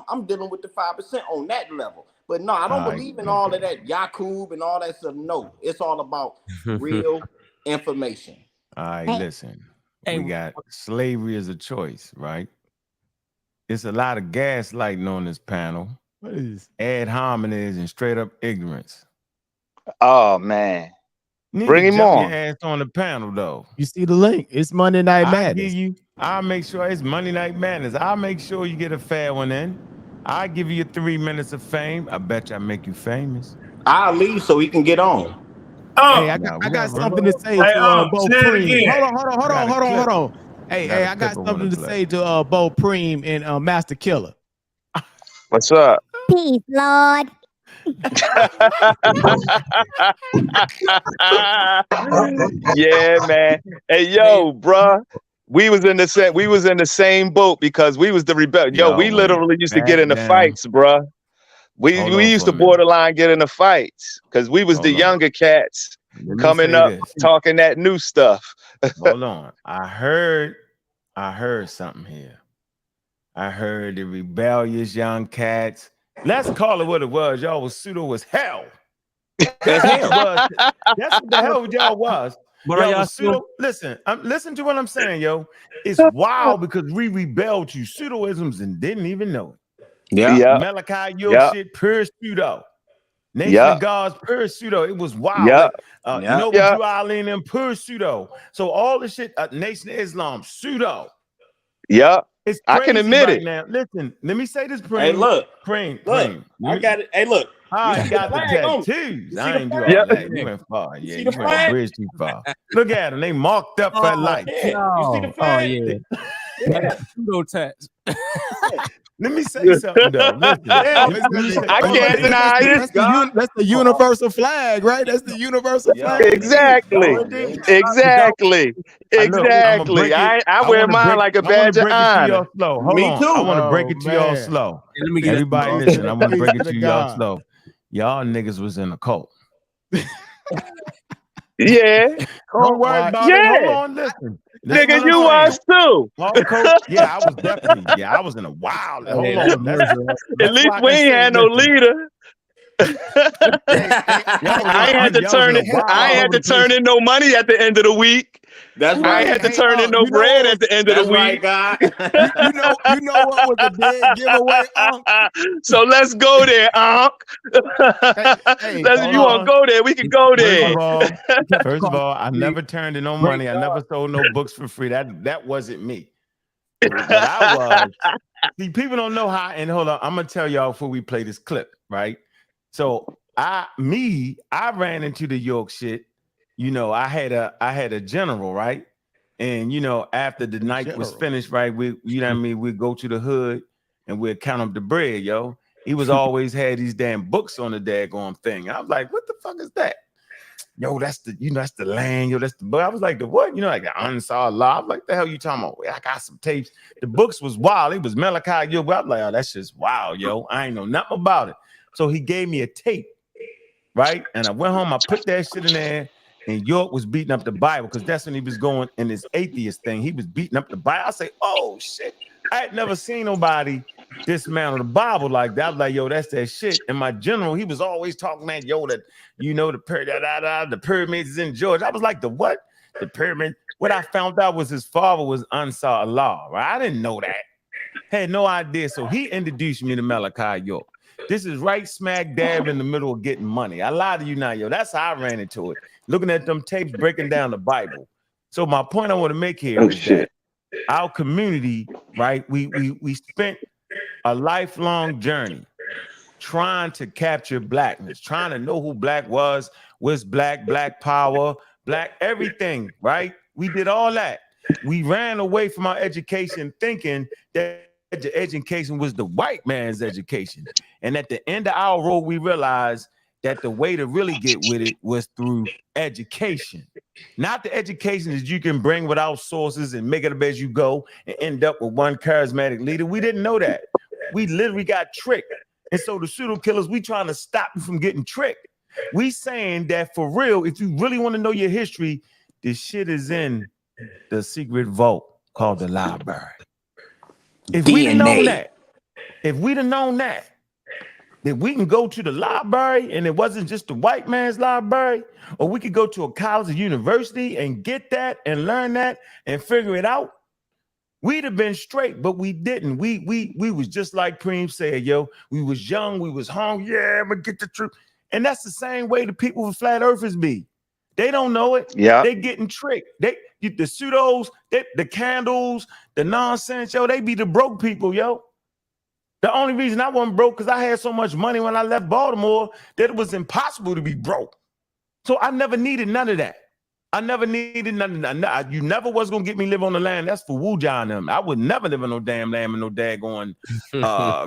I'm dealing with the 5% on that level. But no, I don't believe in all of that Yakub and all that stuff. No, it's all about real information. All right, listen. We got slavery as a choice, right? It's a lot of gaslighting on this panel. What is ad hominems and straight up ignorance? Oh man. Bring him on. Your ass on the panel, though. You see the link. It's Monday Night Madness. I'll make sure it's Monday Night Madness. I'll make sure you get a fair one in. I'll give you 3 minutes of fame. I bet you I make you famous. I'll leave so he can get on. Hey, I got something to say to Bo Preem. Hold on. Hey, I got something to say to Bo Preem and Master Killer. What's up? Peace, Lord. Yeah, man. Hey, yo, bruh. We was in the same boat because we was the rebellion. Yo, we literally used to get into fights, bruh. We used to borderline get into fights because we was the younger cats coming up talking that new stuff. Hold on. I heard something here. I heard the rebellious young cats. Let's call it what it was. Y'all was pseudo as hell. That's what the hell y'all was. But y'all was pseudo. Listen to what I'm saying, yo. It's wild because we rebelled to pseudoisms and didn't even know it. Yeah. Malachi York Yeah. shit, pure pseudo. Nation Yeah. of God's pure pseudo. It was Yeah. wild. You know what Yeah. you all in them pure pseudo. So all the shit, Nation of Islam, pseudo. Yeah. It's I can crazy admit right it. now. Listen, let me say this, Hey, Preem. look. Preem. I got it. Hey, look. Ah, You he see the got the flag on it? tattoos. You see I the ain't do flag? all that. You went far. You Yeah, see the you went a flag? bridge too far. Look at them. They marked up for life. Yeah. You see the Oh flag? yeah. I got pseudo tats. Let me say something though. Listen, Yeah. I can't deny it. That's the universal flag, right? That's the universal flag. Exactly. Exactly. I'm gonna Exactly. break it. I I wear want to mine break. like a I want badge to of break it to honor. y'all slow. Hold Me on. too. I want to break Oh, it to y'all man. slow. Let me get Everybody, this. listen. I want to break it Peace to to y'all God. slow. Y'all niggas was in a cult. Yeah. Don't worry about it. Hold on. Listen. Listen Nigga, what you I'm was saying. too. All coach. Yeah, I was definitely. Yeah, I was in a wild. Hold on. At That's least why I we can ain't say, had no listen. leader. Y'all was I ain't had to y'all was turn in it. wild I all ain't over had to the place. turn in no money at the end of the week. That's I ain't right. had to turn in no You know bread what at the end of the That's right, week. God. you know what was a dead giveaway? So let's go there, Unc. Hey, If you Hold want to on. go there, we can go First there. of all, I never turned in no money. I never sold no books for free. That wasn't me. What I was. See, people don't know how. And hold on, I'm gonna tell y'all before we play this clip, right? So I ran into the York shit. You know, I had a general, right? And you know, after the night was finished, right? You know what I mean, we'd go to the hood and we'd count up the bread, yo. He was always had these damn books on the daggone thing. I was like, what the fuck is that? Yo, that's the land, yo, that's the book. I was like, the what? You know, like the unsaw law. I'm like, the hell you talking about? I got some tapes. The books was wild. It was Malachi, yo. I'm like, oh, that's just wild, yo. I ain't know nothing about it. So he gave me a tape, right? And I went home, I put that shit in there, and York was beating up the Bible because that's when he was going in this atheist thing. He was beating up the Bible. I say, oh shit. I had never seen nobody dismantle the Bible like that. I was like, yo, that's that shit. And my general, he was always talking that, yo, that you know the pyramids is in Georgia. I was like, the what? The pyramid. What I found out was his father was Ansar Allah, right? I didn't know that. Had no idea. So he introduced me to Malachi York. This is right smack dab in the middle of getting money. I lied to you now, yo. That's how I ran into it. Looking at them tapes, breaking down the Bible. So my point I want to make here is that our community, right? We spent a lifelong journey trying to capture blackness, trying to know who black was black power, black everything, right? We did all that. We ran away from our education thinking that the education was the white man's education. And at the end of our road, we realized that the way to really get with it was through education. Not the education that you can bring without sources and make it up as you go and end up with one charismatic leader. We didn't know that. We literally got tricked. And so the pseudo killers, we trying to stop you from getting tricked. We saying that for real, if you really want to know your history, this shit is in the secret vault called the library. If we'd have known that, that we can go to the library and it wasn't just the white man's library, or we could go to a college or university and get that and learn that and figure it out, we'd have been straight, but we didn't. We was just like Preem said, yo, we was young, we was hungry, yeah, I'm gonna get the truth. And that's the same way the people with flat earthers be. They don't know it. Yeah. They getting tricked. The pseudos, the candles, the nonsense, yo, they be the broke people, yo. The only reason I wasn't broke because I had so much money when I left Baltimore that it was impossible to be broke. So I never needed none of that. I never needed none of that. You never was gonna get me live on the land. That's for Wu-Ja and them. I would never live on no damn land and no daggone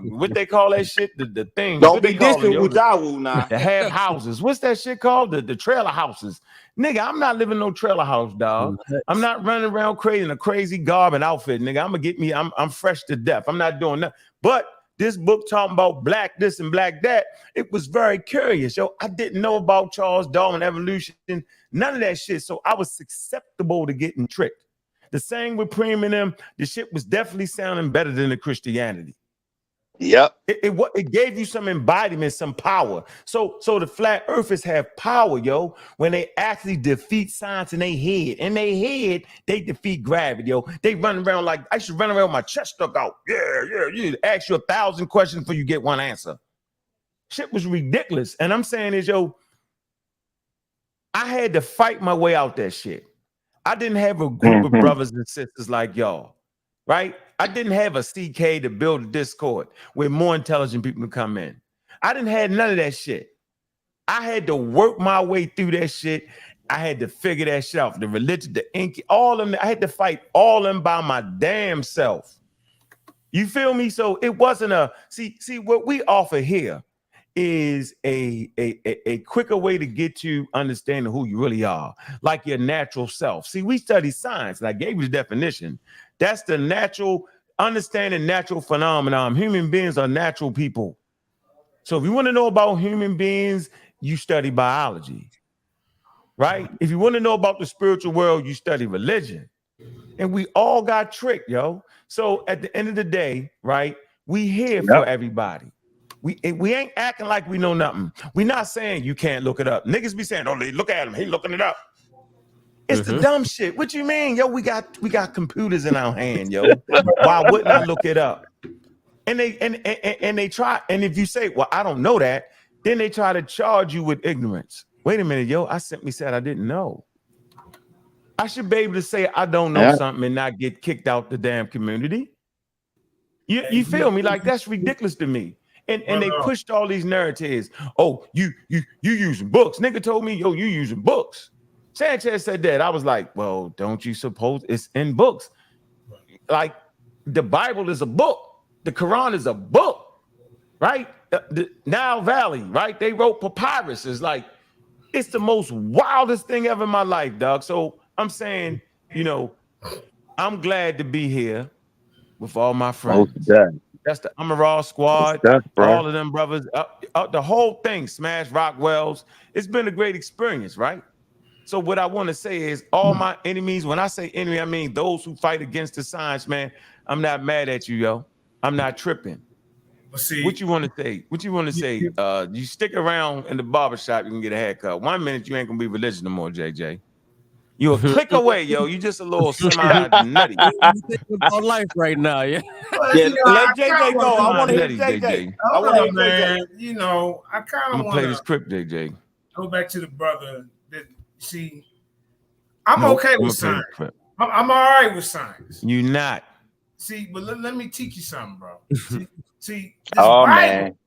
what they call that shit? The thing. Don't What be they call dissing it, with Jawu now. the half houses. What's that shit called? The trailer houses. Nigga, I'm not living no trailer house, dog. I'm not running around crazy in a crazy garb and outfit, nigga. I'm gonna get me. I'm fresh to death. I'm not doing that. But this book talking about black this and black that, it was very curious. Yo, I didn't know about Charles Darwin evolution, none of that shit. So I was susceptible to getting tricked. The same with Preem and them, the shit was definitely sounding better than the Christianity. Yep. It gave you some embodiment, some power. So the flat earthers have power, yo, when they actually defeat science in their head. In their head, they defeat gravity, yo. They run around like, I should run around with my chest stuck out. Yeah. Ask you 1,000 questions before you get one answer. Shit was ridiculous. And I'm saying is, yo, I had to fight my way out that shit. I didn't have a group of brothers and sisters like y'all, right? I didn't have a CK to build a Discord where more intelligent people can come in. I didn't have none of that shit. I had to work my way through that shit. I had to figure that shit out. The religion, the ink, all of them. I had to fight all of them by my damn self. You feel me? So it wasn't a see what we offer here is a quicker way to get you understanding who you really are, like your natural self. See, we study science, and I gave you the definition. That's the natural, understanding natural phenomenon. Human beings are natural people. So if you want to know about human beings, you study biology, right? If you want to know about the spiritual world, you study religion. And we all got tricked, yo. So at the end of the day, right, we here for everybody. We ain't acting like we know nothing. We're not saying you can't look it up. Niggas be saying, oh, look at him, he looking it up. It's the dumb shit. What you mean? Yo, we got computers in our hand, yo. Why wouldn't I look it up? And they try, and if you say, well, I don't know that, then they try to charge you with ignorance. Wait a minute, yo, I simply said I didn't know. I should be able to say I don't know something and not get kicked out the damn community. You feel me? Like, that's ridiculous to me. And they pushed all these narratives. Oh, you using books. Nigga told me, yo, you using books. Sanchez said that. I was like, well, don't you suppose it's in books? Like, the Bible is a book. The Quran is a book, right? The Nile Valley, right? They wrote papyrus. It's like, it's the most wildest thing ever in my life, dog. So I'm saying, you know, I'm glad to be here with all my friends. That's the Amaral squad, all of them brothers, the whole thing, Smash Rockwells. It's been a great experience, right? So what I want to say is all my enemies, when I say enemy, I mean those who fight against the science, man. I'm not mad at you, yo. I'm not tripping. See, what you want to say? What you want to say? You stick around in the barbershop, you can get a haircut. 1 minute, you ain't gonna be religious no more, JJ. You a click away, yo. You just a little semi-nutty. About life right now, yeah. Yeah, let JJ go. I want to hear JJ. I want to hear man. JJ. You know, I kind of want to play this script, JJ. Go back to the brother that see. I'm okay with science. I'm all right with science. You not. See, but let me teach you something, bro. See, this Bible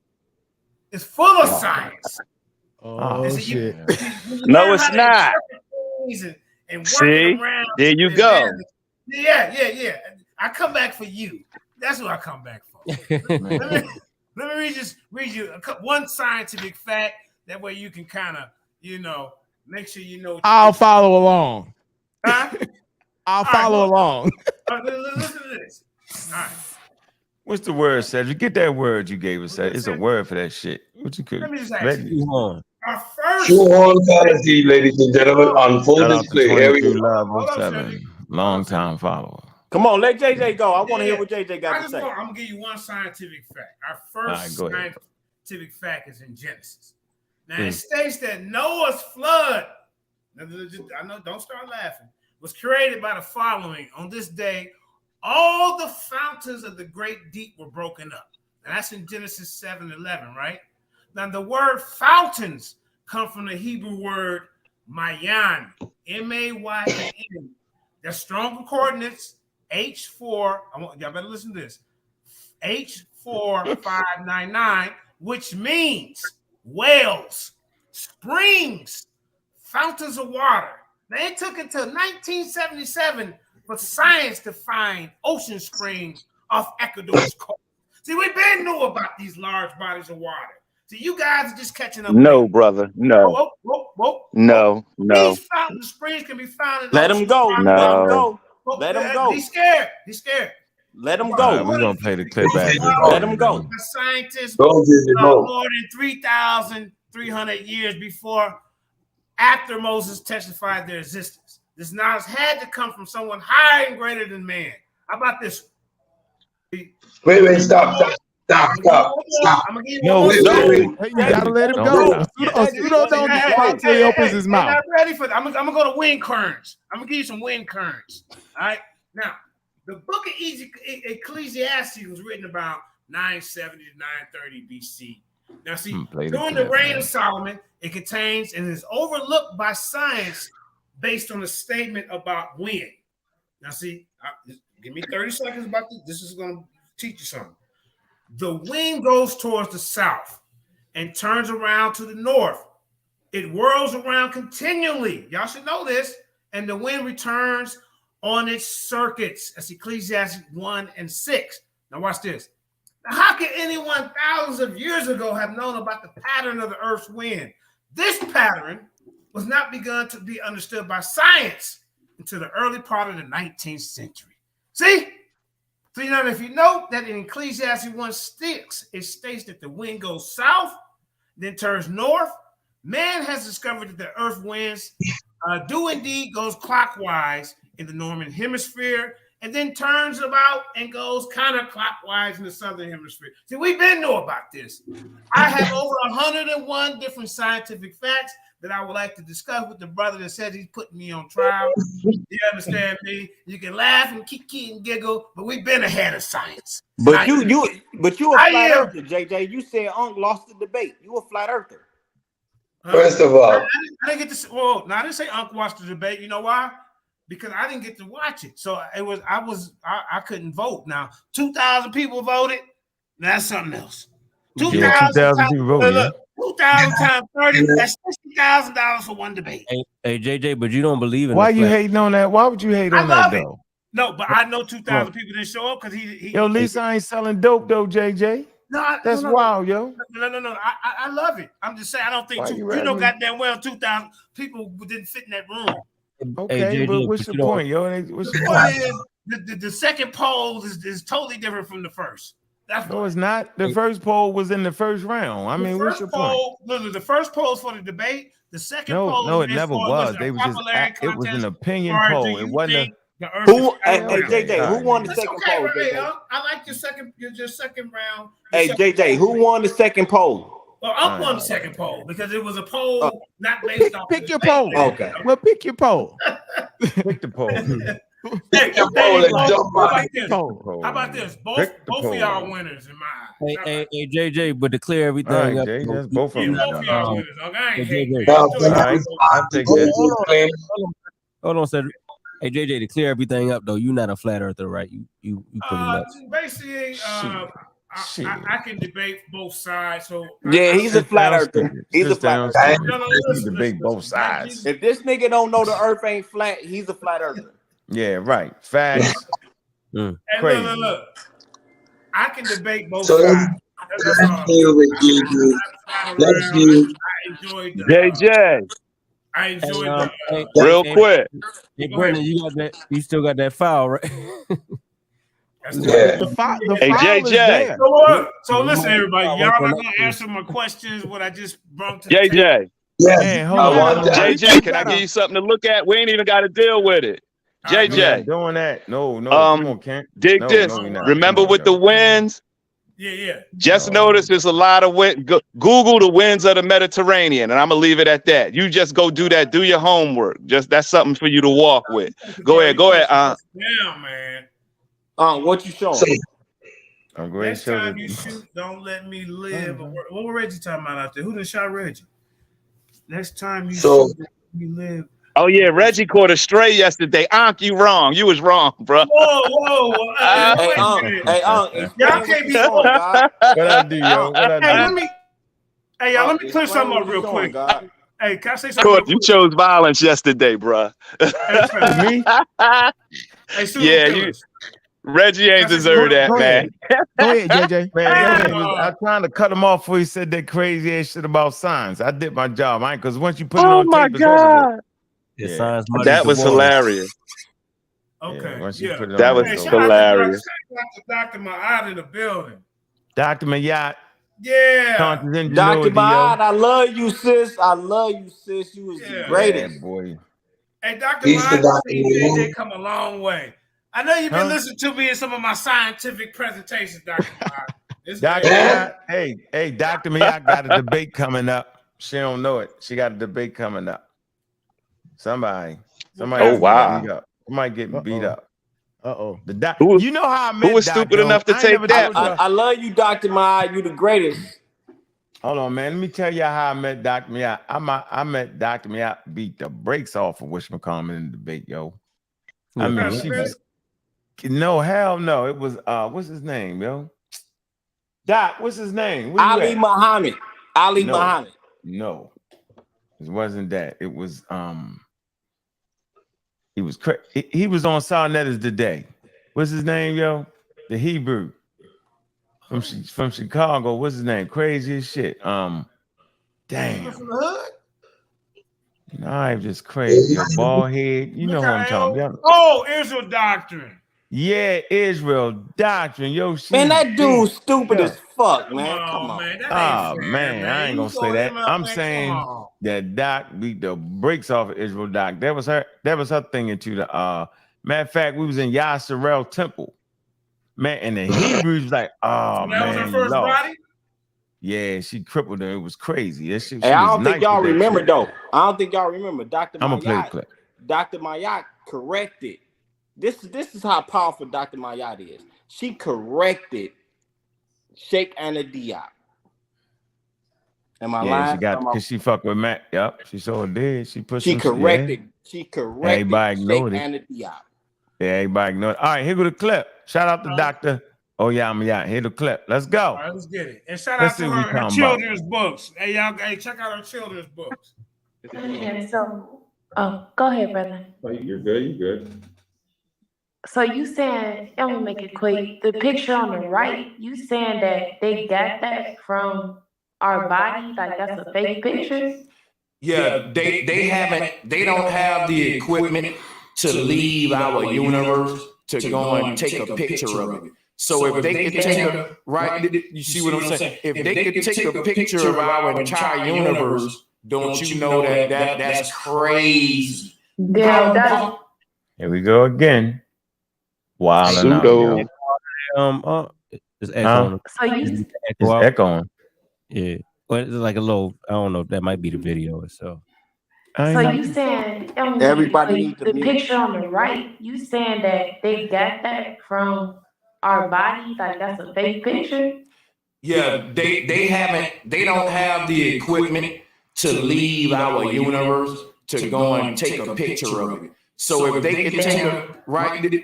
is full of science. Oh, shit. No, it's not. And see, around there you go. Yeah. I come back for you. That's what I come back for. let me read you one scientific fact. That way you can kind of, you know, make sure you know. I'll follow along. Huh? I'll follow along. Listen to this. All right. What's the word, Cedric? Get that word you gave us. It's a word for that shit. What you could? Let me just ask you. Our first Shoehorn fallacy, ladies and gentlemen, on full display. Here we go. Long time follower. Come on, let JJ go. I want to hear what JJ got to say. I'm gonna give you one scientific fact. Our first scientific fact is in Genesis. Now it states that Noah's flood. I know, don't start laughing. Was created by the following: on this day, all the fountains of the great deep were broken up. Now that's in Genesis 7:11, right? Now the word fountains come from the Hebrew word mayan, M-A-Y-A-N. There's stronger coordinates, H4. Y'all better listen to this. H4599, which means wells, springs, fountains of water. Now it took until 1977 for science to find ocean springs off Ecuador's coast. See, we've been knew about these large bodies of water. See, you guys are just catching up. No, brother. No. No. These fountain springs can be found in Let him go. No. Let him go. Let him go. He's scared. He's scared. Let him go. We're gonna play the clip back. Let him go. The scientists more than 3,300 years before, after Moses testified their existence. This knowledge had to come from someone higher and greater than man. How about this? Wait, stop. Stop. I'm gonna give you one more. Hey, you gotta let him go. Pseudo don't talk till he opens his mouth. Not ready for that. I'm gonna go to wind currents. I'm gonna give you some wind currents. All right. Now, the book of Ecclesiastes was written about 970 to 930 BC. Now, see, during the reign of Solomon, it contains and is overlooked by science based on a statement about wind. Now, see, give me 30 seconds about this. This is going to teach you something. The wind goes towards the south and turns around to the north. It whirls around continually. Y'all should know this. And the wind returns on its circuits. That's Ecclesiastes 1 and 6. Now, watch this. Now, how can anyone thousands of years ago have known about the pattern of the earth's wind? This pattern was not begun to be understood by science until the early part of the 19th century. See? So, you know, if you note that in Ecclesiastes 1:6, it states that the wind goes south, then turns north. Man has discovered that the earth winds do indeed goes clockwise in the northern hemisphere, and then turns about and goes counterclockwise in the southern hemisphere. See, we've been know about this. I have over 101 different scientific facts that I would like to discuss with the brother that says he's putting me on trial. You understand me? You can laugh and kiki and giggle, but we've been ahead of science. But you a flat earther, JJ. You said Unc lost the debate. You a flat earther. First of all, I didn't get to. Well, no, I didn't say Unc watched the debate. You know why? Because I didn't get to watch it. So I couldn't vote. Now 2,000 people voted. That's something else. 2,000 people voted. Look, 2,000 times 30. That's $60,000 for one debate. Hey, JJ, but you don't believe in. Why you hating on that? Why would you hate on that though? No, but I know 2,000 people didn't show up because he. Yo, Lisa ain't selling dope though, JJ. No, that's wild, yo. No. I love it. I'm just saying I don't think you know goddamn well 2,000 people didn't fit in that room. Okay, hey, but what's your point, yo? What's your point? The second poll is totally different from the first. That's no, it's not. The first poll was in the first round. I mean, what's your point? Look, the first poll is for the debate. The second poll, no, it never was. They was just it was an opinion poll. It wasn't who. Hey, JJ, who won the second poll? I like your second round. Hey, JJ, who won the second poll? Well, I won the second poll because it was a poll not based off. Pick your poll. Okay. Well, pick your poll. Pick the poll. How about this? Both of y'all winners in my eyes. Hey, JJ, but to clear everything up, JJ, both of them. Both of y'all winners. I ain't hating. I'll take that. Hold on, Cedric. Hey, JJ, to clear everything up though, you're not a flat earther, right? You pretty much. Basically, I can debate both sides. So yeah, he's a flat earther. He's a flat earther. He debate both sides. If this nigga don't know the earth ain't flat, he's a flat earther. Yeah, right. Facts. Hey, look. I can debate both sides. Let's enjoyed JJ. I enjoyed real quick. Hey, Brandon, you still got that file, right? Yeah. The file hey, JJ. So listen, everybody. Y'all not gonna answer my questions. What I just brought to the JJ. table. Yes. JJ, can I give you something to look at? We ain't even got to deal with it. JJ. Doing that. No. Come on, Kent. Dig this. Remember with the winds? Yeah. Just notice there's a lot of wind. Google the winds of the Mediterranean, and I'm gonna leave it at that. You just go do that. Do your homework. Just that's something for you to walk with. Go ahead. Yeah, man. What you showing? I'm going Next time you shoot, don't let me live. What was Reggie talking about out there? Who done shot Reggie? Next time you shoot, let me live. Oh yeah, Reggie caught a stray yesterday. Ankh, you wrong. You was wrong, bro. Whoa. Y'all can't be wrong. What I do, yo? What I do? Hey, y'all, let me clear something up real quick. Hey, can I say something? You chose violence yesterday, bro. Me? Yeah, Reggie ain't deserve that, man. Go ahead, JJ. Man, I'm trying to cut him off before he said that crazy ass shit about science. I did my job, because once you put it on tape, it's over. Yeah. That was hilarious. Okay. That was hilarious. Dr. Ma'at in the building. Dr. Mayat. Yeah. Dr. Ma'at, I love you, sis. You was the greatest. Yeah, boy. Hey, Dr. Ma'at, they come a long way. I know you've been listening to me in some of my scientific presentations, Dr. Ma'at. Dr. Mia, hey, Dr. Mia got a debate coming up. She don't know it. She got a debate coming up. Somebody Oh, getting wow. beat up. Somebody getting beat up. Who You know how I who met was Doc, stupid though. enough to I ain't take never that? told y'all. I love you, Dr. Maya. You the greatest. Hold on, man. Let me tell y'all how I met Dr. Mia. I met Dr. Mia beat the brakes off of whatchamacallit in the debate, yo. I mean, she was no, hell no. It was what's his name, yo? Doc, what's his name? Where Ali you at? Muhammad. Ali No. Muhammad. No, it wasn't that. It was he was he was on Sarnetta's today. What's his name, yo? The Hebrew from Chicago. What's his name? Crazy as shit. Damn. From the hood? Nah, just crazy. A bald head. You know who I'm talking about. Oh, Israel Doctrine. Yeah, Israel Doctrine. Yo, Man, that dude beat. stupid as fuck, Come man. on, Come on. man. That Oh ain't fair, man, I ain't You gonna say throw that. him out, I'm man. saying Come on. that Doc beat the brakes off of Israel Doc. That was her thing into the matter of fact, we was in Yasserel Temple. Man, and the Hebrews was like, oh So that was her man, you first lost. body? Yeah, she crippled her. It was crazy. That shit, Hey, she I was don't think nice y'all with that remember shit. though. I don't think y'all remember. Dr. I'm gonna play the Mayat. clip. Dr. Mayat corrected. This is how powerful Dr. Mayat is. She corrected Sheikh Anna Diop. Am I Yeah, lying? she got because she fucked with Matt. Yep, she sure did. She put She some corrected. yeah. She corrected Everybody Sheikh ignored it. Anna Diop. Yeah, everybody ignored it. All right, here go the clip. Shout out to Dr. Oh yeah, I'm yeah. Here the clip. Let's go. All right, let's get it. And shout Let's out see to what we her talking children's books. Hey, y'all, check out her children's books. And so, go ahead, brother. Oh, you're good. You're good. So you saying, I'm gonna make it quick. The picture on the right, you saying that they got that from our body, like that's a fake picture? Yeah, they don't have the equipment to leave our universe to go and take a picture of it. So if they could take a you see what I'm saying? If they could take a picture of our entire universe, don't you know that's crazy? Damn, Here we go again. Wild Pseudo. It's echoing. So you It's echoing. Yeah. But it's like a little, I don't know, that might be the video itself. So you saying, Everybody needs to the mute. picture on the right, you saying that they got that from our body, like that's a fake picture? Yeah, they don't have the equipment to leave our universe to go and take a picture of it. So if they could take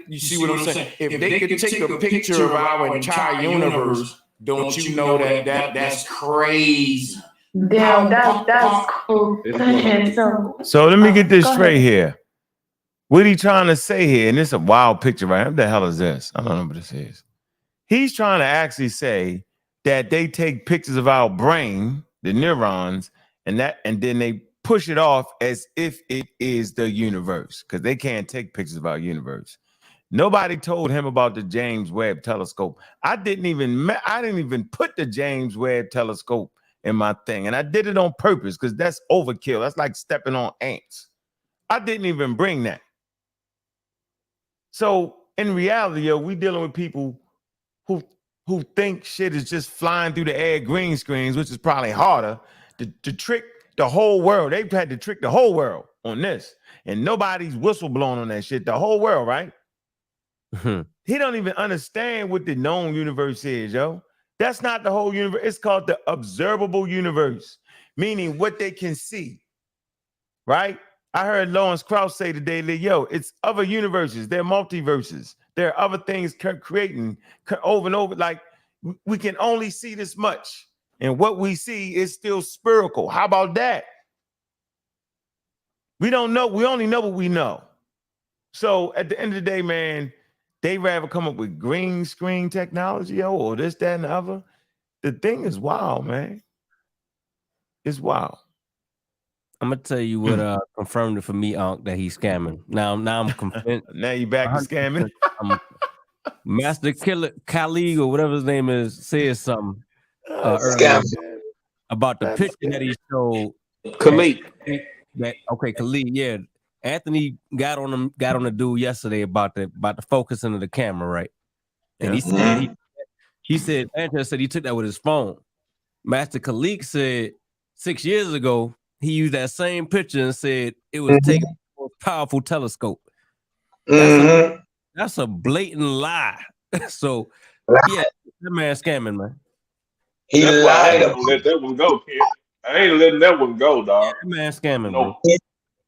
you see what I'm saying? If they could take a picture of our entire universe, don't you know that's crazy? Damn, that's cool. So let me get this go straight ahead. here. What he trying to say here, and it's a wild picture, right? What the hell is this? I don't know what this is. He's trying to actually say that they take pictures of our brain, the neurons, and then they push it off as if it is the universe, because they can't take pictures of our universe. Nobody told him about the James Webb telescope. I didn't even put the James Webb telescope in my thing, and I did it on purpose because that's overkill. That's like stepping on ants. I didn't even bring that. So in reality, yo, we dealing with people who think shit is just flying through the air, green screens, which is probably harder to trick the whole world. They've had to trick the whole world on this, and nobody's whistleblowing on that shit. The whole world, right? He don't even understand what the known universe is, yo. That's not the whole universe. It's called the observable universe, meaning what they can see, right? I heard Lawrence Krauss say today, yo, it's other universes. They're multiverses. There are other things creating over and over. Like, we can only see this much. And what we see is still spherical. How about that? We don't know. We only know what we know. So at the end of the day, man, they rather come up with green screen technology, or this, that, and the other. The thing is wild, man. It's wild. I'm gonna tell you what confirmed it for me, Unc, that he's scamming. Now I'm convinced. Now you back to scamming. Master Killer Khalid or whatever his name is said something Scam. earlier about the picture that he showed. Khalid. Khalid, yeah. Anthony got on the dude yesterday about the focusing of the camera, right? And he said He said Sanchez said he took that with his phone. Master Khalik said 6 years ago he used that same picture and said it was taken with a powerful telescope. That's a blatant lie. So yeah, that man scamming, man. He That's why I lied. ain't gonna let that one go, kid. I ain't letting that one go, dog. That man scamming, No. bro.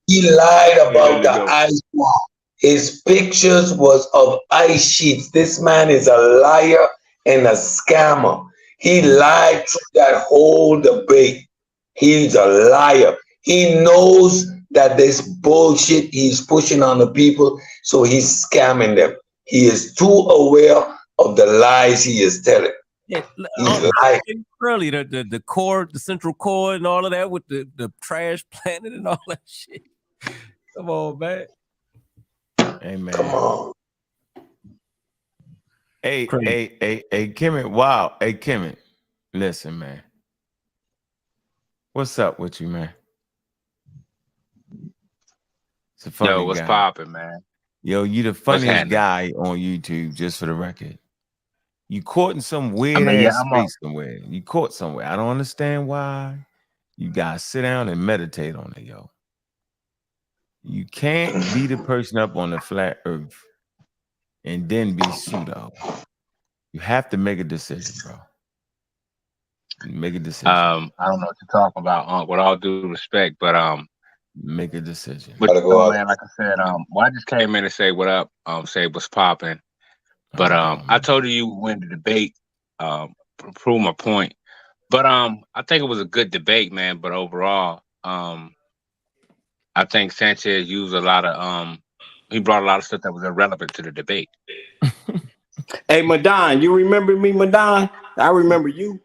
He lied about the ice wall. His pictures was of ice sheets. This man is a liar and a scammer. He lied through that whole debate. He's a liar. He knows that this bullshit he's pushing on the people, so he's scamming them. He is too aware of the lies he is telling. Yeah, He's lying. Early, the core, the central core, and all of that with the trash planet and all that shit. Come on, man. Hey, man. Come on. Hey, Kimmy. Wow. Hey, Kimmy. Listen, man. What's up with you, man? It's a funny Yo, what's guy. poppin', man? Yo, you the funniest guy on YouTube, just for the record. You caught in some weird ass space somewhere. You caught somewhere. I don't understand why. You gotta sit down and meditate on it, yo. You can't be the person up on the flat earth and then be pseudo. You have to make a decision, bro. Make a decision. I don't know what you're talking about, with all due respect, but make a decision. But man, like I said, well, I just came in to say what up, say what's popping. But I told you win the debate, prove my point. But I think it was a good debate, man. But overall, I think Sanchez used a lot of he brought a lot of stuff that was irrelevant to the debate. Hey, Madon, you remember me, Madon? I remember you.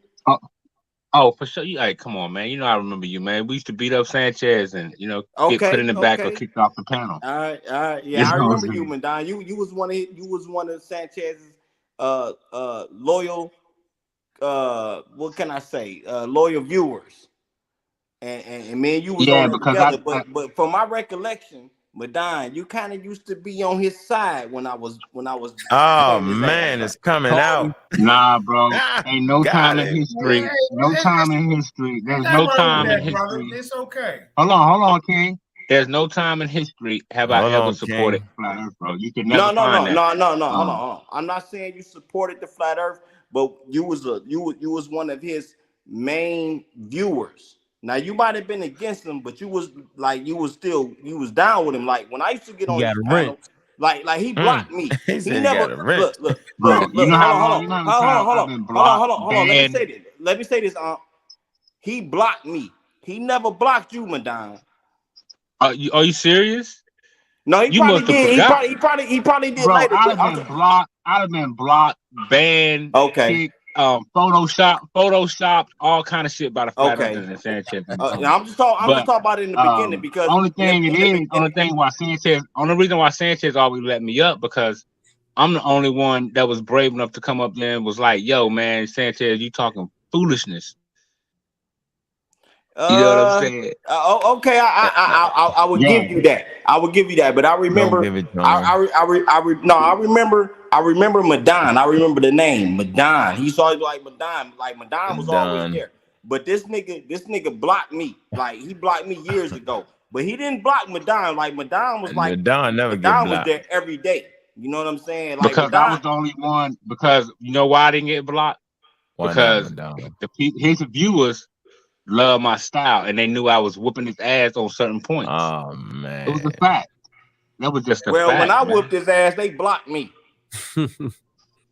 Oh, for sure. Hey, come on, man. You know I remember you, man. We used to beat up Sanchez and get put in the back or kicked off the panel. All right. Yeah, I remember you, Madon. You was one of Sanchez's loyal what can I say? Loyal viewers. And me and you was on it together. But from my recollection, Madon, you kind of used to be on his side when I was oh man, it's coming out. Nah, bro. Ain't no time in history. No time in history. There's no time in history. It's okay. Hold on, King. There's no time in history have I ever supported Flat Earth, bro. You can never find that. No. Hold on. I'm not saying you supported the Flat Earth, but you was one of his main viewers. Now you might have been against him, but you was down with him. Like when I used to get on his panel, like he blocked me. He never look. You know how long? Hold on. Let me say this. He blocked me. He never blocked you, Madon. Are you serious? No, he probably did. He probably did bro, later. I'd have been blocked, banned, kicked, photoshopped, all kind of shit by the Flat Earthers and Sanchez. I'm just talking about it in the beginning because only reason why Sanchez always let me up because I'm the only one that was brave enough to come up there and was like, "Yo, man, Sanchez, you talking foolishness." You know what I'm saying? Okay, I would give you that. I would give you that, but I remember. I remember Madon. I remember the name Madon. He saw it like Madon. Like Madon was always there. But this nigga blocked me. Like he blocked me years ago. But he didn't block Madon. Like Madon was like Madon never Madon was there every day. You know what I'm saying? Like because I was the only one. Because you know why I didn't get blocked? Because his viewers love my style, and they knew I was whooping his ass on certain points. Oh man, it was a fact. That was just a fact. Well, when I whooped his ass, they blocked me.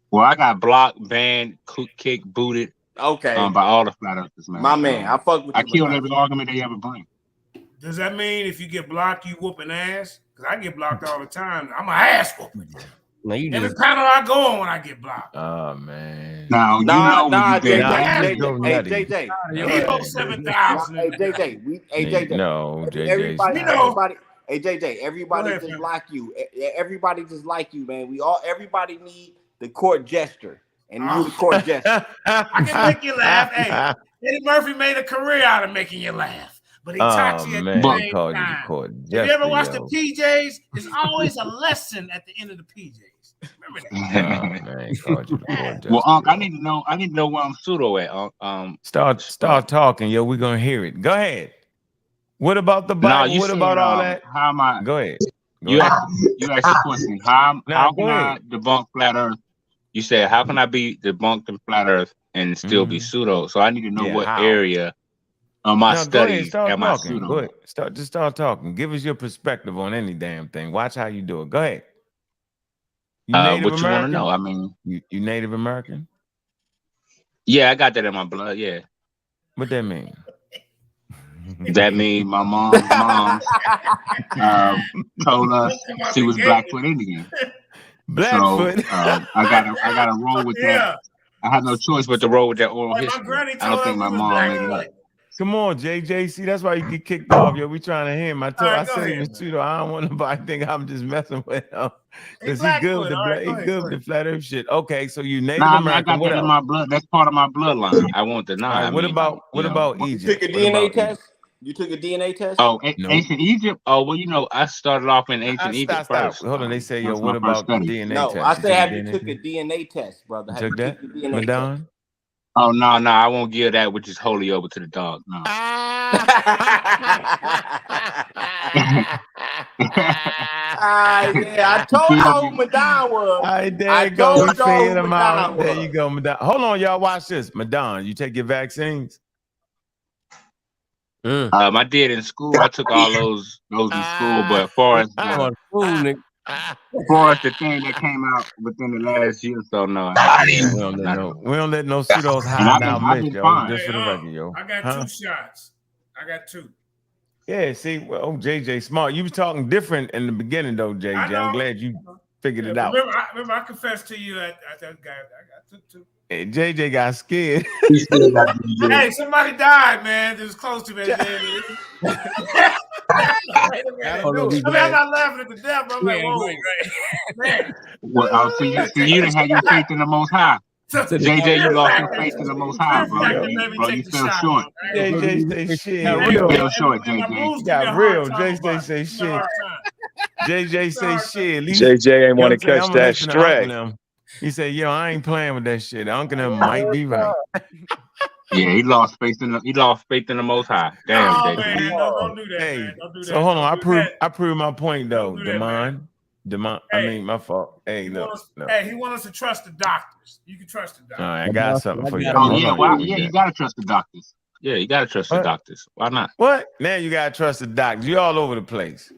Well, I got blocked, banned, kicked, booted. Okay. By all the Flat Earthers, man. My man, I fuck with you. I killed every argument they ever bring. Does that mean if you get blocked, you whooping ass? Because I get blocked all the time. I'm an ass whooping. Every panel I go on when I get blocked. Oh man. Now JJ. Hey, 7,000. Hey, JJ. No, JJ. Everybody. Hey, JJ. Everybody just like you. Everybody just like you, man. Everybody need the court gesture, and you the court gesture. I can make you laugh. Hey, Eddie Murphy made a career out of making you laugh. but Itachi at the man, same called you the time. court If you ever jester, watch the yo. PJs, there's always a lesson at the end of the PJs. Remember that. Oh man, called you the court jester. Well, Unc, yo. I need to know where I'm pseudo at. Start talking, yo. We're gonna hear it. Go ahead. What about the No, Bible? you What said about all that? how am I? Go ahead. You asked the question. How Go can I ahead. debunk flat Earth? You said how can I be debunked in flat Earth and still be pseudo? So I need to know what how? area of my Go ahead, studies start am I talking. pseudo? Go ahead. Start talking. Give us your perspective on any damn thing. Watch how you do it. Go ahead. You Native What you want to American? know? I mean, you Native American? Yeah, I got that in my blood. Yeah. What that mean? That mean my mom's told us she was Blackfoot Indian. Blackfoot. So I gotta roll with that. I have no choice but to roll with that oral history. I don't think my mom made it up. Come on, JJ. See, that's why you get kicked off, yo. We trying to hear him. I said he was pseudo. I don't want nobody to think I'm just messing with him. Because he good with the flat earth shit. Okay, so you Native American. I got that in my blood. That's part of my bloodline. I won't deny. What about Egypt? You took a DNA test? You took a DNA test? Oh, ancient Egypt? Oh, well, you know, I started off in ancient Egypt first. Hold on, they say, yo, what about the DNA test? No, I say have you took a DNA test, brother? Took that? Madon? Oh, no, I won't give that which is holy over to the dog. No. Yeah, I told you who Madon was. There you go. We figured him out. There you go, Madon. Hold on, y'all. Watch this. Madon, you take your vaccines? I did in school. I took all those in school, but as far as the thing that came out within the last year or so, no. We don't let no pseudos hide our myth, yo. Just for the record, yo. I got 2 shots. I got 2. Yeah, see, well, JJ smart. You was talking different in the beginning, though, JJ. I'm glad you figured it out. Remember, I confessed to you that that guy. I took 2. Hey, JJ got scared. Hey, somebody died, man. It was close to me. Wait a minute. I'm not laughing at the death, but I'm like, whoa, man. Well, so you didn't have your faith in the Most High. JJ, you lost your faith in the Most High, bro. You fell short. JJ say shit. You fell short, JJ. Got real. JJ say shit. JJ say shit. JJ ain't want to catch that stray. He said, "Yo, I ain't playing with that shit. Uncle them might be right." Yeah, he lost faith in the Most High. Damn, JJ. Man, don't do that. Hey, man. Don't do that. so hold on. I proved my point though. Demond. I mean, my fault. Hey, look. Hey, he wants us to trust the doctors. You can trust the doctors. All right, I got something for you. Oh yeah, you gotta trust the doctors. Yeah, you gotta trust the doctors. Why not? What? Now you gotta trust the doctors. You all over the place.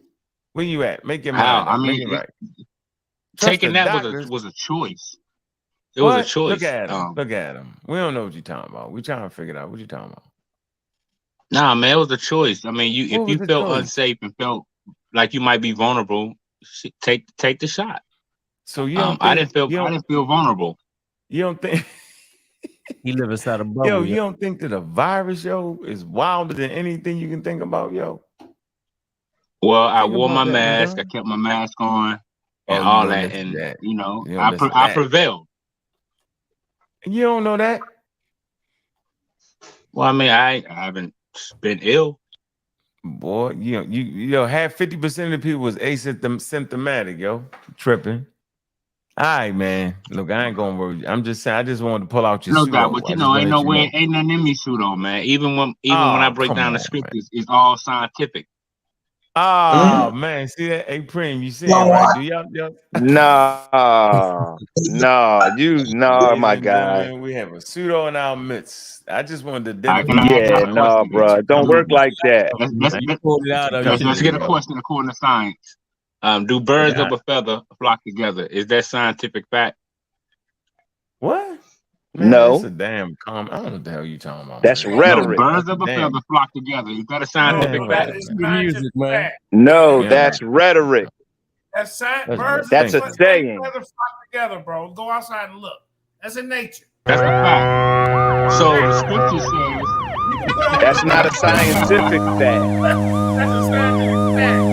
Where you at? Make your mind up. I mean, make it right. Taking that was a choice. It was a choice. Look at him. Look at him. We don't know what you're talking about. We trying to figure it out. What you talking about? Nah, man, it was a choice. I mean, if you felt unsafe and felt like you might be vulnerable, take the shot. So you don't I didn't feel vulnerable. You don't think he live inside a bubble? Yo, you don't think that a virus, yo, is wilder than anything you can think about, yo? Well, I wore my mask. I kept my mask on. And all that, and you know, I prevailed. You don't know that? Well, I mean, I haven't been ill. Boy, you half 50% of the people was asymptomatic, yo, tripping. All right, man. Look, I ain't gonna worry. I'm just saying. I just wanted to pull out your no pseudo. doubt, but you know, ain't nothing in me pseudo, man. Even when I break down the scriptures, it's all scientific. Oh man, see that? Hey, Prim, you see it, right? Do y'all? No, my guy. We have a pseudo in our midst. I just wanted to identify. Yeah, no, bro. Don't work like that. Let's get a question according to science. Do birds of a feather flock together? Is that scientific fact? What? Man, no. That's a damn comment. I don't know what the hell you talking about. That's rhetoric. No, birds of a feather flock together. Is that a scientific fact? Music, man. No, that's rhetoric. That's science. Birds. That's a saying. Flock together, bro. Go outside and look. That's in nature. That's a fact. So the scripture says that's not a scientific fact. That's a scientific fact.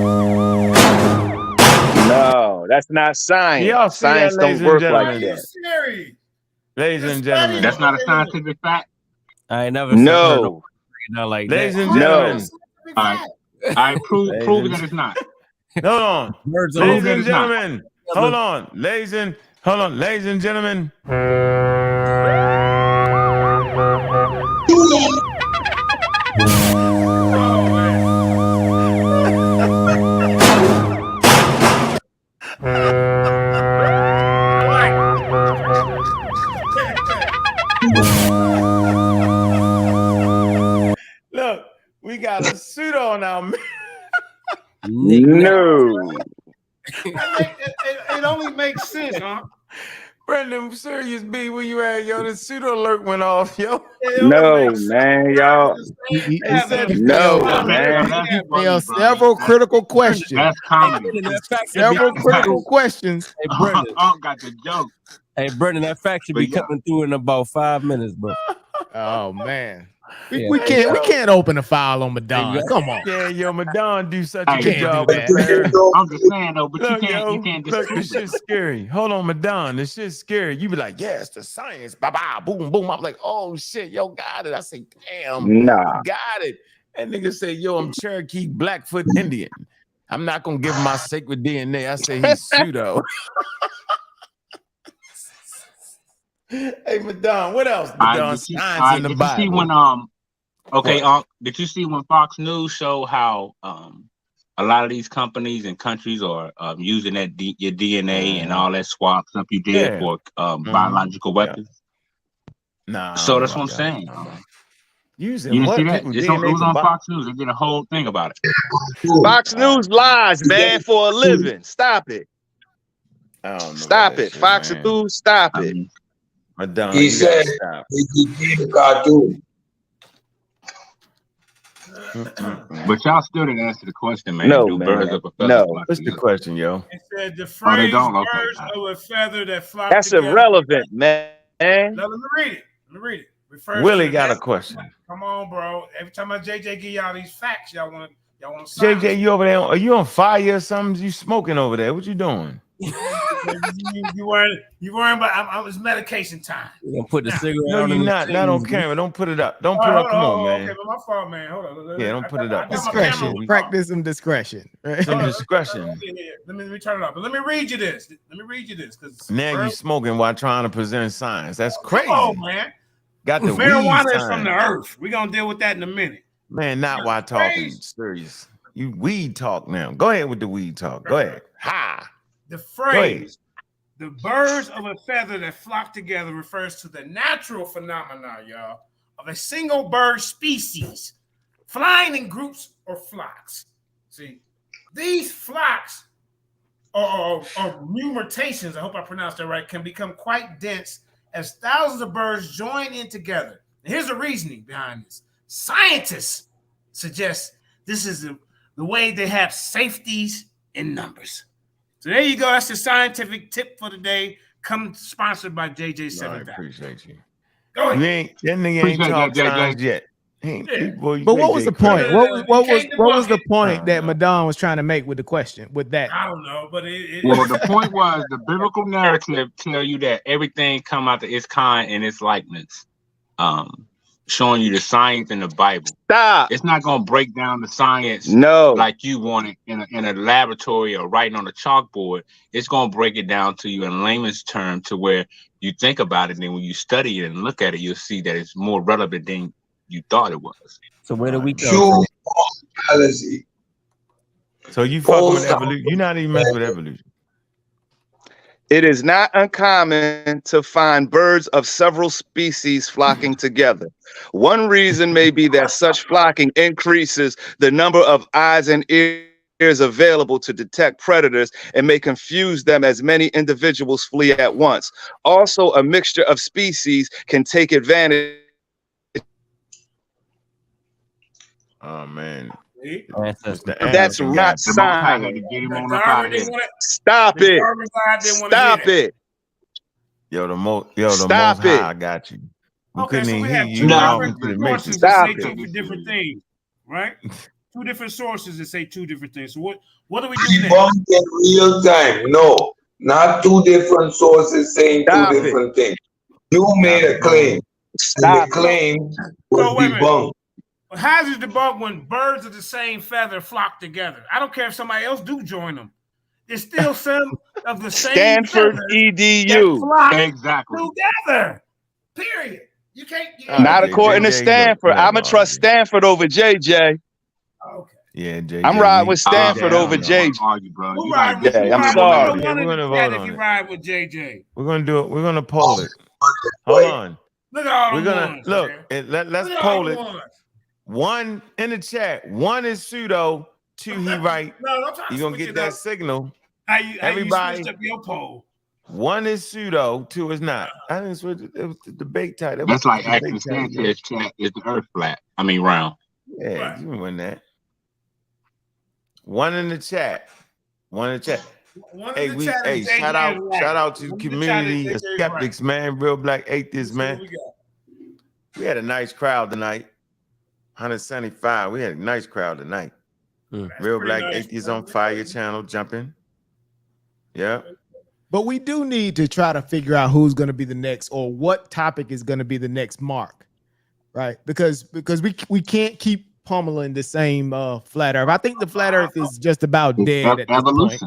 No, that's not science. Science don't work like that. Ladies and gentlemen, that's not a scientific fact. I ain't never no. Not like ladies that. and gentlemen, be All right. fact. I prove that it's not. Hold on. Birds of Ladies that and it's not. gentlemen. Hold on. Ladies and gentlemen. Look, we got a suit on our man. No. It only makes sense, huh? Brendan, serious B, where you at, yo? The pseudo alert went off, yo. No, man, y'all. He said No, Yo, man. that's there are funny, bro. several critical questions. That's comedy. Several critical questions. Hey, Brendan. I got the joke. Hey, Brendan, that fact should be coming through in about 5 minutes, bro. Oh man. Yeah. We can't open a file on Madonna. Come on. Yeah, yo, Madonna do such a Hey, good can't job do with that. prayer. I'm just saying though, but Look, you yo, can't look, dispute this shit's scary. Hold on, Madonna, this shit's scary. You be like, yes, the science, bye-bye, boom, boom. I'm like, oh shit, yo, got it. I say, damn, Nah. you got it. And nigga say, yo, I'm Cherokee Blackfoot Indian. I'm not gonna give him my sacred DNA. I say he's pseudo. Hey, Madonna, what else? Madonna, science in the did Bible. you see when did you see when Fox News showed how a lot of these companies and countries are using that your DNA and all that swap stuff you did for biological weapons? Nah. So that's what I'm saying. Using You didn't what? see that? People's It DNA was for on bi- Fox News. They did a whole thing about it. Fox News lies, man, for a living. Stop it. I don't know. Stop it. Fox News, stop it. Madonna, He you gotta said stop. he became a cartoon. But y'all still didn't answer the question, man. No, Do man. birds of a feather No. flock What's the together? question, yo? It said the Oh, they phrase don't? Okay. birds of a feather that flock That's together. irrelevant, man. Now, let me read it. Refers Willie to the got a natural- question. Come on, bro. Every time I JJ give y'all these facts, y'all want JJ, you over there? Are you on fire or something? You smoking over there? What you doing? you weren't, but I was medication time. You gonna put the cigarette No, out you're in not. the Not on camera. Don't put it up. Don't put it up. Come on, man. Okay, but my fault, man. Hold on. Yeah, don't put it up. Discretion. Practice some discretion. Right? Some discretion. Yeah. Let me turn it up. But let me read you this. Because Now you smoking while trying to present science. That's crazy. Oh man. Got the marijuana weed is from the earth. We're gonna deal with that in a minute. Man, not while talking serious. You weed talk now. Go ahead with the weed talk. Go ahead. Ha. The phrase, the birds of a feather that flock together, refers to the natural phenomena, y'all, of a single bird species flying in groups or flocks. See, these flocks or mutations, I hope I pronounced that right, can become quite dense as thousands of birds join in together. And here's the reasoning behind this. Scientists suggest this is the way they have safeties in numbers. So there you go. That's the scientific tip for the day. Come sponsored by JJ7. I appreciate you. Go ahead. That nigga ain't talked science yet. But what was the point? What was the point that Madonna was trying to make with the question? With that, I don't know, but well, the point was the biblical narrative tell you that everything come out of its kind and its likeness, showing you the science in the Bible. Stop. It's not gonna break down the science like you want it in a laboratory or writing on a chalkboard. It's gonna break it down to you in layman's term to where you think about it, and when you study it and look at it, you'll see that it's more relevant than you thought it was. So where do we go? So you fucking with evolution. You're not even messing with evolution. It is not uncommon to find birds of several species flocking together. One reason may be that such flocking increases the number of eyes and ears available to detect predators and may confuse them as many individuals flee at once. Also, a mixture of species can take advantage. Oh man. That's not science. Stop it. Stop it. Yo, the most Stop it. high I got you. We Okay, couldn't so even we hear have you. two Off different into the sources matrix. that say two different things, right? Two different sources that say two different things. So what do we do next? Debunk in real time. No, not two different sources saying two different things. You made a claim. And the claim was debunked. How does it debunk when birds of the same feather flock together? I don't care if somebody else do join them. It's still some of the same Stanford feathers EDU. that flock Exactly. together. Period. You can't. Not according to Stanford. I'm gonna trust Stanford over JJ. Okay. Yeah, JJ. I'm riding with Stanford over JJ. Who ride with? I'm Put sorry. a one in the chat if you ride with JJ. We're gonna do it. We're gonna poll it. Hold on. Look at all We're them gonna ones, look. man. Let's Look at all poll them it. ones. One in the chat. One is pseudo. Two he right. No, I'm trying to You gonna switch get it that up. signal. How you Everybody. switched up your poll? One is pseudo. Two is not. I didn't switch it. It was the debate title. That's like asking Sanchez chat, is the earth flat? I mean round. Yeah, you can win that. One in the chat. One in the chat. Hey, shout out to community of skeptics, man. Real black atheists, man. We had a nice crowd tonight. 175. We had a nice crowd tonight. Real black atheists on fire channel jumping. Yeah. But we do need to try to figure out who's going to be the next, or what topic is going to be the next mark, right? Because we can't keep pummeling the same flat earth. I think the flat earth is just about dead at this point.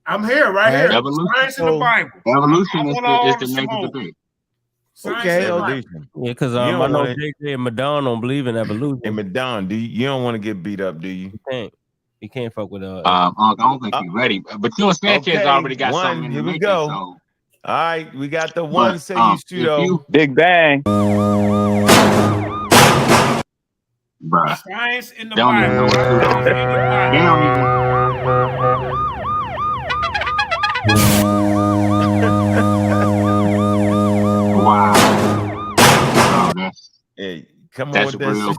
I'm here, right here. Evolution. Science in the Bible. Evolution is the next debate. Okay. Evolution. Yeah, because I know JJ and Madon don't believe in evolution. And Madon, you don't want to get beat up, do you? You can't fuck with I don't think he's ready. But you and Sanchez already got something in the Here we making, go. so. All right, we got the one say you pseudo. Big Bang. Bruh. Science in the They don't even know Bible. what pseudo is. They don't even. Wow. Bro, Hey, come on that's with real.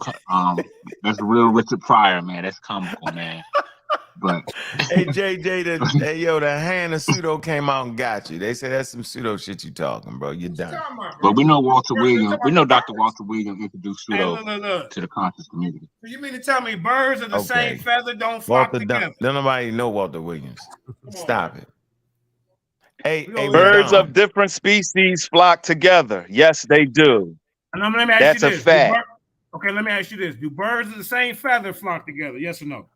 That's real Richard Pryor, man. That's comical, man. But hey, JJ, the hand of pseudo came out and got you. They say that's some pseudo shit you talking, bro. You're done. But we know Walter Williams. We know Dr. Walter Williams introduced pseudo look. to the conscious community. You mean to tell me birds of the same feather don't flock together? Don't nobody know Walter Williams. Stop it. Hey, Birds of different species flock together. Yes, they do. And let me ask That's you a this. fact. Okay, let me ask you this. Do birds of the same feather flock together? Yes or no?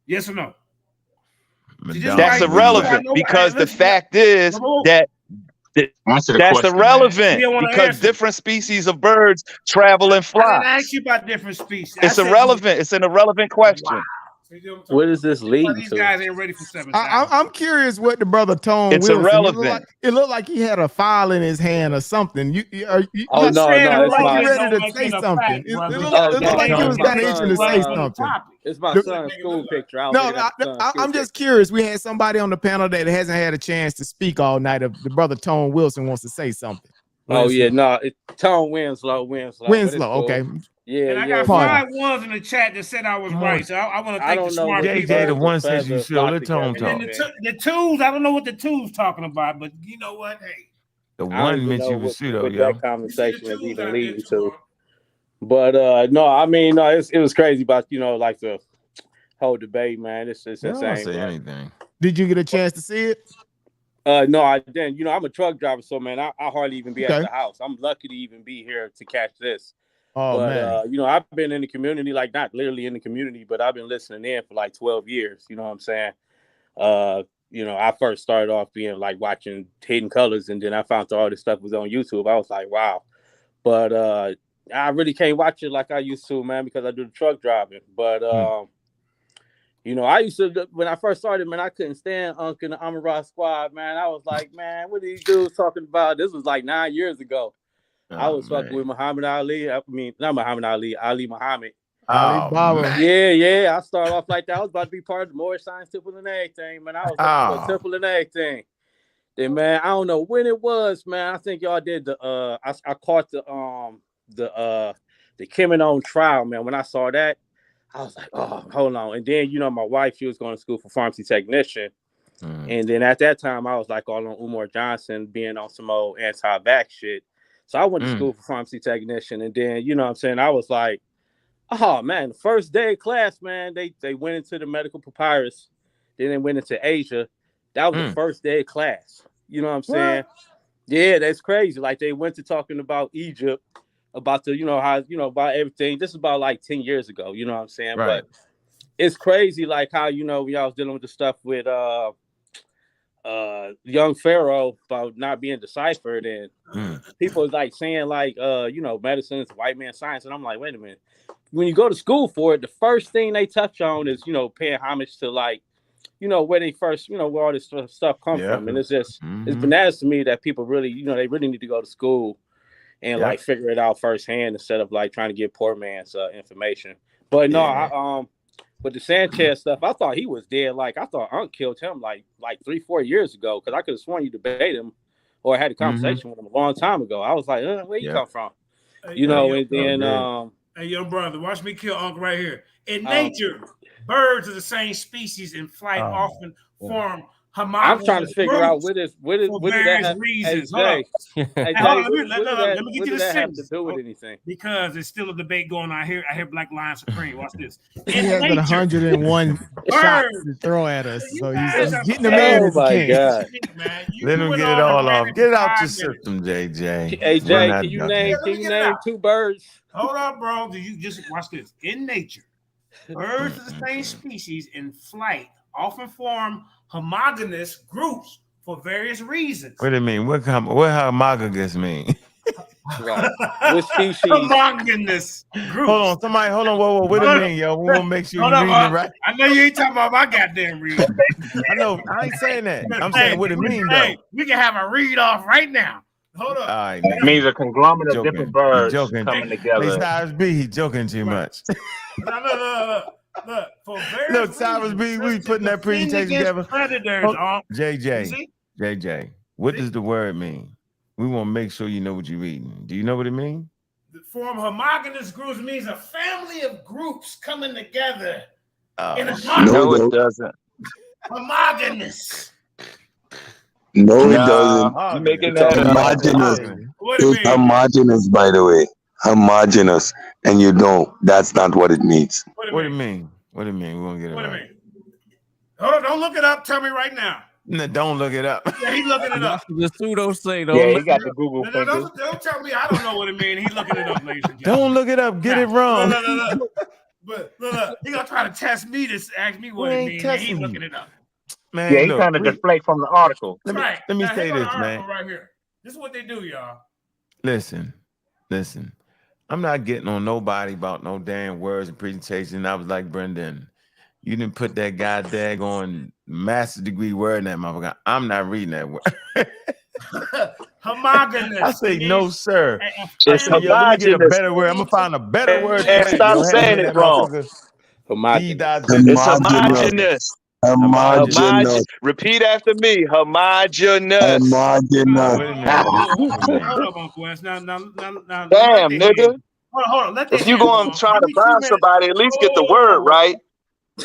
Yes or no? That's irrelevant, because the fact is that that's irrelevant, because different species of birds travel and I fly. didn't ask you about different species. It's irrelevant. It's an irrelevant question. What is this leading These to? guys ain't ready for 7,000. I'm curious what the brother Tone It's Wilson. irrelevant. It looked like he had a file in his hand or something. Oh, no, it looked it's like he my- ready to say something. It looked like he was kind of itching to say something. It's my son's school picture. I'm just curious. We had somebody on the panel that hasn't had a chance to speak all night. If the brother Tone Wilson wants to say something. Oh yeah, no, it's Tone Winslow. Okay. Yeah, And I got 5 ones in the chat that said I was right. So I want to thank the smart people. JJ, the one says you should let Tone talk. And then the twos, I don't know what the twos talking about, but you know what? Hey. The one mentioned you was pseudo, yo. That conversation is even leading to. But no, I mean, no, it was crazy about like the whole debate, man. It's insane. Don't say anything. Did you get a chance to see it? No, I didn't. I'm a truck driver, so man, I hardly even be at the house. I'm lucky to even be here to catch this. Oh, but man. I've been in the community, like not literally in the community, but I've been listening in for like 12 years. You know what I'm saying? I first started off being like watching Hidden Colors, and then I found out all this stuff was on YouTube. I was like, wow. But I really can't watch it like I used to, man, because I do the truck driving. But I used to, when I first started, man, I couldn't stand Unc and the Amara Squad, man. I was like, man, what are these dudes talking about? This was like 9 years ago. I was fucking with Muhammad Ali. I mean, not Muhammad Ali, Ali Muhammad. Yeah. I started off like that. I was about to be part of the Moorish Science Temple and everything, man. I was looking for a temple and everything. Then, man, I don't know when it was, man. I think y'all did the I caught the Kim and On trial, man. When I saw that, I was like, oh, hold on. And then, my wife, she was going to school for pharmacy technician. And then at that time, I was like all on Umar Johnson, being on some old anti-vax shit. So I went to school for pharmacy technician. And then, I was like, oh, man, the first day of class, man, they went into the medical papyrus. Then they went into Asia. That was the first day of class. You know what I'm saying? Yeah, that's crazy. Like they went to talking about Egypt. about the, how, about everything. This is about like 10 years ago, you know what I'm saying? Right. But it's crazy, like how, when y'all was dealing with the stuff with young Pharaoh about not being deciphered, and people is like saying like medicine is white man science, and I'm like, wait a minute. When you go to school for it, the first thing they touch on is paying homage to like where they first where all this stuff come from, and it's just it's bananas to me that people really they really need to go to school and like figure it out firsthand instead of like trying to get poor man's information. But no, I with the Sanchez stuff, I thought he was dead. Like I thought Unc killed him like 3-4 years ago, because I could have sworn you debated him or had a conversation with him a long time ago. I was like, where you come from? And then hey, yo, brother, watch me kill Unc right here. In nature, birds of the same species in flight often form homogeneous. I'm trying to figure out what did that have reasons. Hey, Jay, hold on, let me get you the have to do with anything? Because there's still a debate going on here. I hear Black Lion Supreme. Watch this. He has 101 shots to throw at us, so he's getting the man as he can. God. Let him get it all off. Get it out your system, JJ. Hey, Jay, can you name 2 birds? Hold up, bro. Do you just watch this? In nature, birds of the same species in flight often form homogeneous groups for various reasons. What do you mean? What homogeneous mean? Right. What species? Homogeneous groups. Hold on. Whoa. What do you mean, yo? We want to make sure you're reading it right. I know you ain't talking about my goddamn reading. I know. I ain't saying that. I'm saying what it mean, though. We can have a read off right now. Hold up. All right, it means a conglomerate of different birds coming together. Hey, Cyrus B, he joking too much. Look, for various Look, Cyrus B, we putting that presentation together. Predators, JJ, what does the word mean? We want to make sure you know what you're reading. Do you know what it means? The form homogeneous groups means a family of groups coming together. No, it doesn't. Homogeneous. No, it doesn't. You're making that homogeneous. It's homogeneous, by the way. Homogeneous. And you don't. That's not what it means. What do you mean? What do you mean? We won't get it right. Hold on, don't look it up. Tell me right now. No, don't look it up. Yeah, he's looking it up. The pseudo say though. Yeah, he got the Google. Don't tell me I don't know what it means. He's looking it up, ladies and gentlemen. Don't look it up. Get it wrong. No. But look, he's gonna try to test me to ask me what it means. He's looking it up. Man, yeah, he's trying to deflect from the article. Let me say this, man. Right here. This is what they do, y'all. Listen. I'm not getting on nobody about no damn words and presentation. I was like, Brendan, you didn't put that daggone master's degree word in that motherfucker. I'm not reading that word. Homogeneous. I say no, sir. It's let me get a better word. I'm gonna find a better word. And stop saying it wrong. It's homogeneous. Homogeneous. Repeat after me. Homogeneous. Homogeneous. Damn, nigga. Hold on. If you go and try to find somebody, at least get the word right.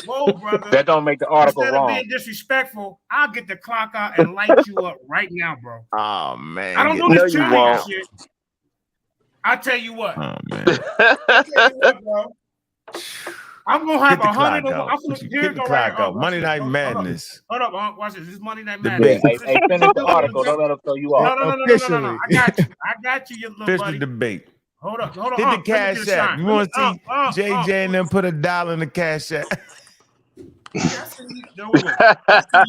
Whoa, brother. That don't make the article Instead wrong. of being disrespectful, I'll get the clock out and light you up right now, bro. Oh man. I don't do this Chinese shit. I tell you what. Oh man. I tell you what, bro. I'm gonna have 100. Get the clock out. Monday Night Madness. Hold up, watch this. This is Monday Night Madness. Hey, finish the article. Don't let him throw you off. No. I got you, you little Finish buddy. the debate. Hold on. Hit the cash app. You want to see JJ and them put $1 in the cash app? I see you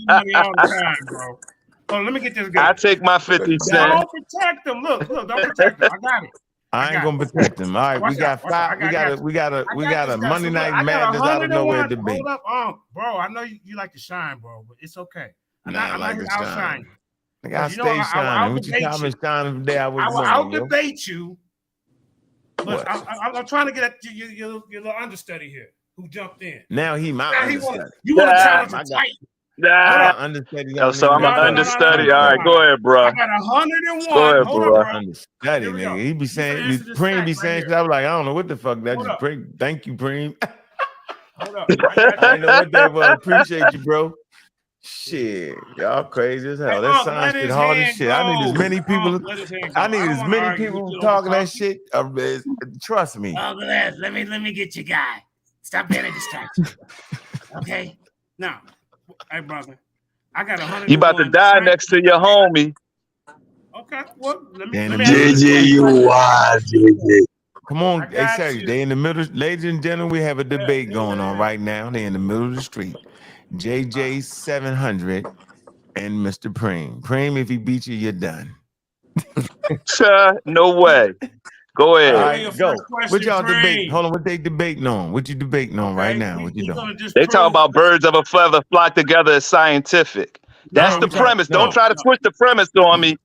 money all the time, bro. Oh, let me get this guy. I take my 50 cents. Don't protect them. Look, don't protect them. I got it. I ain't gonna protect him. All right, we got five. We got a Monday Night Madness out of nowhere debate. Hold up, bro. I know you like to shine, bro, but it's okay. I'm not here to outshine you. I stay shining. What you call me shining today? I will out-debate you. But I'm trying to get at your little understudy here who jumped in. Now he my understudy. You want to challenge him tight. So I'm an understudy. All right, go ahead, bro. I got 101. Go ahead, bro. Understudy, nigga. He be saying, Preem be saying shit. I was like, I don't know what the fuck that just Preem. Thank you, Preem. Hold up. I know what that was. Appreciate you, bro. Shit, y'all crazy as hell. That science shit hard as shit. I need as many people. I need as many people talking that shit. Trust me. Let me get your guy. Stop being a distraction. Okay. Now, hey brother, I got 100. You about to die next to your homie. Okay. Well, let me JJ, you wild, JJ. Come on, hey, Serge, they in the middle. Ladies and gentlemen, we have a debate going on right now. They in the middle of the street. JJ 700 and Mr. Preem. Preem, if he beat you, you're done. No way. Go ahead. All right, go. What y'all debating? Hold on, what they debating on? What you debating on right now? What you doing? They talk about birds of a feather flock together is scientific. That's the premise. Don't try to twist the premise on me.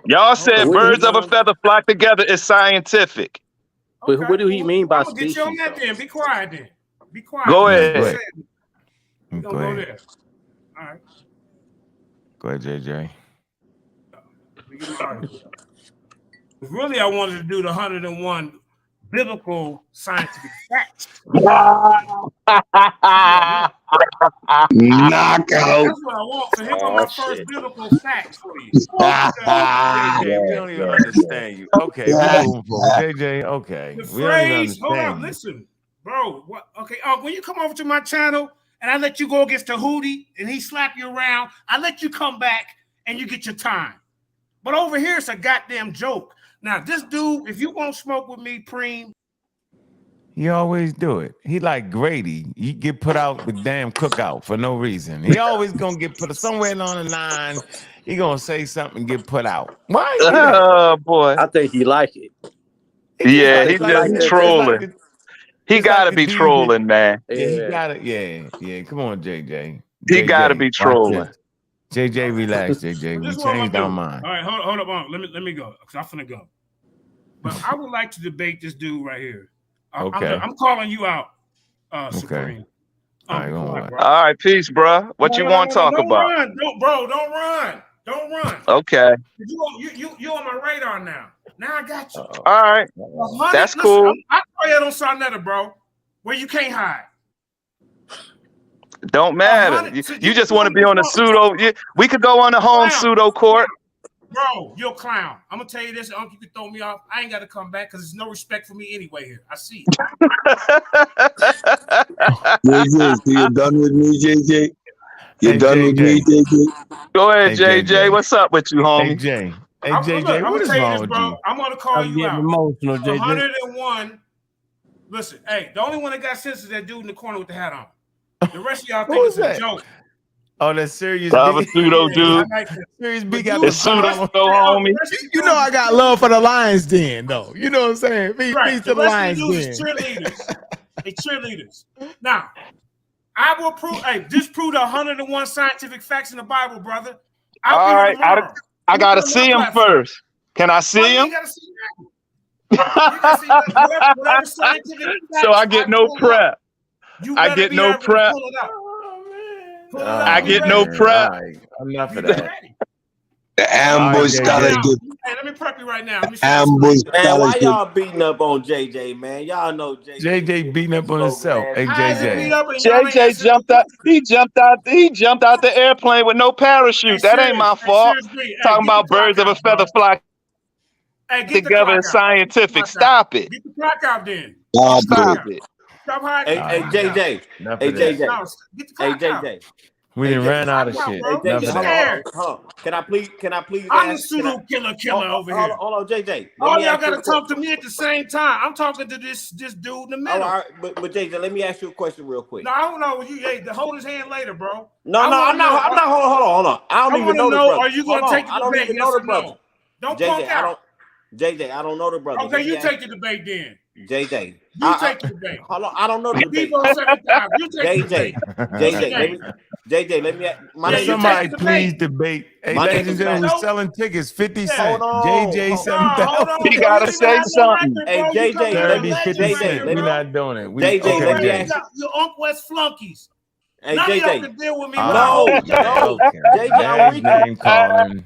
Y'all said birds of a feather flock together is scientific. But what do he mean by I'm gonna get you on species? that then. Be quiet then. Be quiet. Go ahead. Go ahead. There. All right. Go ahead, JJ. Really, I wanted to do the 101 biblical scientific facts. Knockout. That's what I want. So here go my first biblical facts for you. JJ, we don't even understand you. Okay, we're moving forward. JJ, okay. The We don't even phrase, hold understand on, you. listen, bro. What? Okay, when you come over to my channel and I let you go against Tahuti and he slap you around, I let you come back and you get your time. But over here, it's a goddamn joke. Now, this dude, if you won't smoke with me, Preem. He always do it. He like Grady. He get put out the damn cookout for no reason. He always gonna get put somewhere along the line. He gonna say something and get put out. Why? Oh boy. I think he like it. Yeah, he's just trolling. He gotta be trolling, man. Yeah, he got it. Yeah. Come on, JJ. He gotta be trolling. JJ, relax, JJ. We changed our mind. All right, hold up. Let me go, because I'm finna go. But I would like to debate this dude right here. Okay. I'm calling you out, Supreme. All right, All right, peace, bro. What you want to talk about? Don't run. Don't run. Okay. You on my radar now. Now I got you. All right. That's cool. I call you on Sarnetta, bro, where you can't hide. Don't matter. You just want to be on a pseudo. We could go on the home pseudo court. Bro, you're a clown. I'm gonna tell you this, Uncle. You can throw me off. I ain't got to come back because there's no respect for me anyway here. I see. JJ, so you're done with me, JJ? You're done with me, JJ? Go ahead, JJ. What's up with you, homie? Hey, JJ, what is wrong with you? I'm gonna call you out. Emotional, JJ. 101. Listen, hey, the only one that got sense is that dude in the corner with the hat on. The rest of y'all think it's a joke. Oh, that's serious. A pseudo dude. Serious B got the pseudo homie. You know I got love for the Lions Den, though. You know what I'm saying? Peace to the Lions Den. Cheerleaders. They cheerleaders. Now, I will prove. Hey, disprove the 101 scientific facts in the Bible, brother. All right, I gotta see him first. Can I see him? You gotta see him. You gotta see whatever scientific So I get no prep. I get no prep. I get no prep. Enough of that. The ambush scholarship. Hey, let me prep you right now. Ambush Man, why scholarship. y'all beating up on JJ, man? Y'all know JJ. JJ beating up on himself. Hey, JJ. JJ jumped out. He jumped out the airplane with no parachute. That ain't my fault. Talking about birds of a feather flock together is scientific. Stop it. Get the clock out then. Stop it. Stop hiding. Hey, JJ. Hey, JJ. Hey, JJ. We done ran out of shit. Hold on. Can I please I'm the pseudo killer over here. Hold on, JJ. All y'all gotta talk to me at the same time. I'm talking to this dude in the middle. All right, but JJ, let me ask you a question real quick. No, I don't know. Hold his hand later, bro. No, I'm not. Hold on. I don't even know the brother. Are you gonna take the debate? I don't even know the brother. Don't punk out. JJ, I don't know the brother. Okay, you take the debate then. JJ. You take the debate. Hold on, I don't know the debate. JJ, let me somebody please debate. Hey, ladies and gentlemen, we're selling tickets 50 cents. JJ 7,000. You gotta say something. Hey, JJ, 30, 50 cents. We're not doing it. JJ, let me ask you. Your Uncle West flunkies. Hey, None JJ. of y'all can deal with me. No. JJ, I'm weak. Name calling.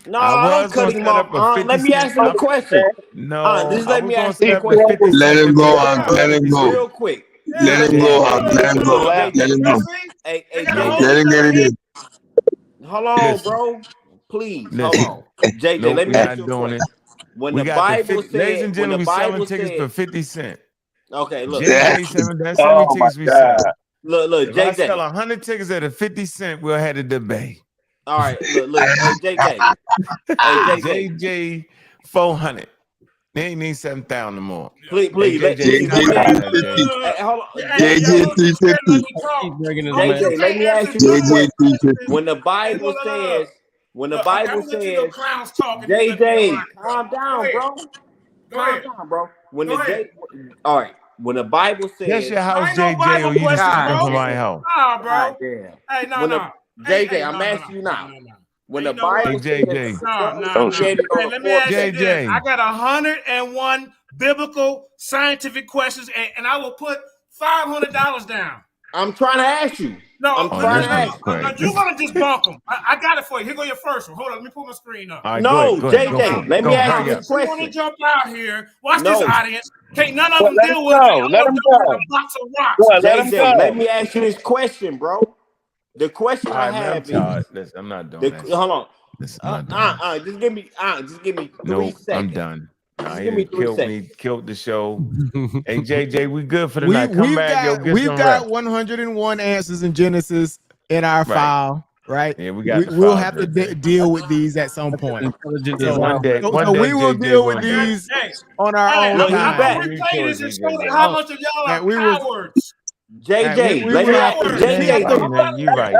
No, I ain't cutting him off. Let me ask him a question. No, just let me ask him a question. Let him go, let him go. Real quick. Let him go, let him go. Let him go. Hey, Let him get it in. Hold on, bro. Please, hold on. JJ, let me ask you a question. When the Bible said, ladies and gentlemen, we're selling tickets for 50 cents. Okay, look. JJ 7, that's how many tickets we sell. Look, if JJ. I sell 100 tickets at a 50 cent, we'll have a debate. All right, look, hey, JJ. JJ 400. They need 7,000 more. Please, Hey, let JJ, me stop ask that, Jay. hold on. JJ 350. JJ, let me ask you this question. When the Bible says, I'm gonna let you little clowns talk and you let me JJ, go. calm down, bro. Calm down, bro. When Go the ahead. all right, when the Bible says, That's your house, ain't no JJ, Bible or you just questions, speaking bro. from my house? Nah, bro. God damn. Hey, no, When no. JJ, I'm asking you now. When the Bible says JJ. the created Hey, on let the me ask you fourth this. JJ. I got 101 biblical scientific questions, and I will put $500 down. I'm trying to ask you. No, I'm trying to ask you. you're gonna just bump them. I got it for you. Here go your first one. Hold on, let me pull my screen up. All right, No, go ahead. JJ, let me ask you this You want to question. jump out here? Watch No. this, audience. Can't none of Well, them let him deal with it. go. Let him go. A box of rocks. Well, let him JJ, let go. me ask you this question, bro. The question All I right, man, I'm have tired. is, Listen, I'm not doing this. hold on. Listen, I'm not doing this. Just give me 3 Nope, seconds. I'm done. Nah, Just he give me done 3 killed seconds. me, killed the show. Hey, JJ, we good for the night. Come We've back, yo, got get some rest. 101 answers in Genesis in our file, right? Yeah, we got the we'll file, have to JJ. deal with these at some point. Intelligent So, One day, so we will JJ deal with one day. these on our own Look, he time. back. I'm gonna replay this and show how much of y'all Man, are we will- cowards. JJ, we let will- me ask JJ. Man, you right.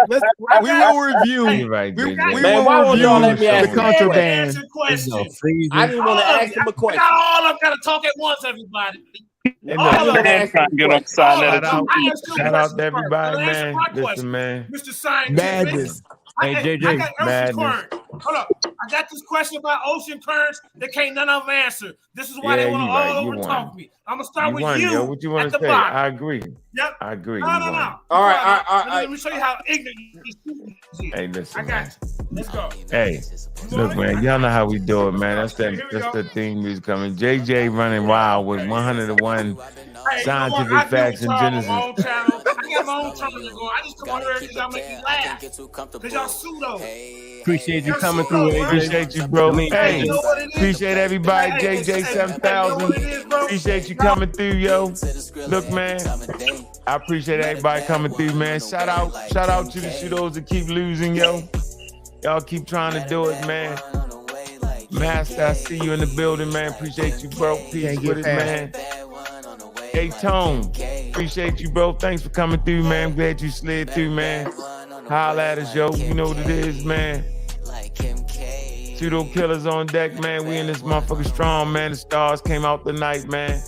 We will review. You right, We JJ. Man, will why won't y'all let review me ask the him a contraband. Answer questions. I didn't want to ask him a We question. got all of them gotta talk at once, everybody. Hey, All look, of them. Man, trying to get on the side of the TV. shout out to everybody, man. Listen, man. Mr. Scientific. Madness. Hey, I JJ. got ocean Madness. currents. Hold up. I got this question about ocean currents that can't none of them answer. This is why Yeah, they want to you right. all You over won. talk me. I'm gonna start You with won, you yo. What you want at to the say? bottom. I agree. Yep. I agree. No. You won. All right. Let me show you how ignorant these students is. Hey, listen, I got you. Let's go. Hey, look, man, y'all know how we do it, man. That's the theme music coming. JJ running wild with 101 scientific facts and Genesis. I got my own channel to go. I just come on here because y'all make me laugh. Because y'all pseudo. Appreciate you coming through, AJ. Appreciate you, bro. Hey, Hey, you know what it is? appreciate everybody. Hey, JJ hey, 7000. you know what it is, bro? Appreciate you coming through, yo. Look, man, I appreciate everybody coming through, man. Shout out to the pseudos that keep losing, yo. Y'all keep trying to do it, man. Master, I see you in the building, man. Appreciate you, bro. Peace with it, man. Hey, Tone, appreciate you, bro. Thanks for coming through, man. Glad you slid through, man. Holla at us, yo. You know what it is, man. Pseudo killers on deck, man. We in this motherfucker strong, man. The stars came out tonight, man.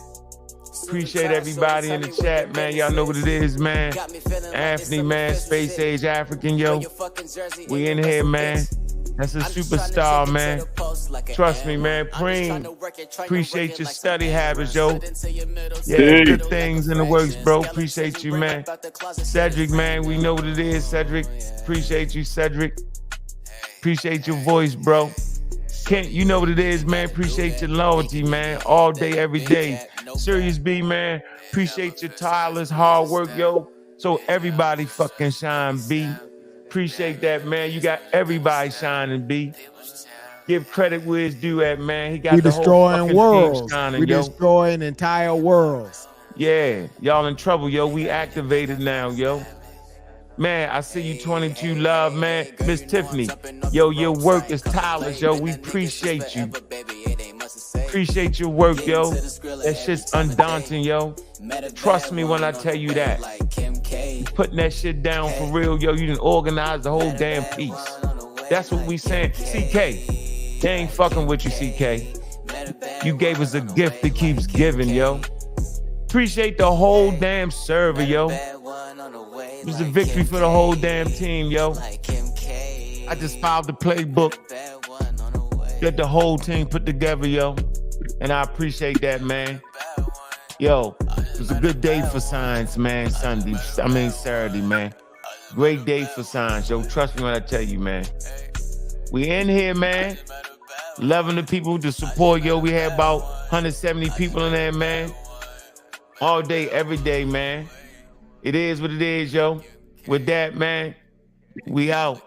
Appreciate everybody in the chat, man. Y'all know what it is, man. Anthony, man. Space Age African, yo. We in here, man. That's a superstar, man. Trust me, man. Preem, appreciate your study habits, yo. Yeah, good things in the works, bro. Appreciate you, man. Cedric, man, we know what it is, Cedric. Appreciate you, Cedric. Appreciate your voice, bro. Kent, you know what it is, man. Appreciate your loyalty, man. All day, every day. Serious B, man. Appreciate your tireless hard work, yo. So everybody fucking shine, B. Appreciate that, man. You got everybody shining, B. Give credit where it's due at, man. He got We the whole destroying fucking worlds. team shining, We yo. destroying entire worlds. Yeah, y'all in trouble, yo. We activated now, yo. Man, I see you 22 love, man. Miss Tiffany, yo, your work is tireless, yo. We appreciate you. Appreciate your work, yo. That shit's undaunting, yo. Trust me when I tell you that. You putting that shit down for real, yo. You done organize the whole damn piece. That's what we saying. CK, they ain't fucking with you, CK. You gave us a gift that keeps giving, yo. Appreciate the whole damn server, yo. It was a victory for the whole damn team, yo. I just filed the playbook that the whole team put together, yo. And I appreciate that, man. Yo, it was a good day for science, man. Saturday, man. Great day for science, yo. Trust me when I tell you, man. We in here, man. Loving the people to support, yo. We had about 170 people in there, man. All day, every day, man. It is what it is, yo. With that, man, we out.